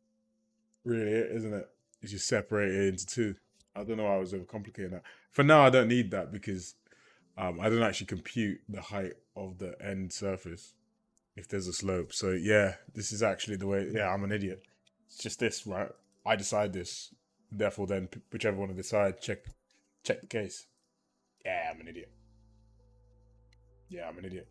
it, isn't it? It's just separated into two. I don't know why I was overcomplicating that. For now, I don't need that because I don't actually compute the height of the end surface if there's a slope. So yeah, this is actually the way. Yeah, I'm an idiot. It's just this, right? I decide this. Therefore, then whichever one to decide, check the case. Yeah, I'm an idiot. Yeah, I'm an idiot.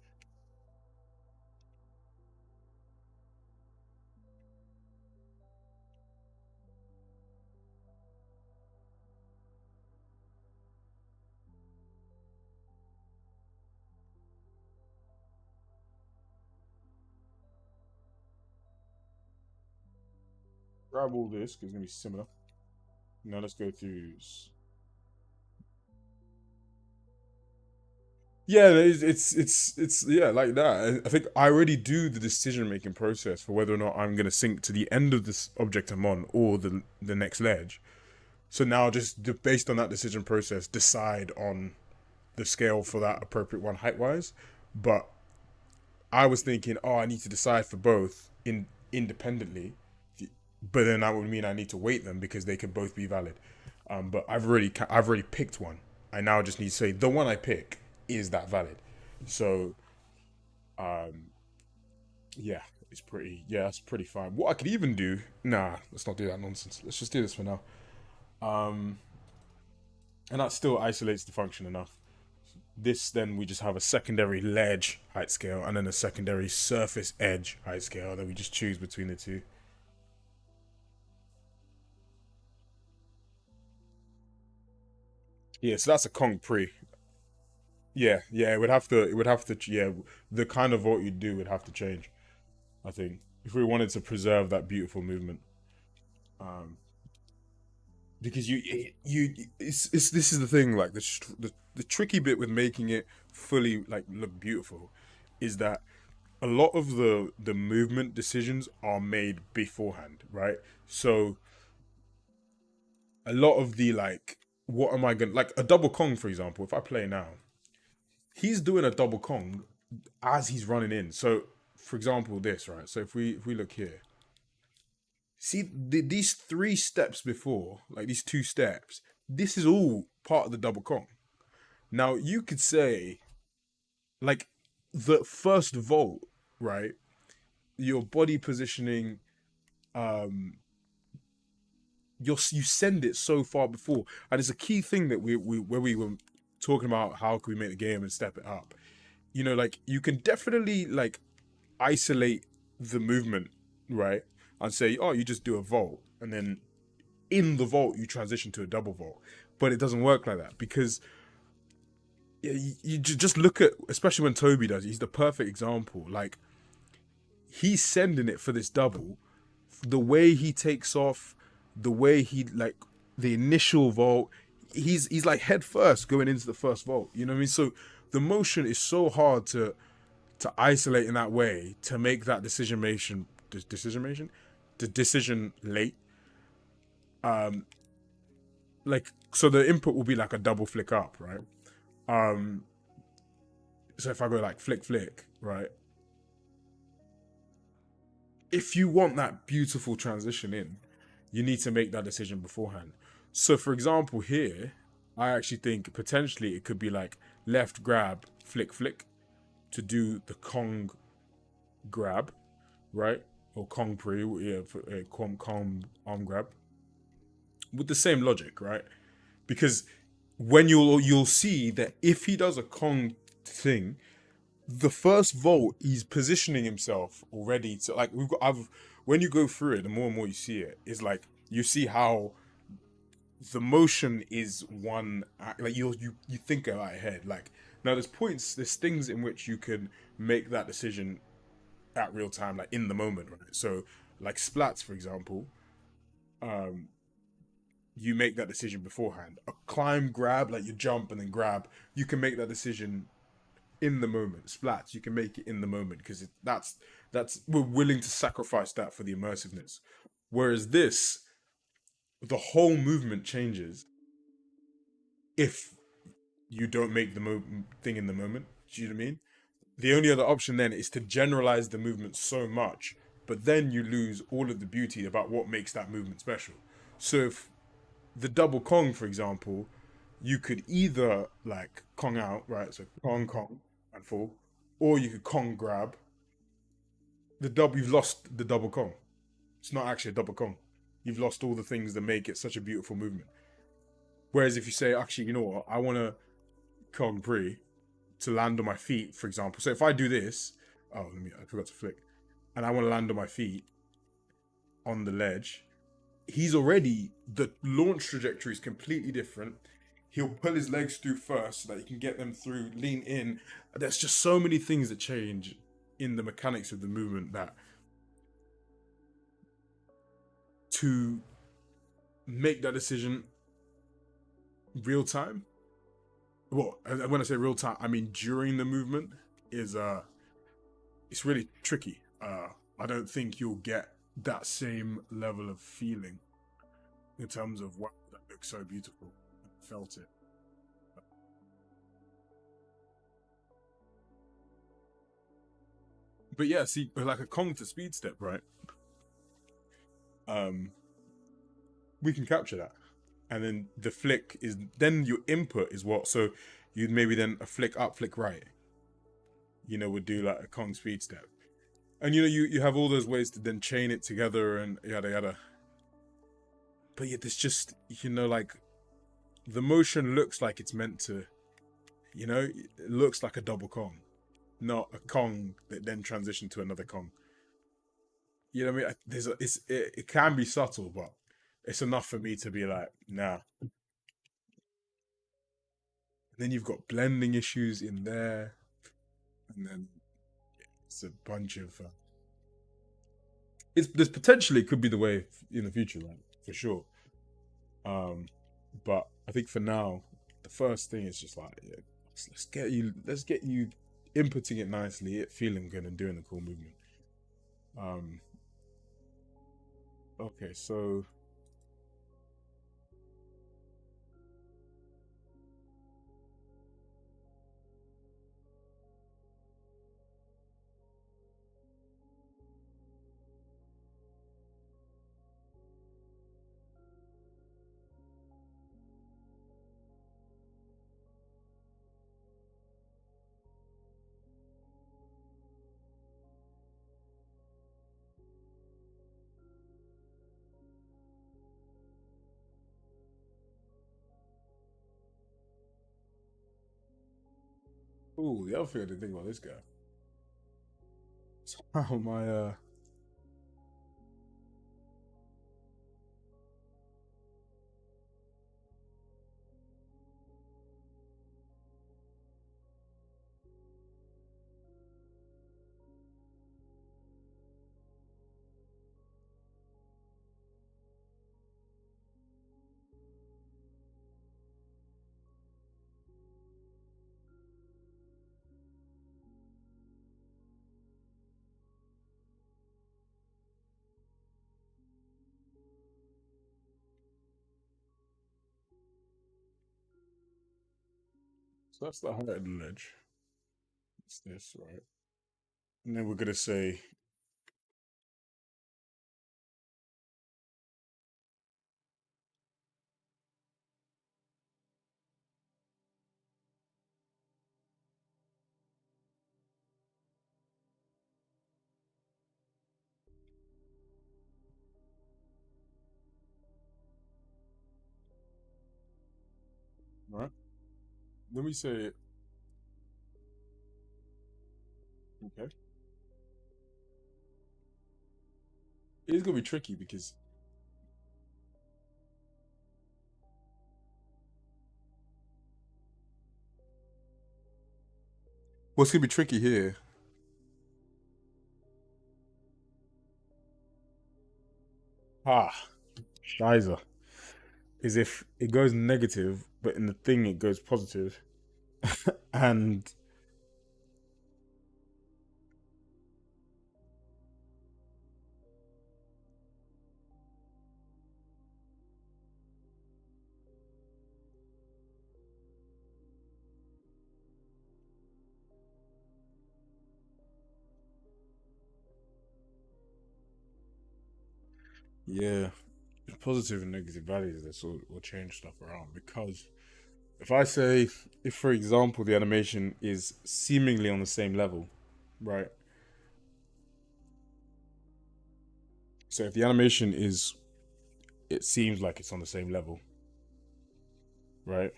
Grab all this because it's gonna be similar. Now let's go through. Yeah, it's yeah, like that. I think I already do the decision-making process for whether or not I'm gonna sink to the end of this object I'm on or the next ledge. So now just based on that decision process, decide on the scale for that appropriate one height-wise. But I was thinking, oh, I need to decide for both independently. But then that would mean I need to weight them because they can both be valid. But I've already picked one. I now just need to say the one I pick is that valid. So, yeah, that's pretty fine. What I could even do, nah, let's not do that nonsense. Let's just do this for now. And that still isolates the function enough. This then we just have a secondary ledge height scale and then a secondary surface edge height scale that we just choose between the two. Yeah, so that's a Kong pre. Yeah, it would have to, yeah, the kind of vote you do would have to change, I think, if we wanted to preserve that beautiful movement. Because this is the thing, like the tricky bit with making it fully like look beautiful, is that a lot of the movement decisions are made beforehand, right? So a lot of the like, what am I gonna, like a double Kong, for example, if I play now, he's doing a double Kong as he's running in. So for example, this, right? So if we look here, see these 3 steps before, like these 2 steps, this is all part of the double Kong. Now you could say, like the first vault, right? Your body positioning, you send it so far before, and it's a key thing that we were talking about how can we make the game and step it up. You know, like you can definitely like isolate the movement, right? And say, oh, you just do a vault, and then in the vault you transition to a double vault. But it doesn't work like that because you just look at, especially when Toby does it, he's the perfect example. Like he's sending it for this double, the way he takes off, the way he like the initial vault, he's like head first going into the first vault. You know what I mean? So the motion is so hard to isolate in that way to make that decision late. Like so the input will be like a double flick up, right? So if I go like flick, right? if you want that beautiful transition in, you need to make that decision beforehand. So, for example, here, I actually think potentially it could be like left grab, flick, flick to do the Kong grab, right? Or Kong pre, yeah, Kong arm grab. With the same logic, right? Because when you'll see that if he does a Kong thing, the first vault he's positioning himself already to, like, when you go through it, the more and more you see it, is like you see how the motion is one, like you think about ahead. Like, now there's things in which you can make that decision at real time, like in the moment, right? So like splats, for example, you make that decision beforehand. A climb grab, like you jump and then grab, you can make that decision in the moment. Splats, you can make it in the moment because that's we're willing to sacrifice that for the immersiveness. Whereas this, the whole movement changes if you don't make the thing in the moment. Do you know what I mean? The only other option then is to generalize the movement so much, but then you lose all of the beauty about what makes that movement special. So if the double Kong, for example, you could either like Kong out, right? So Kong and fall, or you could Kong grab. You've lost the double Kong. It's not actually a double Kong. You've lost all the things that make it such a beautiful movement. Whereas if you say, actually, you know what, I want to Kong pre to land on my feet, for example. So if I do this, I forgot to flick, and I want to land on my feet on the ledge, the launch trajectory is completely different. He'll pull his legs through first so that he can get them through, lean in. There's just so many things that change in the mechanics of the movement that to make that decision real time. Well, when I say real time, I mean during the movement is it's really tricky. I don't think you'll get that same level of feeling in terms of what that looks so beautiful. I felt it. But yeah, see, like a Kong to speed step, right? We can capture that. And then the flick is, then your input is what? So you'd maybe then a flick up, flick right. Would do like a Kong speed step. And you have all those ways to then chain it together and yada yada. But yet there's just, like the motion looks like it's meant to, it looks like a double Kong, not a Kong that then transitioned to another Kong. You know what I mean? It can be subtle, but it's enough for me to be like, nah. And then you've got blending issues in there, and then it's a bunch of. This potentially could be the way in the future, right? For sure. But I think for now, the first thing is just like, yeah, let's get you inputting it nicely, it feeling good, and doing the cool movement. Okay, so. Ooh, the other thing I didn't think about this guy. So how my So that's the height of the ledge. It's this, right? And then we're gonna say let me say, okay, it's gonna be tricky because what's gonna be tricky here. Scheiße. Is if it goes negative, but in the thing it goes positive, and yeah, positive and negative values, this will change stuff around. Because if I say, if for example the animation is seemingly on the same level, right? So if the animation is, it seems like it's on the same level, right?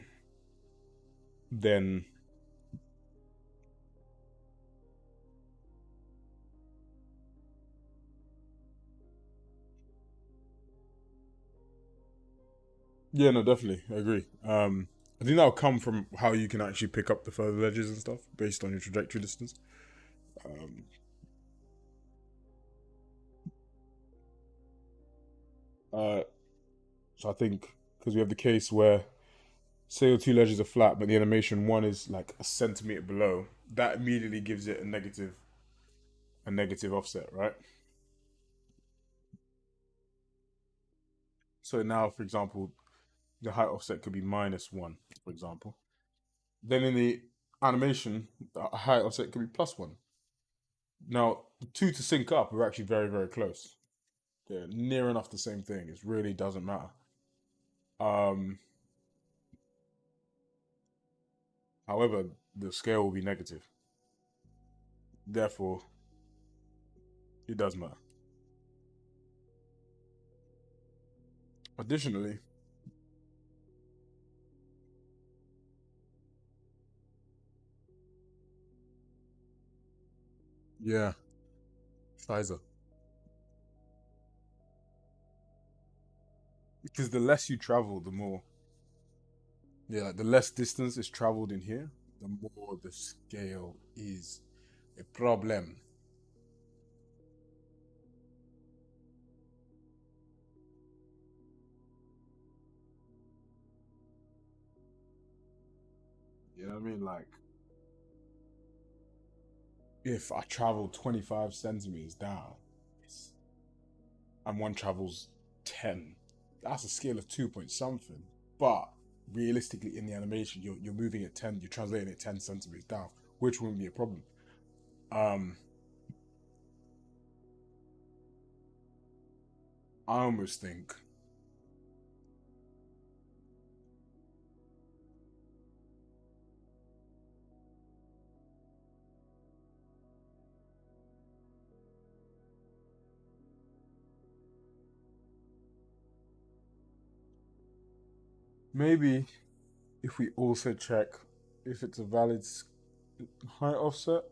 Then yeah, no, definitely, I agree. I think that'll come from how you can actually pick up the further ledges and stuff based on your trajectory distance. Um, uh, so I think because we have the case where say your two ledges are flat, but the animation one is like a centimeter below, that immediately gives it a negative offset, right? So now, for example, the height offset could be -1, for example. Then in the animation, the height offset could be +1. Now, the two to sync up are actually very, very close. They're near enough the same thing. It really doesn't matter. Um, However, the scale will be negative. Therefore, it does matter. Additionally, yeah, sizer. Because the less you travel, the more, yeah, like the less distance is traveled in here, the more the scale is a problem. You know what I mean? Like, if I travel 25 centimeters down, and one travels 10, that's a scale of 2 point something. But realistically, in the animation, you're moving it 10, you're translating it 10 centimeters down, which wouldn't be a problem. I almost think maybe if we also check if it's a valid height offset.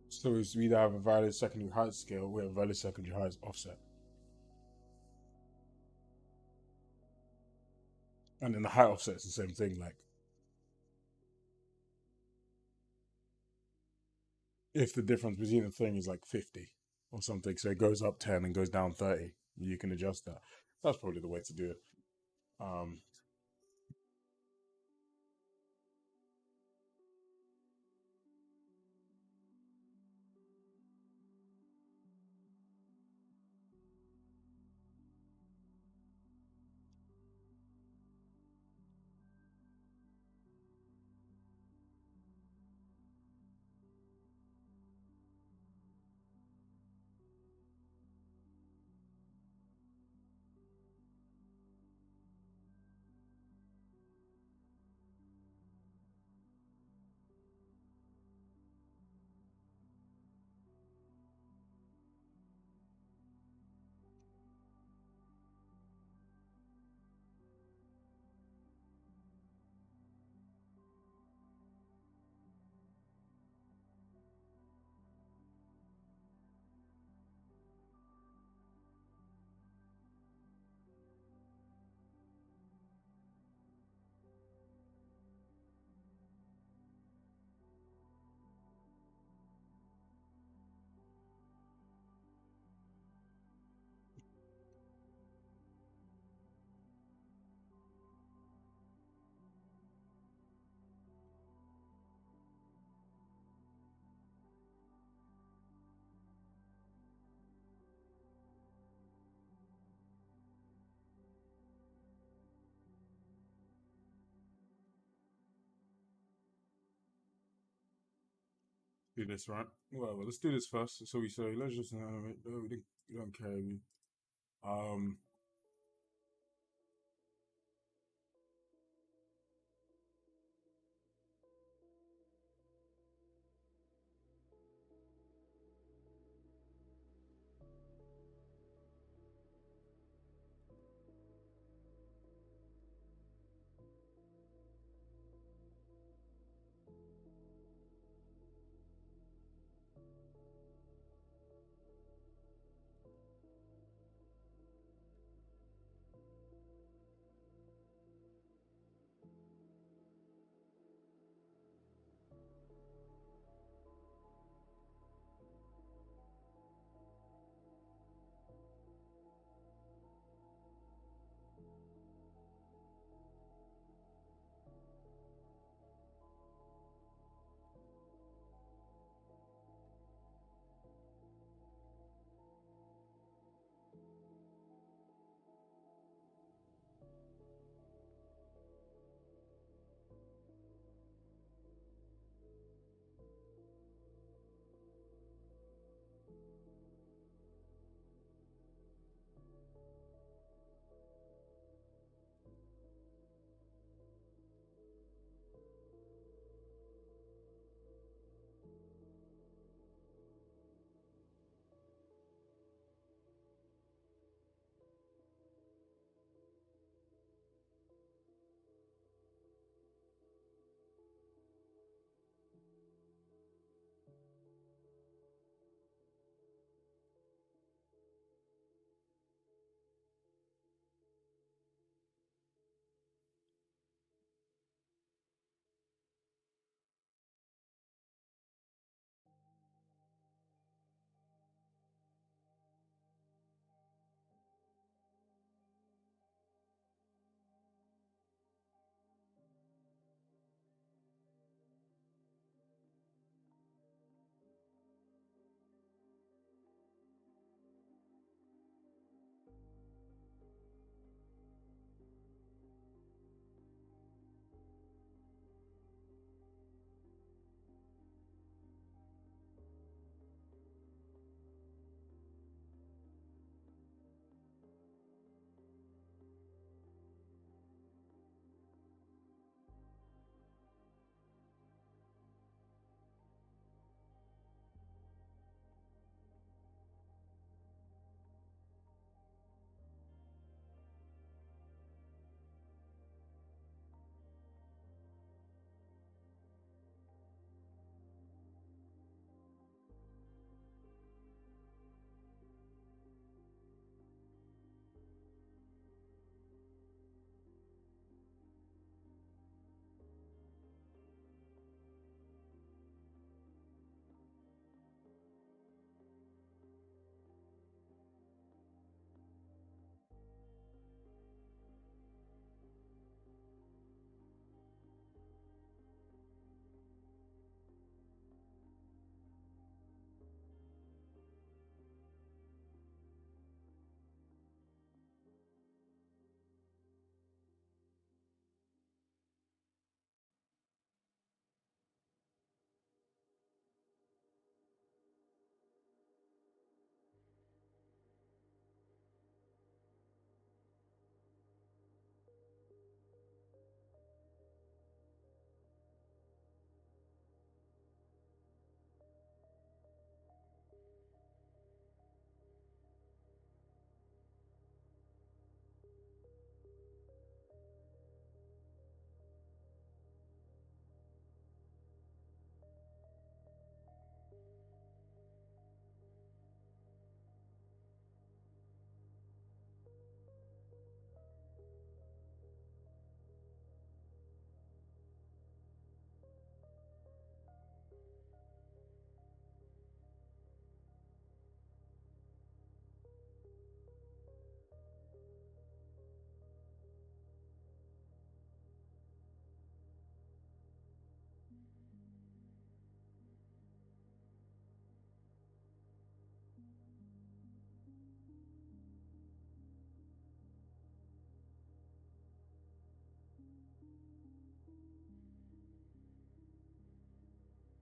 So it's we either have a valid secondary height scale or we have a valid secondary height offset. And then the height offset is the same thing. Like, if the difference between the thing is like 50 or something, so it goes up 10 and goes down 30, you can adjust that. That's probably the way to do it. Um, do this, right? Well, let's do this first. So we say, let's just animate. No, we don't care. Um,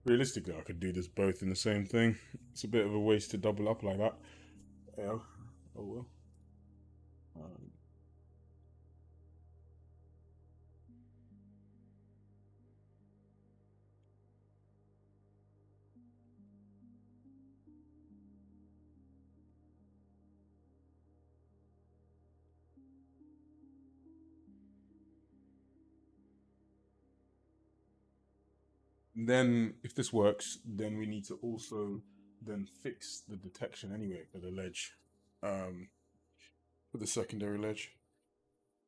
Realistically, I could do this both in the same thing. It's a bit of a waste to double up like that. Yeah. Oh well. Then, if this works, then we need to also then fix the detection anyway for the ledge, for the secondary ledge.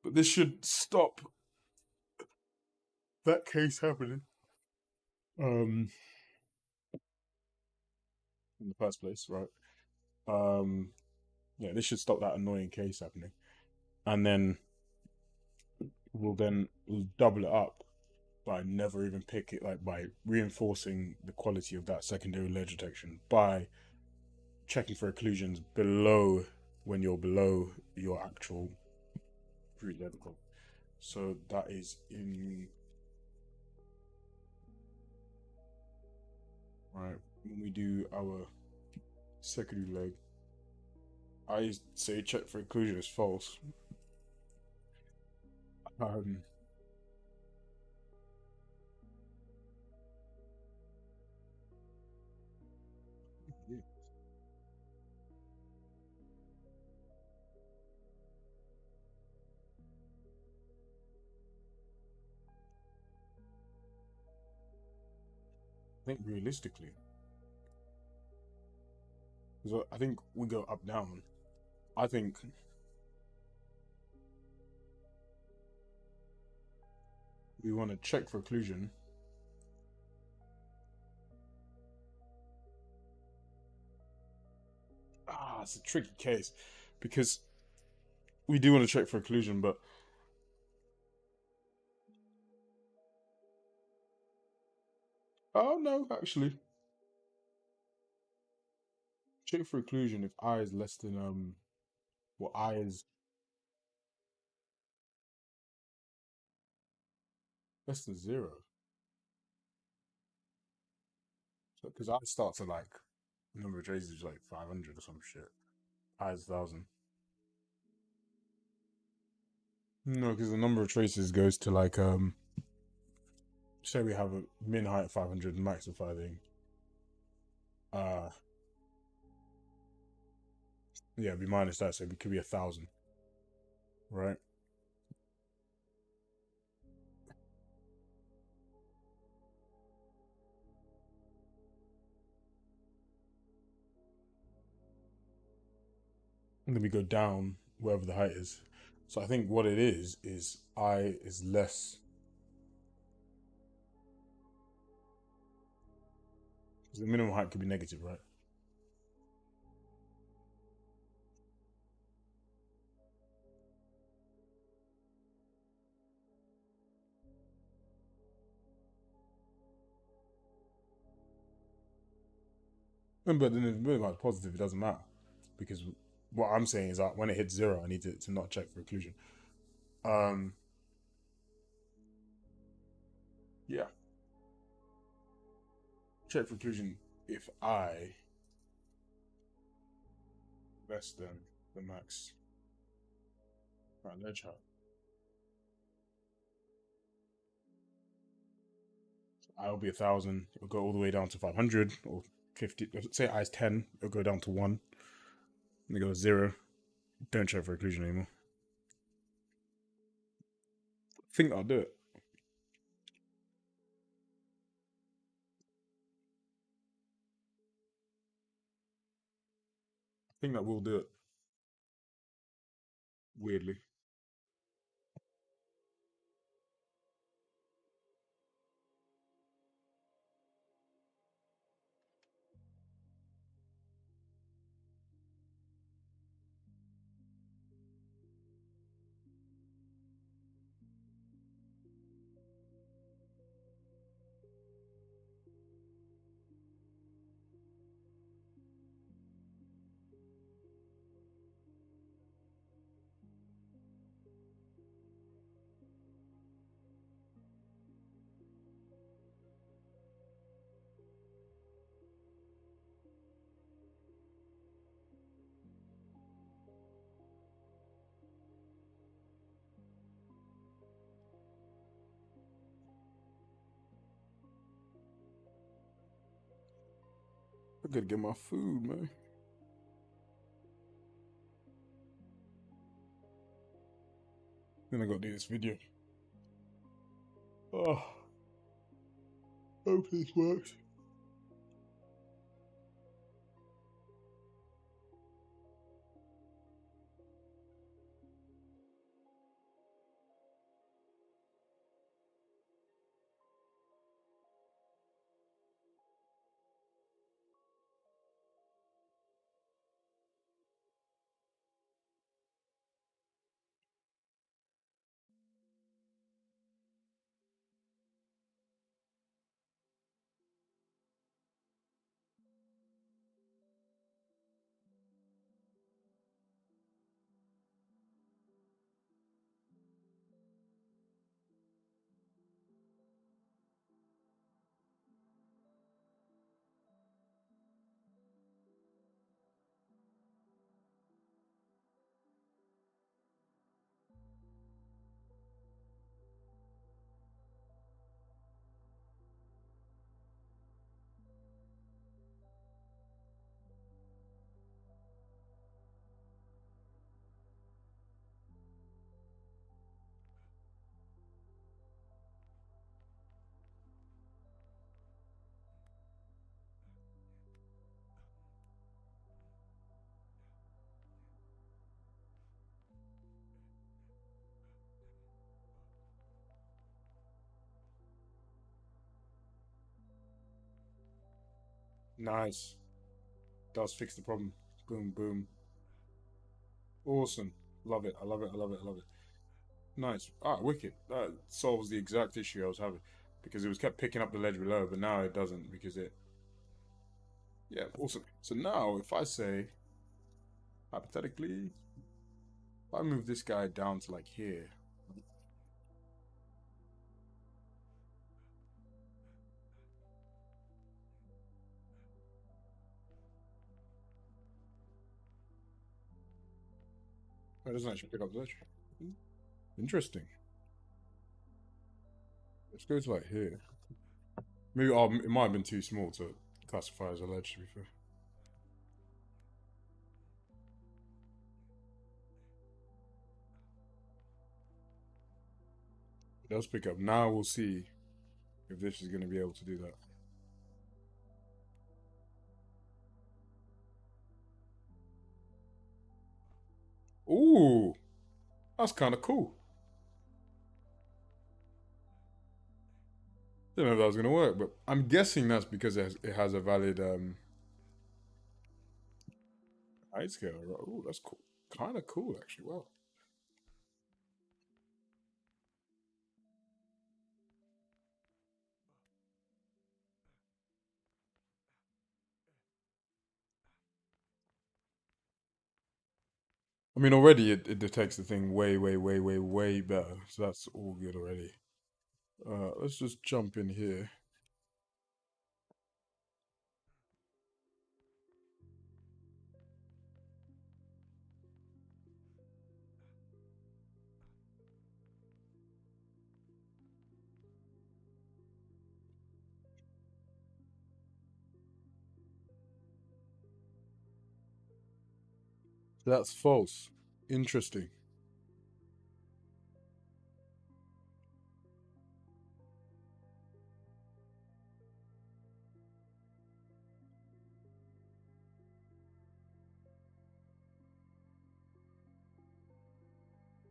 But this should stop that case happening. In the first place, right? Yeah, this should stop that annoying case happening, and then we'll double it up by never even pick it, like by reinforcing the quality of that secondary ledge detection by checking for occlusions below when you're below your actual pre-level. So that is in right when we do our secondary leg. I say check for occlusion is false. Yeah. I think realistically, because I think we go up down. I think we want to check for occlusion. It's a tricky case because we do want to check for occlusion, but oh no, actually, check for occlusion if I is less than I is less than 0. So because I starts at like number of traces is like 500 or some shit. I is 1,000. No, because the number of traces goes to like say we have a min height of 500 and max of 500. Yeah, it'd be minus that, so it could be 1,000, right? And then we go down wherever the height is. So I think what it is I is less. Because the minimum height could be negative, right? But then it's really like positive, it doesn't matter. Because what I'm saying is that when it hits 0, I need to not check for occlusion. Yeah. Check for occlusion if I less than the max. Right, ledge height. So I will be 1,000. It'll go all the way down to 500 or 50. Say I is 10. It'll go down to 1. And it goes 0. Don't check for occlusion anymore. I think I'll do it. I think that will do it. Weirdly. gotta get my food, man. Then I gotta do this video. Oh, hope this works. Nice. Does fix the problem. Boom, boom. Awesome. Love it. I love it. I love it. I love it. Nice. Ah, wicked. That solves the exact issue I was having. Because it was kept picking up the ledge below, but now it doesn't because it... Yeah, awesome. So now, if I say, hypothetically, if I move this guy down to like here... Oh, it doesn't actually pick up the ledge. Interesting. Let's go to like here. Maybe it might have been too small to classify as a ledge, to be fair. It does pick up. Now we'll see if this is going to be able to do that. Ooh, that's kind of cool. Didn't know if that was going to work, but I'm guessing that's because it has a valid height scale. Ooh, that's cool. Kind of cool, actually. Wow. I mean, already it detects the thing way, way, way, way, way better. So that's all good already. Let's just jump in here. That's false. Interesting.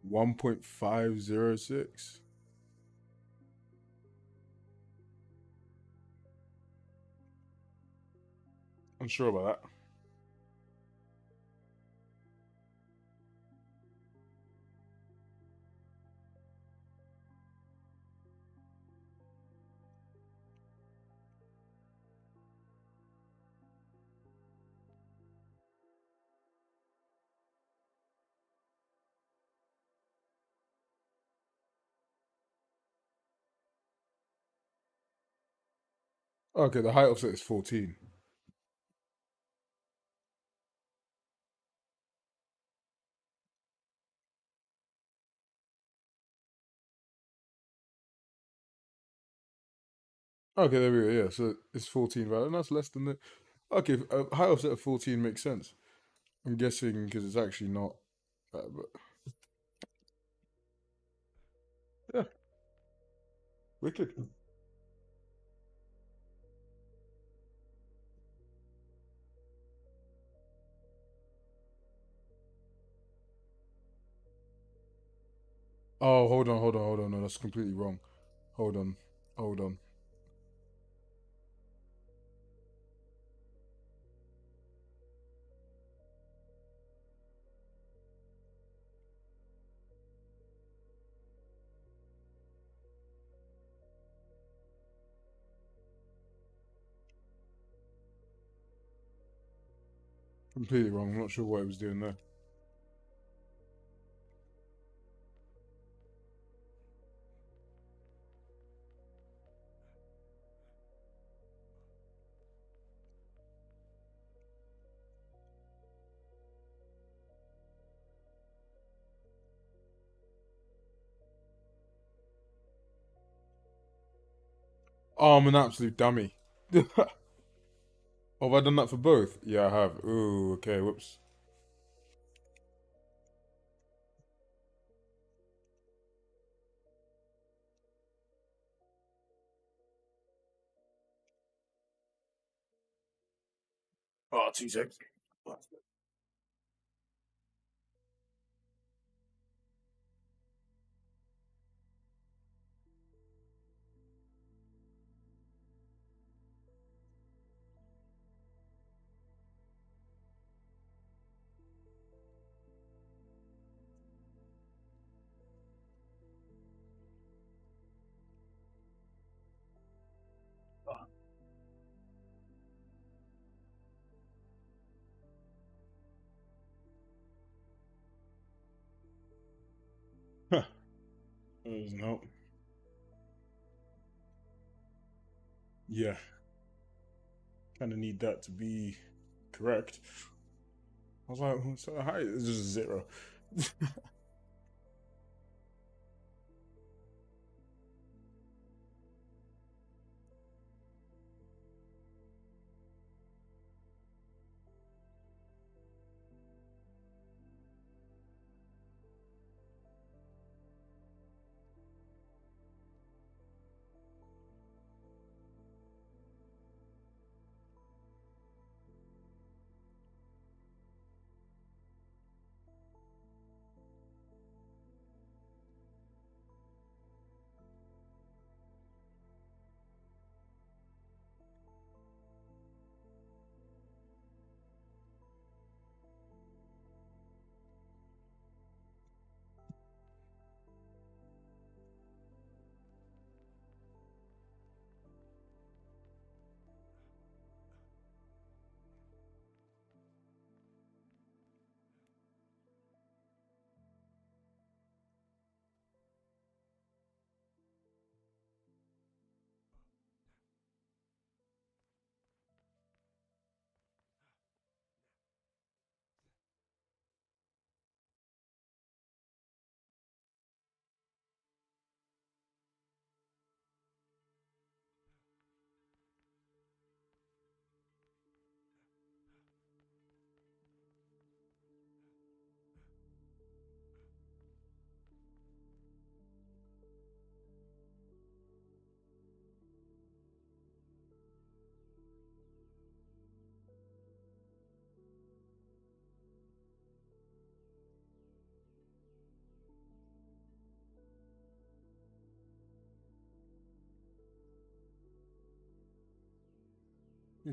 $1.506. Unsure about that. Okay, the height offset is 14. Okay, there we go. Yeah, so it's 14 value, and that's less than the... Okay, a high offset of 14 makes sense. I'm guessing because it's actually not that, but yeah, wicked. Oh, hold on. No, that's completely wrong. Hold on. Completely wrong. I'm not sure what it was doing there. Oh, I'm an absolute dummy. Oh, have I done that for both? Yeah, I have. Ooh, okay, whoops. Oh, 2 seconds. Huh. That doesn't help. Yeah. Kind of need that to be correct. I was like, so high? It's just 0.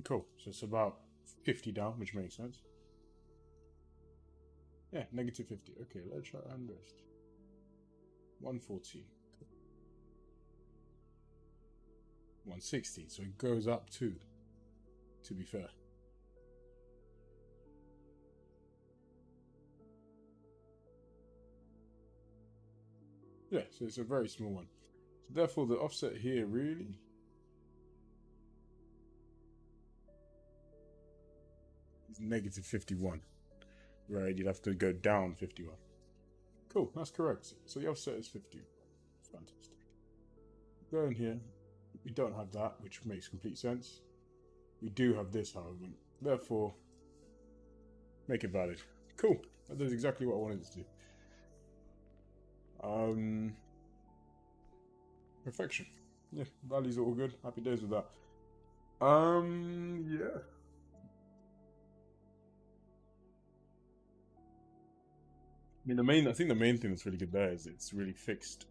Cool. So it's about 50 down, which makes sense. Yeah, negative 50. Okay, let's try and rest. 140. 160. So it goes up too, to be fair. Yeah, so it's a very small one. So therefore, the offset here really is negative 51. Right, you'd have to go down 51. Cool, that's correct. So the offset is 50. Fantastic. Go in here. We don't have that, which makes complete sense. We do have this, however. Therefore, make it valid. Cool. That does exactly what I wanted it to do. Perfection. Yeah, values are all good. Happy days with that. Yeah. I mean, I think the main thing that's really good there is it's really fixed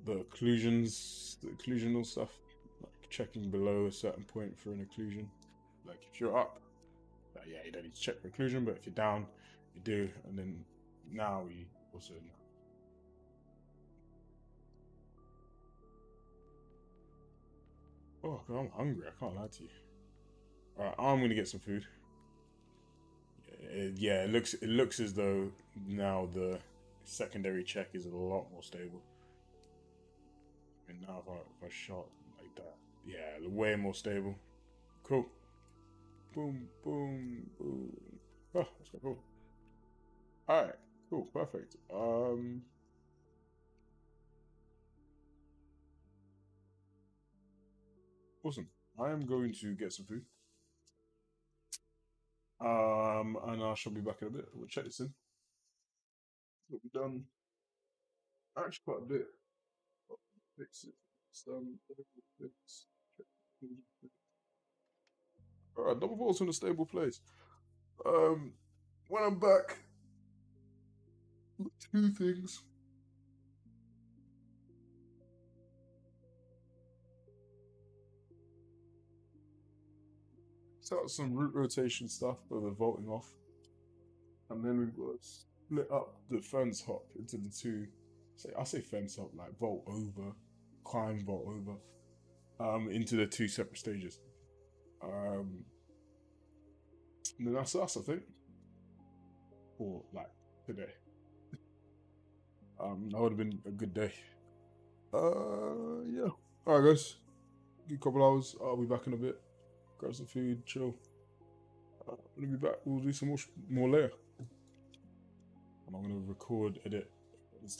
the occlusional stuff, like checking below a certain point for an occlusion. Like if you're up, yeah, you don't need to check for occlusion, but if you're down, you do. And then now we also know. Oh, God, I'm hungry. I can't lie to you. All right, I'm gonna get some food. Yeah, it looks as though now the secondary check is a lot more stable. And now if I shot like that, yeah, way more stable. Cool. Boom, boom, boom. Oh, that's quite cool. All right, cool, perfect. Awesome. I am going to get some food. And I shall be back in a bit. We'll check this in. We'll be done. Actually, quite a bit. Fix it. It's done. Fix. Alright, double vault's in a stable place. When I'm back, two things. Out some root rotation stuff with the vaulting off, and then we've got to split up the fence hop into the two. I say fence hop, like vault over, climb, vault over, into the two separate stages. And then that's us, I think, or like today. That would have been a good day. Yeah. All right, guys. Give a couple hours. I'll be back in a bit. Grab some food, chill. I'm gonna be back. We'll do some more layer. And I'm gonna record, edit,